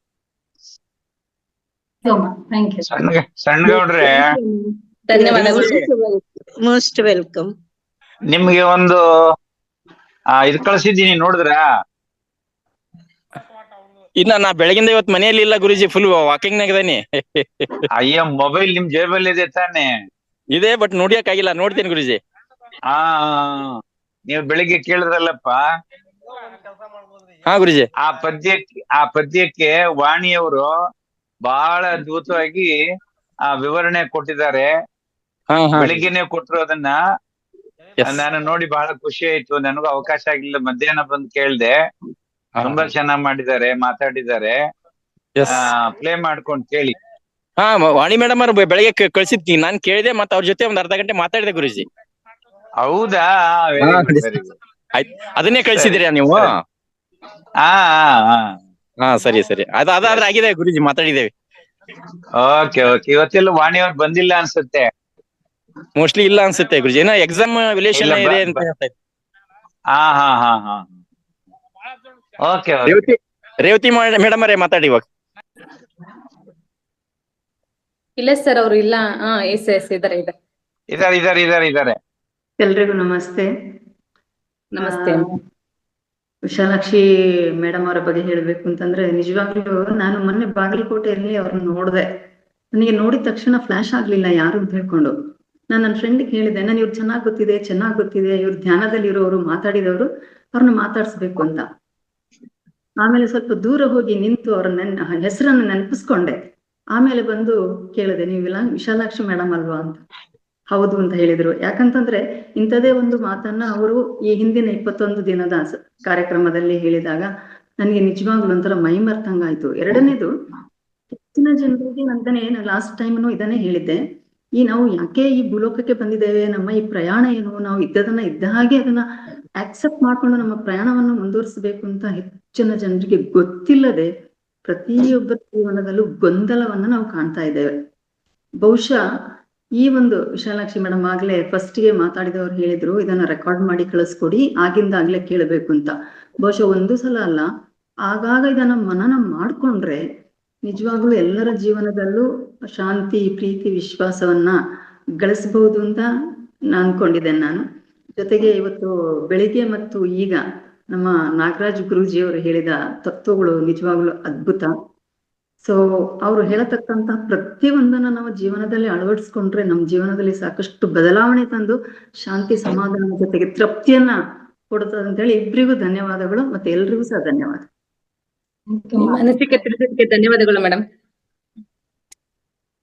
Speaker 4: ಸಣ್ಣಗೌಡ್ರೆ,
Speaker 6: ಮೋಸ್ಟ್ ವೆಲ್ಕಮ್.
Speaker 4: ನಿಮ್ಗೆ ಒಂದು ಇದು ಕಳ್ಸಿದ್ದೀನಿ, ನೋಡಿದ್ರಾ?
Speaker 5: ಇನ್ನ ನಾ ಬೆಳಗಿಂದ ಇವತ್ತು ಮನೆಯಲ್ಲಿ ಇಲ್ಲ ಗುರುಜಿ, ಫುಲ್ ವಾಕಿಂಗ್ ನಾಗ ಇದೇನಿ.
Speaker 4: ಅಯ್ಯ, ಮೊಬೈಲ್ ನಿಮ್ ಜೇಬಲ್ಲಿ ಇದೆ ತಾನೆ?
Speaker 5: ಇದೆ, ಬಟ್ ನೋಡಿಯಕ್ ಆಗಿಲ್ಲ. ನೋಡ್ತೀನಿ ಗುರುಜಿ.
Speaker 4: ನೀವು ಬೆಳಿಗ್ಗೆ ಕೇಳಿದ್ರಲ್ಲಪ್ಪ,
Speaker 5: ಗುರುಜಿ,
Speaker 4: ಆ ಪದ್ಯಕ್ಕೆ ವಾಣಿಯವರು ಬಹಳ ಅದ್ಭುತವಾಗಿ ವಿವರಣೆ ಕೊಟ್ಟಿದ್ದಾರೆ. ಬೆಳಿಗ್ಗೆನೆ ಕೊಟ್ಟರು ಅದನ್ನ. ನಾನು ನೋಡಿ ಬಹಳ ಖುಷಿ ಆಯ್ತು. ನನಗೂ ಅವಕಾಶ ಆಗಿಲ್ಲ, ಮಧ್ಯಾಹ್ನ ಬಂದು ಕೇಳ್ದೆ. ತುಂಬಾ ಚೆನ್ನಾಗ್ ಮಾಡಿದ್ದಾರೆ, ಮಾತಾಡಿದ್ದಾರೆ. ಪ್ಲೇ ಮಾಡ್ಕೊಂಡು ಕೇಳಿ.
Speaker 5: ವಾಣಿ ಮೇಡಮ್ ಅವ್ರು ಬೆಳಗ್ಗೆ ಕಳ್ಸಿದ್ನಿ, ನಾನ್ ಕೇಳಿದೆ. ಮತ್ತೆ ಅವ್ರ ಜೊತೆ ಒಂದ್ ಅರ್ಧ ಗಂಟೆ ಮಾತಾಡಿದೆ ಗುರುಜಿ.
Speaker 4: ಹೌದಾ?
Speaker 5: ಆಯ್ತು, ಅದನ್ನೇ ಕಳ್ಸಿದ್ದೀರಾ ನೀವು? ಸರಿ ಸರಿ, ಅದಾದ್ರೆ ಆಗಿದೆ ಗುರುಜಿ, ಮಾತಾಡಿದ್ದೇವೆ.
Speaker 4: Okay okay. ಇವತ್ತೆಲ್ಲ ವಾಣಿಯವ್ರು ಬಂದಿಲ್ಲ ಅನ್ಸುತ್ತೆ.
Speaker 5: ಮೋಸ್ಟ್ಲಿ ಇಲ್ಲ ಅನ್ಸುತ್ತೆ ಗುರುಜಿ. ಏನೋ ಎಕ್ಸಾಮ್ ರಿಲೇಷನ್ ಇದೆ ಅಂತ ಹೇಳ್ತಾ ಇದ್ದೆ.
Speaker 4: ಓಕೆ.
Speaker 5: ರೇವತಿ ಮೇಡಮ್ ಅವರೇ ಮಾತಾಡಿ ಇವಾಗ.
Speaker 2: ಇಲ್ಲ ಸರ್, ಅವರು ಇಲ್ಲ. ಎಸ್ ಇದಾರೆ.
Speaker 7: ಎಲ್ರಿಗೂ ನಮಸ್ತೆ.
Speaker 2: ನಮಸ್ತೆ.
Speaker 7: ವಿಶಾಲಾಕ್ಷಿ ಮೇಡಮ್ ಅವರ ಬಗ್ಗೆ ಹೇಳ್ಬೇಕು ಅಂತಂದ್ರೆ, ನಿಜವಾಗ್ಲೂ ನಾನು ಮೊನ್ನೆ ಬಾಗಲಕೋಟೆಯಲ್ಲಿ ಅವ್ರನ್ನ ನೋಡ್ದೆ. ನನಗೆ ನೋಡಿದ ತಕ್ಷಣ ಫ್ಲಾಶ್ ಆಗ್ಲಿಲ್ಲ ಯಾರು ಅಂತ ಹೇಳ್ಕೊಂಡು. ನಾನು ನನ್ನ ಫ್ರೆಂಡ್ಗೆ ಹೇಳಿದೆ, ನಾನು ಇವ್ರು ಚೆನ್ನಾಗ್ ಗೊತ್ತಿದೆ, ಇವ್ರು ಧ್ಯಾನದಲ್ಲಿ ಇರೋರು, ಮಾತಾಡಿದವರು, ಅವ್ರನ್ನ ಮಾತಾಡ್ಸ್ಬೇಕು ಅಂತ. ಆಮೇಲೆ ಸ್ವಲ್ಪ ದೂರ ಹೋಗಿ ನಿಂತು ಅವ್ರ ಹೆಸರನ್ನು ನೆನಪಿಸ್ಕೊಂಡೆ. ಆಮೇಲೆ ಬಂದು ಕೇಳಿದೆ, ನೀವು ವಿಶಾಲಾಕ್ಷಿ ಮೇಡಮ್ ಅಲ್ವಾ ಅಂತ. ಹೌದು ಅಂತ ಹೇಳಿದ್ರು. ಯಾಕಂತಂದ್ರೆ ಇಂಥದೇ ಒಂದು ಮಾತನ್ನ ಅವರು ಈ ಹಿಂದಿನ 21 ದಿನದ ಕಾರ್ಯಕ್ರಮದಲ್ಲಿ ಹೇಳಿದಾಗ ನನಗೆ ನಿಜವಾಗ್ಲೂ ಒಂಥರ ಮೈ ಮರ್ತಂಗಾಯ್ತು. ಎರಡನೇದು, ಹೆಚ್ಚಿನ ಜನರಿಗೆ ನಾನು ಲಾಸ್ಟ್ ಟೈಮ್ನು ಇದನ್ನೇ ಹೇಳಿದ್ದೆ, ನಾವು ಯಾಕೆ ಈ ಭೂಲೋಕಕ್ಕೆ ಬಂದಿದ್ದೇವೆ, ನಮ್ಮ ಈ ಪ್ರಯಾಣ ಏನು, ನಾವು ಇದ್ದದನ್ನ ಇದ್ದ ಹಾಗೆ ಅದನ್ನ ಆಕ್ಸೆಪ್ಟ್ ಮಾಡ್ಕೊಂಡು ನಮ್ಮ ಪ್ರಯಾಣವನ್ನು ಮುಂದುವರಿಸಬೇಕು ಅಂತ ಹೆಚ್ಚಿನ ಜನರಿಗೆ ಗೊತ್ತಿಲ್ಲದೆ ಪ್ರತಿಯೊಬ್ಬರ ಜೀವನದಲ್ಲೂ ಗೊಂದಲವನ್ನ ನಾವು ಕಾಣ್ತಾ ಇದ್ದೇವೆ. ಬಹುಶಃ ಈ ಒಂದು ವಿಶಾಲಾಕ್ಷಿ ಮೇಡಮ್ ಆಗ್ಲೇ ಫಸ್ಟ್ಗೆ ಮಾತಾಡಿದವ್ರು ಹೇಳಿದ್ರು, ಇದನ್ನ ರೆಕಾರ್ಡ್ ಮಾಡಿ ಕಳಿಸ್ಕೊಡಿ, ಆಗಿಂದಾಗ್ಲೇ ಕೇಳಬೇಕು ಅಂತ. ಬಹುಶಃ ಒಂದು ಸಲ ಅಲ್ಲ, ಆಗಾಗ ಇದನ್ನ ಮನನ ಮಾಡ್ಕೊಂಡ್ರೆ ನಿಜವಾಗ್ಲೂ ಎಲ್ಲರ ಜೀವನದಲ್ಲೂ ಶಾಂತಿ, ಪ್ರೀತಿ, ವಿಶ್ವಾಸವನ್ನ ಗಳಿಸಬಹುದು ಅಂತ ಅನ್ಕೊಂಡಿದ್ದೇನೆ ನಾನು. ಜೊತೆಗೆ ಇವತ್ತು ಬೆಳಿಗ್ಗೆ ಮತ್ತು ಈಗ ನಮ್ಮ ನಾಗರಾಜ್ ಗುರೂಜಿ ಅವರು ಹೇಳಿದ ತತ್ವಗಳು ನಿಜವಾಗ್ಲೂ ಅದ್ಭುತ. ಸೊ ಅವ್ರು ಹೇಳತಕ್ಕಂತ ಪ್ರತಿಯೊಂದನ್ನ ನಾವು ಜೀವನದಲ್ಲಿ ಅಳವಡಿಸ್ಕೊಂಡ್ರೆ ನಮ್ಮ ಜೀವನದಲ್ಲಿ ಸಾಕಷ್ಟು ಬದಲಾವಣೆ ತಂದು ಶಾಂತಿ ಸಮಾಧಾನ ಜೊತೆಗೆ ತೃಪ್ತಿಯನ್ನ ಕೊಡುತ್ತದೆ ಅಂತ ಹೇಳಿ ಇಬ್ಬರಿಗೂ ಧನ್ಯವಾದಗಳು, ಮತ್ತೆ ಎಲ್ರಿಗೂ ಸಹ ಧನ್ಯವಾದ.
Speaker 2: ನಿಮ್ಮ ಅನಿಸಿಕೆ ತಿಳಿಸಿದ್ದಕ್ಕೆ ಧನ್ಯವಾದಗಳು ಮೇಡಮ್.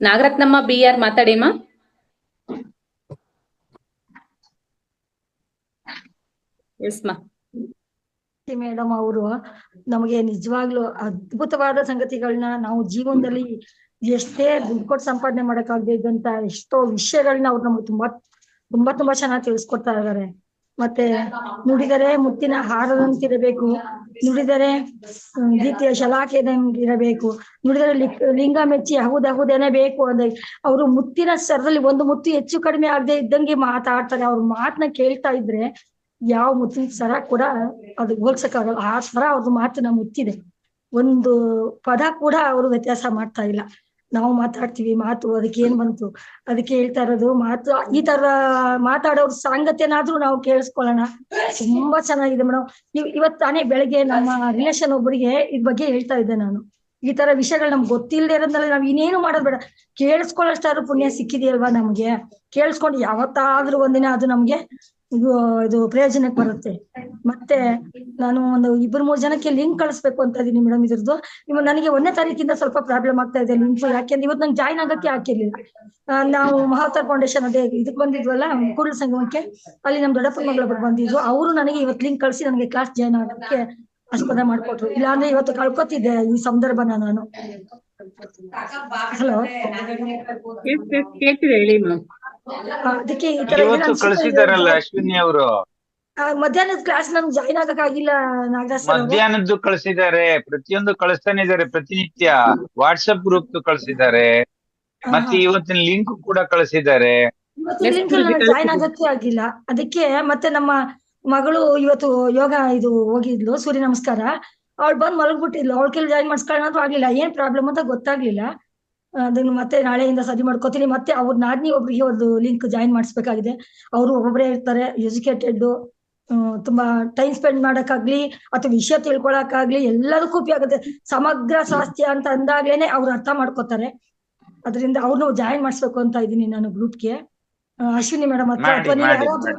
Speaker 2: ನಾಗರತ್ನಮ್ಮ BR ಮಾತಾಡಿಮ್ಮ. ಎಸ್ ಮಾ.
Speaker 8: ಮೇಡಮ್ ಅವರು ನಮಗೆ ನಿಜವಾಗ್ಲೂ ಅದ್ಭುತವಾದ ಸಂಗತಿಗಳನ್ನ ನಾವು ಜೀವನದಲ್ಲಿ ಎಷ್ಟೇ ದುಡ್ಡು ಕೊಟ್ಟು ಸಂಪಾದನೆ ಮಾಡಕ್ಕಾಗದೇ ಇದ್ದಂತ ಎಷ್ಟೋ ವಿಷಯಗಳನ್ನ ಅವ್ರು ನಮ್ಗೆ ತುಂಬಾ ತುಂಬಾ ತುಂಬಾ ಚೆನ್ನಾಗಿ ತಿಳಿಸ್ಕೊಡ್ತಾ ಇದಾರೆ. ಮತ್ತೆ ನುಡಿದರೆ ಮುತ್ತಿನ ಹಾರದಂತಿರಬೇಕು, ನುಡಿದರೆ ದೀಪ್ತಿಯ ಶಲಾಖೆದಂಗಿರಬೇಕು, ನುಡಿದರೆ ಲಿಂಗ ಮೆಚ್ಚಿ ಹೌದೌದೇನೆ ಬೇಕು ಅಂದ್ರೆ ಅವರು ಮುತ್ತಿನ ಸರದಲ್ಲಿ ಒಂದು ಮುತ್ತು ಹೆಚ್ಚು ಕಡಿಮೆ ಆಗದೆ ಇದ್ದಂಗೆ ಮಾತಾಡ್ತಾರೆ. ಅವ್ರ ಮಾತನ್ನ ಕೇಳ್ತಾ ಇದ್ರೆ ಯಾವ ಮುತ್ತಿನ ಸರ ಕೂಡ ಅದು ಹೋಲ್ಸಕ್ಕಾಗಲ್ಲ. ಆ ಸರ ಅವ್ರದ್ದು ಮಾತನ್ನ ಮುತ್ತಿದೆ, ಒಂದು ಪದ ಕೂಡ ಅವರು ವ್ಯತ್ಯಾಸ ಮಾಡ್ತಾ ಇಲ್ಲ. ನಾವು ಮಾತಾಡ್ತೀವಿ ಮಾತು, ಅದಕ್ಕೆ ಏನ್ ಬಂತು, ಅದಕ್ಕೆ ಹೇಳ್ತಾ ಇರೋದು ಮಾತು. ಈ ತರ ಮಾತಾಡೋರ್ ಸಾಂಗತ್ಯನಾದ್ರೂ ನಾವು ಕೇಳಿಸ್ಕೊಳ್ಳೋಣ. ತುಂಬಾ ಚೆನ್ನಾಗಿದೆ ಮೇಡಮ್. ಇವತ್ ತಾನೇ ಬೆಳಗ್ಗೆ ನಮ್ಮ ರಿಲೇಷನ್ ಒಬ್ಬರಿಗೆ ಇದ್ ಬಗ್ಗೆ ಹೇಳ್ತಾ ಇದ್ದೆ ನಾನು. ಈ ತರ ವಿಷಯಗಳು ನಮ್ಗೆ ಗೊತ್ತಿಲ್ಲದೆ ಇರೋದ್ರಲ್ಲಿ ನಾವ್ ಇನ್ನೇನು ಮಾಡೋದ್ ಬೇಡ, ಕೇಳಿಸ್ಕೊಳ್ಳೋಷ್ಟಾದ್ರೂ ಪುಣ್ಯ ಸಿಕ್ಕಿದೆಯಲ್ವಾ ನಮ್ಗೆ. ಕೇಳಿಸ್ಕೊಂಡು ಯಾವತ್ತಾದ್ರೂ ಒಂದಿನ ಅದು ನಮ್ಗೆ ಇದು ಪ್ರಯೋಜನಕ್ಕೆ ಬರುತ್ತೆ. ಮತ್ತೆ ನಾನು ಒಂದು 2-3 ಜನಕ್ಕೆ ಲಿಂಕ್ ಕಳಿಸ್ಬೇಕು ಅಂತ ಇದೀನಿ ಮೇಡಮ್. ಇದ್ರದ್ದು ನನಗೆ 1ನೇ ತಾರೀಕಿಂದ ಸ್ವಲ್ಪ ಪ್ರಾಬ್ಲಮ್ ಆಗ್ತಾ ಇದೆ ಲಿಂಕ್. ಯಾಕೆಂದ್ರೆ ಇವತ್ತು ನಂಗೆ ಜಾಯ್ನ್ ಆಗಕ್ಕೆ ಹಾಕಿರ್ಲಿಲ್ಲ. ನಾವು ಮಹಾವತಾರ್ ಫೌಂಡೇಶನ್ ಅದೇ ಇದಕ್ ಬಂದಿದ್ವಲ್ಲ ಕೂಡಲ ಸಂಗಮಕ್ಕೆ, ಅಲ್ಲಿ ನಮ್ ದೊಡ್ಡಪ್ಪನ ಮಗಳು ಬಂದಿದ್ರು. ಅವರು ನನಗೆ ಇವತ್ತು ಲಿಂಕ್ ಕಳಿಸಿ ನನಗೆ ಕ್ಲಾಸ್ ಜಾಯ್ನ್ ಆಗಕ್ಕೆ ಆಸ್ಪದ ಮಾಡ್ಕೊಟ್ರು. ಇಲ್ಲಾಂದ್ರೆ ಇವತ್ತು ಕಳ್ಕೊತಿದ್ದೆ ಈ ಸಂದರ್ಭನ ನಾನು. ಹಲೋ,
Speaker 2: ಕೇಳ್ತಿದೆ ಹೇಳಿ ಮ್ಯಾಮ್.
Speaker 8: ಅದಕ್ಕೆ ಈ ತರ
Speaker 4: ಇವತ್ತು ಕಳಿಸಿದಾರಲ್ಲ ಅಶ್ವಿನಿ ಅವರು,
Speaker 8: ಮಧ್ಯಾಹ್ನದ ಕ್ಲಾಸ್ ನಮ್ಗೆ ಜಾಯ್ನ್ ಆಗಕ್ಕಾಗಿಲ್ಲ ನಾಗರಾಜ್ ಸರ್.
Speaker 4: ಮಧ್ಯಾಹ್ನದ್ದು ಕಳಿಸಿದ್ದಾರೆ, ಪ್ರತಿಯೊಂದು ಕಳಿಸ್ತಾನೆ ಇದಾರೆ ಪ್ರತಿನಿತ್ಯ. ವಾಟ್ಸಪ್ ಗ್ರೂಪ್ ಕಳಿಸಿದ್ದಾರೆ, ಮತ್ತೆ ಇವತ್ತಿನ ಲಿಂಕ್ ಕೂಡ ಕಳಿಸಿದ್ದಾರೆ.
Speaker 8: ಜಾಯ್ನ್ ಆಗಕ್ಕೆ ಆಗಿಲ್ಲ. ಅದಕ್ಕೆ ಮತ್ತೆ ನಮ್ಮ ಮಗಳು ಇವತ್ತು ಯೋಗ ಇದು ಹೋಗಿದ್ಲು ಸೂರ್ಯ ನಮಸ್ಕಾರ, ಅವಳು ಬಂದ್ ಮಲಗ್ಬಿಟ್ಟಿದ್ಲು. ಅವಳ ಕೈಲಿ ಜಾಯ್ನ್ ಮಾಡಿಸ್ಕೊಳ್ಳೋಣ ಆಗ್ಲಿಲ್ಲ, ಏನ್ ಪ್ರಾಬ್ಲಮ್ ಅಂತ ಗೊತ್ತಾಗ್ಲಿಲ್ಲ. ಅದನ್ನು ಮತ್ತೆ ನಾಳೆಯಿಂದ ಸರಿ ಮಾಡ್ಕೋತೀನಿ. ಮತ್ತೆ ಅವ್ರ ನಾದ್ನಿ ಒಬ್ರಿಗೆ ಒಂದು ಲಿಂಕ್ ಜಾಯಿನ್ ಮಾಡಿಸ್ಬೇಕಾಗಿದೆ. ಅವರು ಒಬ್ಬೊಬ್ಬರೇ ಇರ್ತಾರೆ, ಎಜುಕೇಟೆಡ್, ತುಂಬಾ ಟೈಮ್ ಸ್ಪೆಂಡ್ ಮಾಡಕ್ಕಾಗ್ಲಿ ಅಥವಾ ವಿಷಯ ತಿಳ್ಕೊಳಕ್ಕಾಗ್ಲಿ ಎಲ್ಲದಕ್ಕೂ ಉಪಯೋಗ ಆಗುತ್ತೆ. ಸಮಗ್ರ ಸ್ವಾಸ್ಥ್ಯ ಅಂತ ಅಂದಾಗ್ಲೇನೆ ಅವ್ರು ಅರ್ಥ ಮಾಡ್ಕೋತಾರೆ. ಅದರಿಂದ ಅವ್ರನ್ನು ಜಾಯಿನ್ ಮಾಡಿಸ್ಬೇಕು ಅಂತ ಇದೀನಿ ನಾನು ಗ್ರೂಪ್ಗೆ. ಅಶ್ವಿನಿ ಮೇಡಮ್ ಹತ್ರ ಅಥವಾ ನೀವು ಯಾರಾದ್ರೂ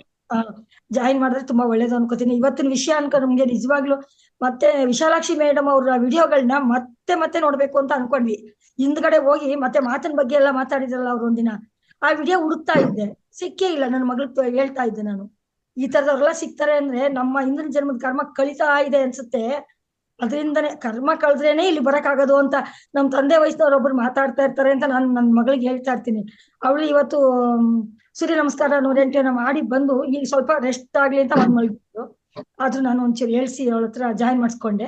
Speaker 8: ಜಾಯಿನ್ ಮಾಡಿದ್ರೆ ತುಂಬಾ ಒಳ್ಳೇದು ಅನ್ಕೋತೀನಿ. ಇವತ್ತಿನ ವಿಷಯ ಅನ್ಕೊ ನಮ್ಗೆ ನಿಜವಾಗ್ಲು ಮತ್ತೆ ವಿಶಾಲಾಕ್ಷಿ ಮೇಡಮ್ ಅವ್ರ ವಿಡಿಯೋಗಳನ್ನ ಮತ್ತೆ ಮತ್ತೆ ನೋಡ್ಬೇಕು ಅಂತ ಅನ್ಕೊಂಡ್ವಿ. ಹಿಂದ್ಗಡೆ ಹೋಗಿ ಮತ್ತೆ ಮಾತಿನ ಬಗ್ಗೆ ಎಲ್ಲ ಮಾತಾಡಿದ್ರಲ್ಲ ಅವ್ರು ಒಂದಿನ, ಆ ವಿಡಿಯೋ ಹುಡುಕ್ತಾ ಇದ್ದೆ, ಸಿಕ್ಕೇ ಇಲ್ಲ. ನನ್ನ ಮಗಳು ಹೇಳ್ತಾ ಇದ್ದೆ ನಾನು, ಈ ತರದವ್ರೆಲ್ಲ ಸಿಗ್ತಾರೆ ಅಂದ್ರೆ ನಮ್ಮ ಹಿಂದಿನ ಜನ್ಮದ ಕರ್ಮ ಕಳಿತಾ ಇದೆ ಅನ್ಸುತ್ತೆ. ಅದರಿಂದನೇ ಕರ್ಮ ಕಳೆದ್ರೇನೆ ಇಲ್ಲಿ ಬರಕಾಗೋದು ಅಂತ ನಮ್ ತಂದೆ ವಯಸ್ಸಿನವ್ರು ಒಬ್ರು ಮಾತಾಡ್ತಾ ಇರ್ತಾರೆ ಅಂತ ನಾನು ನನ್ನ ಮಗಳಿಗೆ ಹೇಳ್ತಾ ಇರ್ತೀನಿ. ಅವಳು ಇವತ್ತು ಸೂರ್ಯ ನಮಸ್ಕಾರ 108 ಮಾಡಿ ಬಂದು ಈಗ ಸ್ವಲ್ಪ ರೆಸ್ಟ್ ಆಗ್ಲಿ ಅಂತ ಬಂದ್ ಮಲಗಿದ್ರು. ಆದ್ರೂ ನಾನು ಒಂಚೂರು ಹೇಳ್ಸಿ ಅವಳ ಹತ್ರ ಜಾಯಿನ್ ಮಾಡಿಸ್ಕೊಂಡೆ.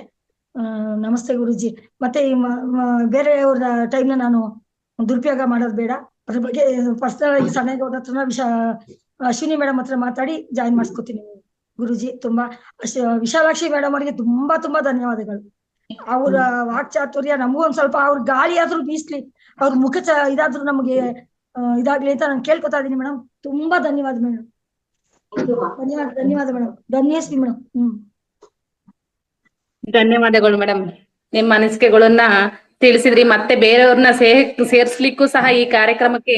Speaker 8: ನಮಸ್ತೆ ಗುರುಜಿ. ಮತ್ತೆ ಬೇರೆಯವ್ರ ಟೈಮ್ನ ನಾನು ದುರುಪಯೋಗ ಮಾಡೋದು ಬೇಡ. ಅದ್ರ ಬಗ್ಗೆ ಪರ್ಸನಲ್ ಆಗಿ ಸಣ್ಣಗೌಡ ಹತ್ರ ಅಶ್ವಿನಿ ಮೇಡಮ್ ಹತ್ರ ಮಾತಾಡಿ ಜಾಯಿನ್ ಮಾಡಿಸ್ಕೊತೀನಿ ಗುರುಜಿ. ತುಂಬಾ ವಿಶಾಲಾಕ್ಷಿ ಮೇಡಮ್ ಅವರಿಗೆ ತುಂಬಾ ತುಂಬಾ ಧನ್ಯವಾದಗಳು. ಅವ್ರ ವಾಕ್ಚಾತುರ್ಯ ನಮಗೂ ಒಂದ್ ಸ್ವಲ್ಪ ಅವ್ರ ಗಾಳಿ ಆದ್ರೂ ಬೀಸ್ಲಿ, ಅವ್ರ ಮುಖ ಇದಾದ್ರೂ ನಮ್ಗೆ ಇದಾಗ್ಲಿ ಅಂತ ನಾನು ಕೇಳ್ಕೊತಾ ಇದೀನಿ ಮೇಡಮ್. ತುಂಬಾ ಧನ್ಯವಾದ ಮೇಡಮ್. ಧನ್ಯವಾದ ಮೇಡಮ್. ಧನ್ಯಶ್ರೀ ಮೇಡಮ್.
Speaker 2: ಧನ್ಯವಾದಗಳು ಮೇಡಮ್. ನಿಮ್ಮ ಅನಿಸಿಕೆಗಳನ್ನ ತಿಳಿಸಿದ್ರಿ. ಮತ್ತೆ ಬೇರೆಯವ್ರನ್ನ ಸೇರ್ಸ್ಲಿಕ್ಕೂ ಸಹ ಈ ಕಾರ್ಯಕ್ರಮಕ್ಕೆ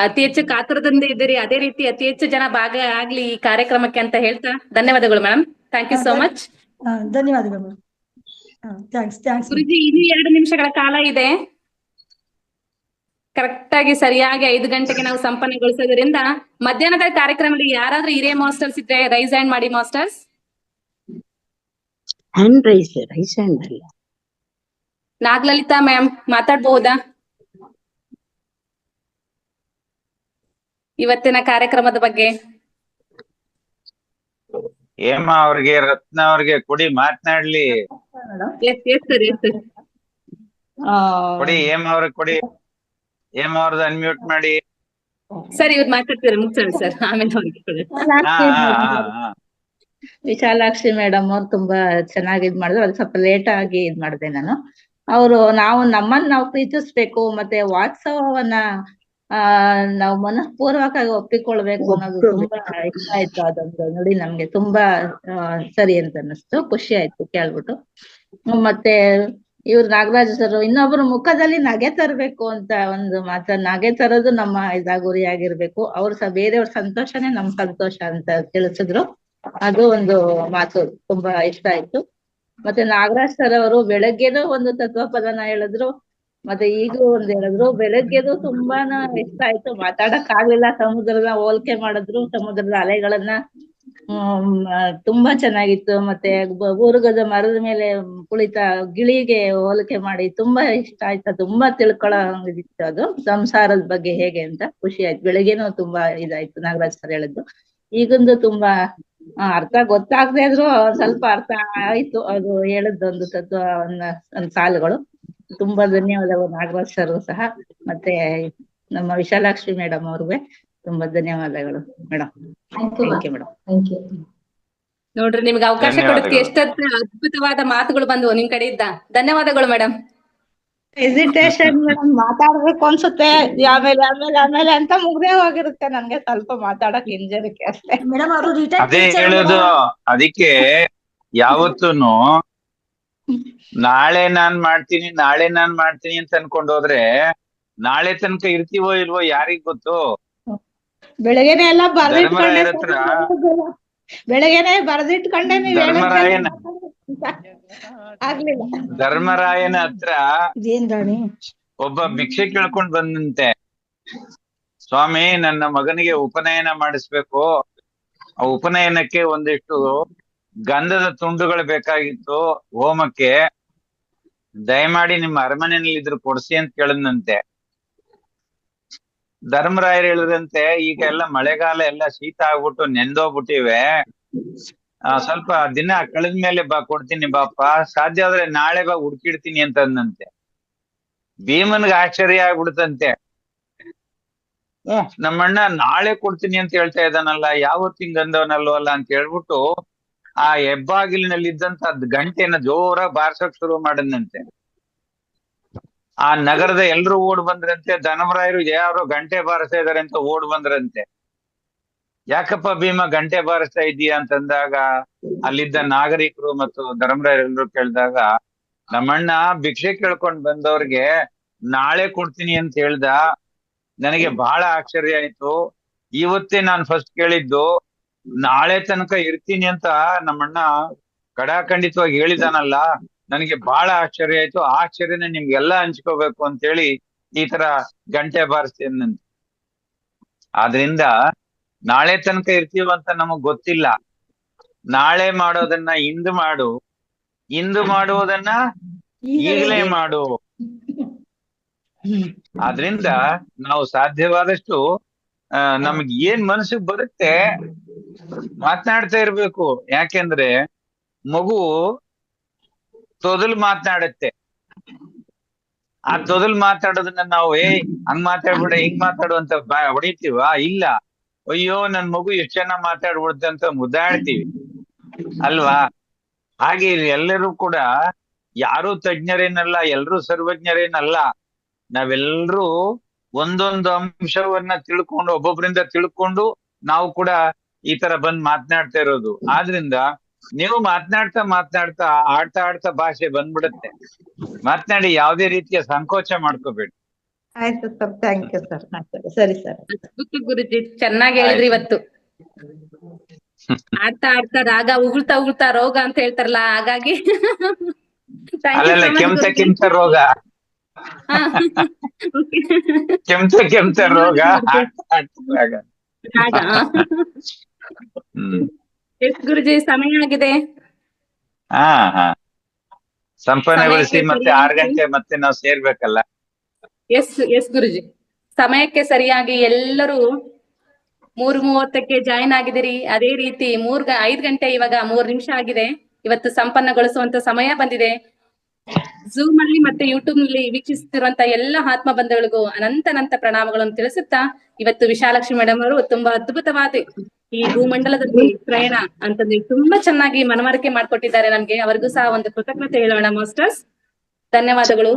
Speaker 2: ಅತಿ ಹೆಚ್ಚು ಕಾತುರದಿಂದ ಇದ್ದೀರಿ. ಅದೇ ರೀತಿ ಅತಿ ಹೆಚ್ಚು ಜನ ಭಾಗ ಆಗ್ಲಿ ಈ ಕಾರ್ಯಕ್ರಮಕ್ಕೆ ಅಂತ ಹೇಳ್ತಾ ಧನ್ಯವಾದಗಳು madam. Thank you so much.
Speaker 8: ಧನ್ಯವಾದಗಳು ಮೇಡಮ್. ಥ್ಯಾಂಕ್ಸ್
Speaker 2: ಗುರುಜಿ. ಇನ್ನು 2 ನಿಮಿಷಗಳ ಕಾಲ ಇದೆ. ಕರೆಕ್ಟ್ ಆಗಿ ಸರಿಯಾಗಿ 5 ಗಂಟೆಗೆ ನಾವು ಸಂಪನ್ನಗೊಳಿಸೋದ್ರಿಂದ ಮಧ್ಯಾಹ್ನದ ಕಾರ್ಯಕ್ರಮದಲ್ಲಿ ಯಾರಾದ್ರೂ ಹಿರಿಯ ಮಾಸ್ಟರ್ಸ್ ಇದ್ರೆ ರೈಸ್ ಹ್ಯಾಂಡ್ ಮಾಡಿ ಮಾಸ್ಟರ್ಸ್.
Speaker 6: ರೈಸ್ ಹ್ಯಾಂಡ್ ಅಲ್ಲ.
Speaker 2: ನಾಗಲಲಿತಾ ಮ್ಯಾಮ್ ಮಾತಾಡ್ಬಹುದಾ ಇವತ್ತಿನ ಕಾರ್ಯಕ್ರಮದ ಬಗ್ಗೆ?
Speaker 4: ಹೇಮಾ ಅವ್ರಿಗೆ, ರತ್ನ ಅವ್ರಿಗೆ ಕೊಡಿ ಮಾತನಾಡ್ಲಿ. ಕೊಡಿ ಹೇಮಾ ಅವ್ರಿಗೆ ಕೊಡಿ. ಹೇಮಾ ಅವ್ರದ್ದು ಅನ್ಮ್ಯೂಟ್ ಮಾಡಿ.
Speaker 2: ಸರ್ ಇವ್ರು ಮಾತಾಡ್ತೀರಾ ಮುಗ್ಸೋಣ ಸರ್, ಆಮೇಲೆ
Speaker 9: ವಿಶಾಲಾಕ್ಷಿ ಮೇಡಮ್ ಅವ್ರು ತುಂಬಾ ಚೆನ್ನಾಗಿ ಇದ್ ಮಾಡಿದ್ರು. ಅದು ಸ್ವಲ್ಪ ಲೇಟ್ ಆಗಿ ಇದ್ ಮಾಡಿದೆ ನಾನು. ಅವರು ನಾವು ನಮ್ಮನ್ನ ನಾವು ಪ್ರೀತಿಸ್ಬೇಕು, ಮತ್ತೆ ವಾಟ್ಸವನ್ನ ನಾವು ಮನಃಪೂರ್ವಕವಾಗಿ ಒಪ್ಪಿಕೊಳ್ಬೇಕು ಅನ್ನೋದು ತುಂಬಾ ಇಷ್ಟ ಆಯ್ತು. ಅದೊಂದು ನುಡಿ ನಮ್ಗೆ ತುಂಬಾ ಸರಿ ಅಂತ ಅನ್ನಿಸ್ತು, ಖುಷಿ ಆಯ್ತು ಕೇಳ್ಬಿಟ್ಟು. ಮತ್ತೆ ಇವ್ರು ನಾಗರಾಜ್ ಸರ್ ಇನ್ನೊಬ್ರು ಮುಖದಲ್ಲಿ ನಗೆ ತರಬೇಕು ಅಂತ ಒಂದು ನಗೆ ತರೋದು ನಮ್ಮ ಗುರಿಯಾಗಿರ್ಬೇಕು. ಅವ್ರು ಸಹ ಬೇರೆಯವ್ರ ಸಂತೋಷನೇ ನಮ್ ಸಂತೋಷ ಅಂತ ತಿಳಿಸಿದ್ರು. ಅದು ಒಂದು ಮಾತು ತುಂಬಾ ಇಷ್ಟ ಆಯ್ತು. ಮತ್ತೆ ನಾಗರಾಜ್ ಸರ್ ಅವರು ಬೆಳಗ್ಗೆನೂ ಒಂದು ತತ್ವ ಪದನ ಹೇಳಿದ್ರು, ಮತ್ತೆ ಈಗೂ ಒಂದ್ ಹೇಳಿದ್ರು. ಬೆಳಗ್ಗೆದು ತುಂಬಾನ ಇಷ್ಟ ಆಯ್ತು, ಮಾತಾಡಕ್ ಆಗ್ಲಿಲ್ಲ. ಸಮುದ್ರದ ಹೋಲಿಕೆ ಮಾಡಿದ್ರು, ಸಮುದ್ರದ ಅಲೆಗಳನ್ನ. ತುಂಬಾ ಚೆನ್ನಾಗಿತ್ತು. ಮತ್ತೆ ಬೂರುಗದ ಮರದ ಮೇಲೆ ಕುಳಿತ ಗಿಳಿಗೆ ಹೋಲಿಕೆ ಮಾಡಿ ತುಂಬಾ ಇಷ್ಟ ಆಯ್ತು. ತುಂಬಾ ತಿಳ್ಕೊಳ್ಳೋಂಗಿತ್ತು ಅದು, ಸಂಸಾರದ ಬಗ್ಗೆ ಹೇಗೆ ಅಂತ. ಖುಷಿ ಆಯ್ತು. ಬೆಳಗ್ಗೆನೂ ತುಂಬಾ ಇದಾಯ್ತು ನಾಗರಾಜ್ ಸರ್ ಹೇಳಿದ್ದು. ಈಗೊಂದು ತುಂಬಾ ಅರ್ಥ ಗೊತ್ತಾಗದೆ ಇದ್ರು ಸ್ವಲ್ಪ ಅರ್ಥ ಆಯ್ತು ಅದು ಹೇಳಿದ್ದೊಂದು ತತ್ವ ಒಂದ್ ಸಾಲುಗಳು. ತುಂಬಾ ಧನ್ಯವಾದಗಳು ನಾಗರಾಜ್ ಸರ್ ಸಹ. ಮತ್ತೆ ನಮ್ಮ ವಿಶಾಲಾಕ್ಷಿ ಮೇಡಮ್ ಅವ್ರಿಗೆ ತುಂಬಾ ಧನ್ಯವಾದಗಳು ಮೇಡಮ್. Thank you madam.
Speaker 2: ನೋಡ್ರಿ, ನಿಮ್ಗೆ ಅವಕಾಶ ಕೊಡೋದಕ್ಕೆ ಎಷ್ಟು ಅದ್ಭುತವಾದ ಮಾತುಗಳು ಬಂದವು ನಿಮ್ ಕಡೆಯಿಂದ. ಧನ್ಯವಾದಗಳು ಮೇಡಮ್.
Speaker 9: ಹೆಸಿಟೇಷನ್ ಮೇಡಮ್, ಮಾತಾಡ್ಬೇಕು ಅನ್ಸುತ್ತೆ, ಆಮೇಲೆ ಆಮೇಲೆ ಆಮೇಲೆ ಅಂತ ಮುಗ್ದೇ ಹೋಗಿರುತ್ತೆ. ನನ್ಗೆ ಸ್ವಲ್ಪ ಮಾತಾಡಕ್ ಹಿಂಜರಿಕೆ ಅಷ್ಟೇ
Speaker 8: ಮೇಡಮ್. ಅವರು
Speaker 4: ಅದೇ ಹೇಳುದು, ಅದಕ್ಕೆ ಯಾವತ್ತೂನು ನಾಳೆ ನಾನ್ ಮಾಡ್ತೀನಿ ಅಂತ ಅನ್ಕೊಂಡು ಹೋದ್ರೆ ನಾಳೆ ತನಕ ಇರ್ತೀವೋ ಇಲ್ವೋ ಯಾರಿಗ್ ಗೊತ್ತು.
Speaker 9: ಬೆಳಗ್ಗೆನೆ ಎಲ್ಲ
Speaker 4: ಧರ್ಮರಾಯರ ಹತ್ರ
Speaker 9: ಬೆಳಗ್ಗೆನೆ ಬರ್ದಿಟ್ಕೊಂಡೆ ನೀವ್ ಆಗ್ಲಿಲ್ಲ.
Speaker 4: ಧರ್ಮರಾಯನ ಹತ್ರ ಒಬ್ಬ ಭಿಕ್ಷೆ ಕೇಳ್ಕೊಂಡ್ ಬಂದಂತೆ, ಸ್ವಾಮಿ ನನ್ನ ಮಗನಿಗೆ ಉಪನಯನ ಮಾಡಿಸ್ಬೇಕು, ಆ ಉಪನಯನಕ್ಕೆ ಒಂದಿಷ್ಟು ಗಂಧದ ತುಂಡುಗಳು ಬೇಕಾಗಿತ್ತು ಹೋಮಕ್ಕೆ, ದಯಮಾಡಿ ನಿಮ್ಮ ಅರಮನೆಯಲ್ಲಿ ಇದ್ರು ಕೊಡ್ಸಿ ಅಂತ ಕೇಳದಂತೆ. ಧರ್ಮರಾಯರು ಹೇಳಿದಂತೆ, ಈಗ ಎಲ್ಲ ಮಳೆಗಾಲ ಎಲ್ಲ ಶೀತ ಆಗ್ಬಿಟ್ಟು ನೆಂದೋಗ್ಬಿಟ್ಟಿವೆ, ಸ್ವಲ್ಪ ದಿನ ಕಳೆದ್ಮೇಲೆ ಬಾ ಕೊಡ್ತೀನಿ ಬಾಪ, ಸಾಧ್ಯ ಆದ್ರೆ ನಾಳೆ ಬಾ ಹುಡ್ಕಿಡ್ತೀನಿ ಅಂತ ಅಂದಂತೆ. ಭೀಮನ್ಗೆ ಆಶ್ಚರ್ಯ ಆಗ್ಬಿಡ್ತಂತೆ. ನಮ್ಮಣ್ಣ ನಾಳೆ ಕೊಡ್ತೀನಿ ಅಂತ ಹೇಳ್ತಾ ಇದ್ದಾನಲ್ಲ, ಯಾವತ್ತು ಹಿಂಗಂದವನಲ್ವಲ್ಲ ಅಂತ ಹೇಳ್ಬಿಟ್ಟು ಆ ಹೆಬ್ಬಾಗಿಲಿನಲ್ಲಿದ್ದಂತ ಗಂಟೆನ ಜೋರಾಗಿ ಬಾರ್ಸಕ್ ಶುರು ಮಾಡದಂತೆ. ಆ ನಗರದ ಎಲ್ರು ಓಡ್ ಬಂದ್ರಂತೆ. ಧರ್ಮರಾಯರು ಯಾರೋ ಗಂಟೆ ಬಾರಿಸ್ತಾ ಇದಾರೆ ಅಂತ ಓಡ್ ಬಂದ್ರಂತೆ. ಯಾಕಪ್ಪ ಭೀಮ ಗಂಟೆ ಬಾರಿಸ್ತಾ ಇದೀಯ ಅಂತಂದಾಗ ಅಲ್ಲಿದ್ದ ನಾಗರಿಕರು ಮತ್ತು ಧರ್ಮರಾಯರು ಎಲ್ರು ಕೇಳಿದಾಗ, ನಮ್ಮಣ್ಣ ಭಿಕ್ಷೆ ಕೇಳ್ಕೊಂಡ್ ಬಂದವ್ರಿಗೆ ನಾಳೆ ಕೊಡ್ತೀನಿ ಅಂತ ಹೇಳ್ದ, ನನಗೆ ಬಹಳ ಆಶ್ಚರ್ಯ ಆಯ್ತು. ಇವತ್ತೇ ನಾನು ಫಸ್ಟ್ ಕೇಳಿದ್ದು, ನಾಳೆ ತನಕ ಇರ್ತೀನಿ ಅಂತ ನಮ್ಮಣ್ಣ ಕಡಾಖಂಡಿತವಾಗಿ ಹೇಳಿದಾನಲ್ಲ, ನನಗೆ ಬಹಳ ಆಶ್ಚರ್ಯ ಆಯ್ತು. ಆ ಆಶ್ಚರ್ಯನ ನಿಮ್ಗೆಲ್ಲ ಹಂಚ್ಕೋಬೇಕು ಅಂತೇಳಿ ಈ ತರ ಗಂಟೆ ಬಾರಿಸ್ತೀನಂತೆ. ಆದ್ರಿಂದ ನಾಳೆ ತನಕ ಇರ್ತೀವಂತ ನಮಗ್ ಗೊತ್ತಿಲ್ಲ. ನಾಳೆ ಮಾಡೋದನ್ನ ಇಂದು ಮಾಡು, ಇಂದು ಮಾಡುವುದನ್ನ ಈಗಲೇ ಮಾಡು. ಆದ್ರಿಂದ ನಾವು ಸಾಧ್ಯವಾದಷ್ಟು ನಮ್ಗೆ ಏನ್ ಮನಸ್ಸಿಗೆ ಬರುತ್ತೆ ಮಾತನಾಡ್ತಾ ಇರ್ಬೇಕು. ಯಾಕೆಂದ್ರೆ ಮಗು ತೊದಲು ಮಾತನಾಡುತ್ತೆ. ಆ ತೊದಲು ಮಾತಾಡೋದನ್ನ ನಾವು ಹಂಗ್ ಮಾತಾಡ್ಬಿಡ ಹಿಂಗ್ ಮಾತಾಡು ಅಂತ ಹೊಡಿತೀವ? ಇಲ್ಲ. ಅಯ್ಯೋ ನನ್ ಮಗು ಎಷ್ಟ್ ಚೆನ್ನಾಗ್ ಮಾತಾಡ್ಬಿಡುತ್ತೆ ಅಂತ ಮುದ್ದಾಡ್ತೀವಿ ಅಲ್ವಾ? ಹಾಗೆ ಎಲ್ಲರೂ ಕೂಡ ಯಾರು ತಜ್ಞರೇನಲ್ಲ, ಎಲ್ರೂ ಸರ್ವಜ್ಞರೇನಲ್ಲ. ನಾವೆಲ್ಲರೂ ಒಂದೊಂದು ಅಂಶವನ್ನ ತಿಳ್ಕೊಂಡು, ಒಬ್ಬೊಬ್ರಿಂದ ತಿಳ್ಕೊಂಡು ನಾವು ಕೂಡ ಈ ತರ ಬಂದ್ ಮಾತನಾಡ್ತಾ ಇರೋದು. ಆದ್ರಿಂದ ನೀವು ಮಾತನಾಡ್ತಾ ಆಡ್ತಾ ಭಾಷೆ ಬಂದ್ಬಿಡುತ್ತೆ. ಮಾತನಾಡಿ, ಯಾವುದೇ ರೀತಿಯ ಸಂಕೋಚ ಮಾಡ್ಕೋಬೇಡಿ.
Speaker 9: ಆಯ್ತು ಸರ್, ಥ್ಯಾಂಕ್ ಯು ಸರ್. ಸರಿ ಸರ್.
Speaker 2: ಗುರುಜಿ ಚೆನ್ನಾಗಿ ಹೇಳಿದ್ರಿ ಇವತ್ತು. ಆಡ್ತಾ ರಾಗ ಉಗುಳ್ತಾ ರೋಗ ಅಂತ ಹೇಳ್ತಾರಲ್ಲ, ಹಾಗಾಗಿ
Speaker 4: ಅಲ್ಲಲ್ಲ, ಕೆಮ್ತ ರೋಗ, ಕೆಮ್ತ ರೋಗ.
Speaker 2: ಎಸ್ ಗುರುಜಿ, ಸಮಯ ಆಗಿದೆ.
Speaker 4: ಹಾ ಸಂಪನ್ನಗೊಳಿಸಿ ಮತ್ತೆ 6 ಗಂಟೆ ಮತ್ತೆ ನಾವು ಸೇರ್ಬೇಕಲ್ಲ.
Speaker 2: ಎಸ್ ಗುರುಜಿ, ಸಮಯಕ್ಕೆ ಸರಿಯಾಗಿ ಎಲ್ಲರೂ 3:30ಕ್ಕೆ ಜಾಯಿನ್ ಆಗಿದಿರಿ. ಅದೇ ರೀತಿ 5 ಗಂಟೆ ಇವಾಗ 3 ನಿಮಿಷ ಆಗಿದೆ. ಇವತ್ತು ಸಂಪನ್ನಗೊಳಿಸುವಂತ ಸಮಯ ಬಂದಿದೆ. ಝೂಮ್ ಅಲ್ಲಿ ಮತ್ತೆ ಯೂಟ್ಯೂಬ್ ನಲ್ಲಿ ವೀಕ್ಷಿಸುತ್ತಿರುವಂತ ಎಲ್ಲ ಆತ್ಮ ಬಂಧುಗಳಿಗೂ ಅನಂತ ಪ್ರಣಾಮಗಳನ್ನು ತಿಳಿಸುತ್ತಾ, ಇವತ್ತು ವಿಶಾಲಾಕ್ಷಿ ಮೇಡಮ್ ಅವರು ತುಂಬಾ ಅದ್ಭುತವಾದ ಈ ಭೂಮಂಡಲದಲ್ಲಿ ಪ್ರಯಾಣ ಅಂತಂದ್ರೆ ತುಂಬಾ ಚೆನ್ನಾಗಿ ಮನವರಿಕೆ ಮಾಡ್ಕೊಟ್ಟಿದ್ದಾರೆ ನಮ್ಗೆ. ಅವರಿಗೂ ಸಹ ಒಂದು ಕೃತಜ್ಞತೆ ಹೇಳೋಣ ಮಾಸ್ಟರ್ಸ್. ಧನ್ಯವಾದಗಳು.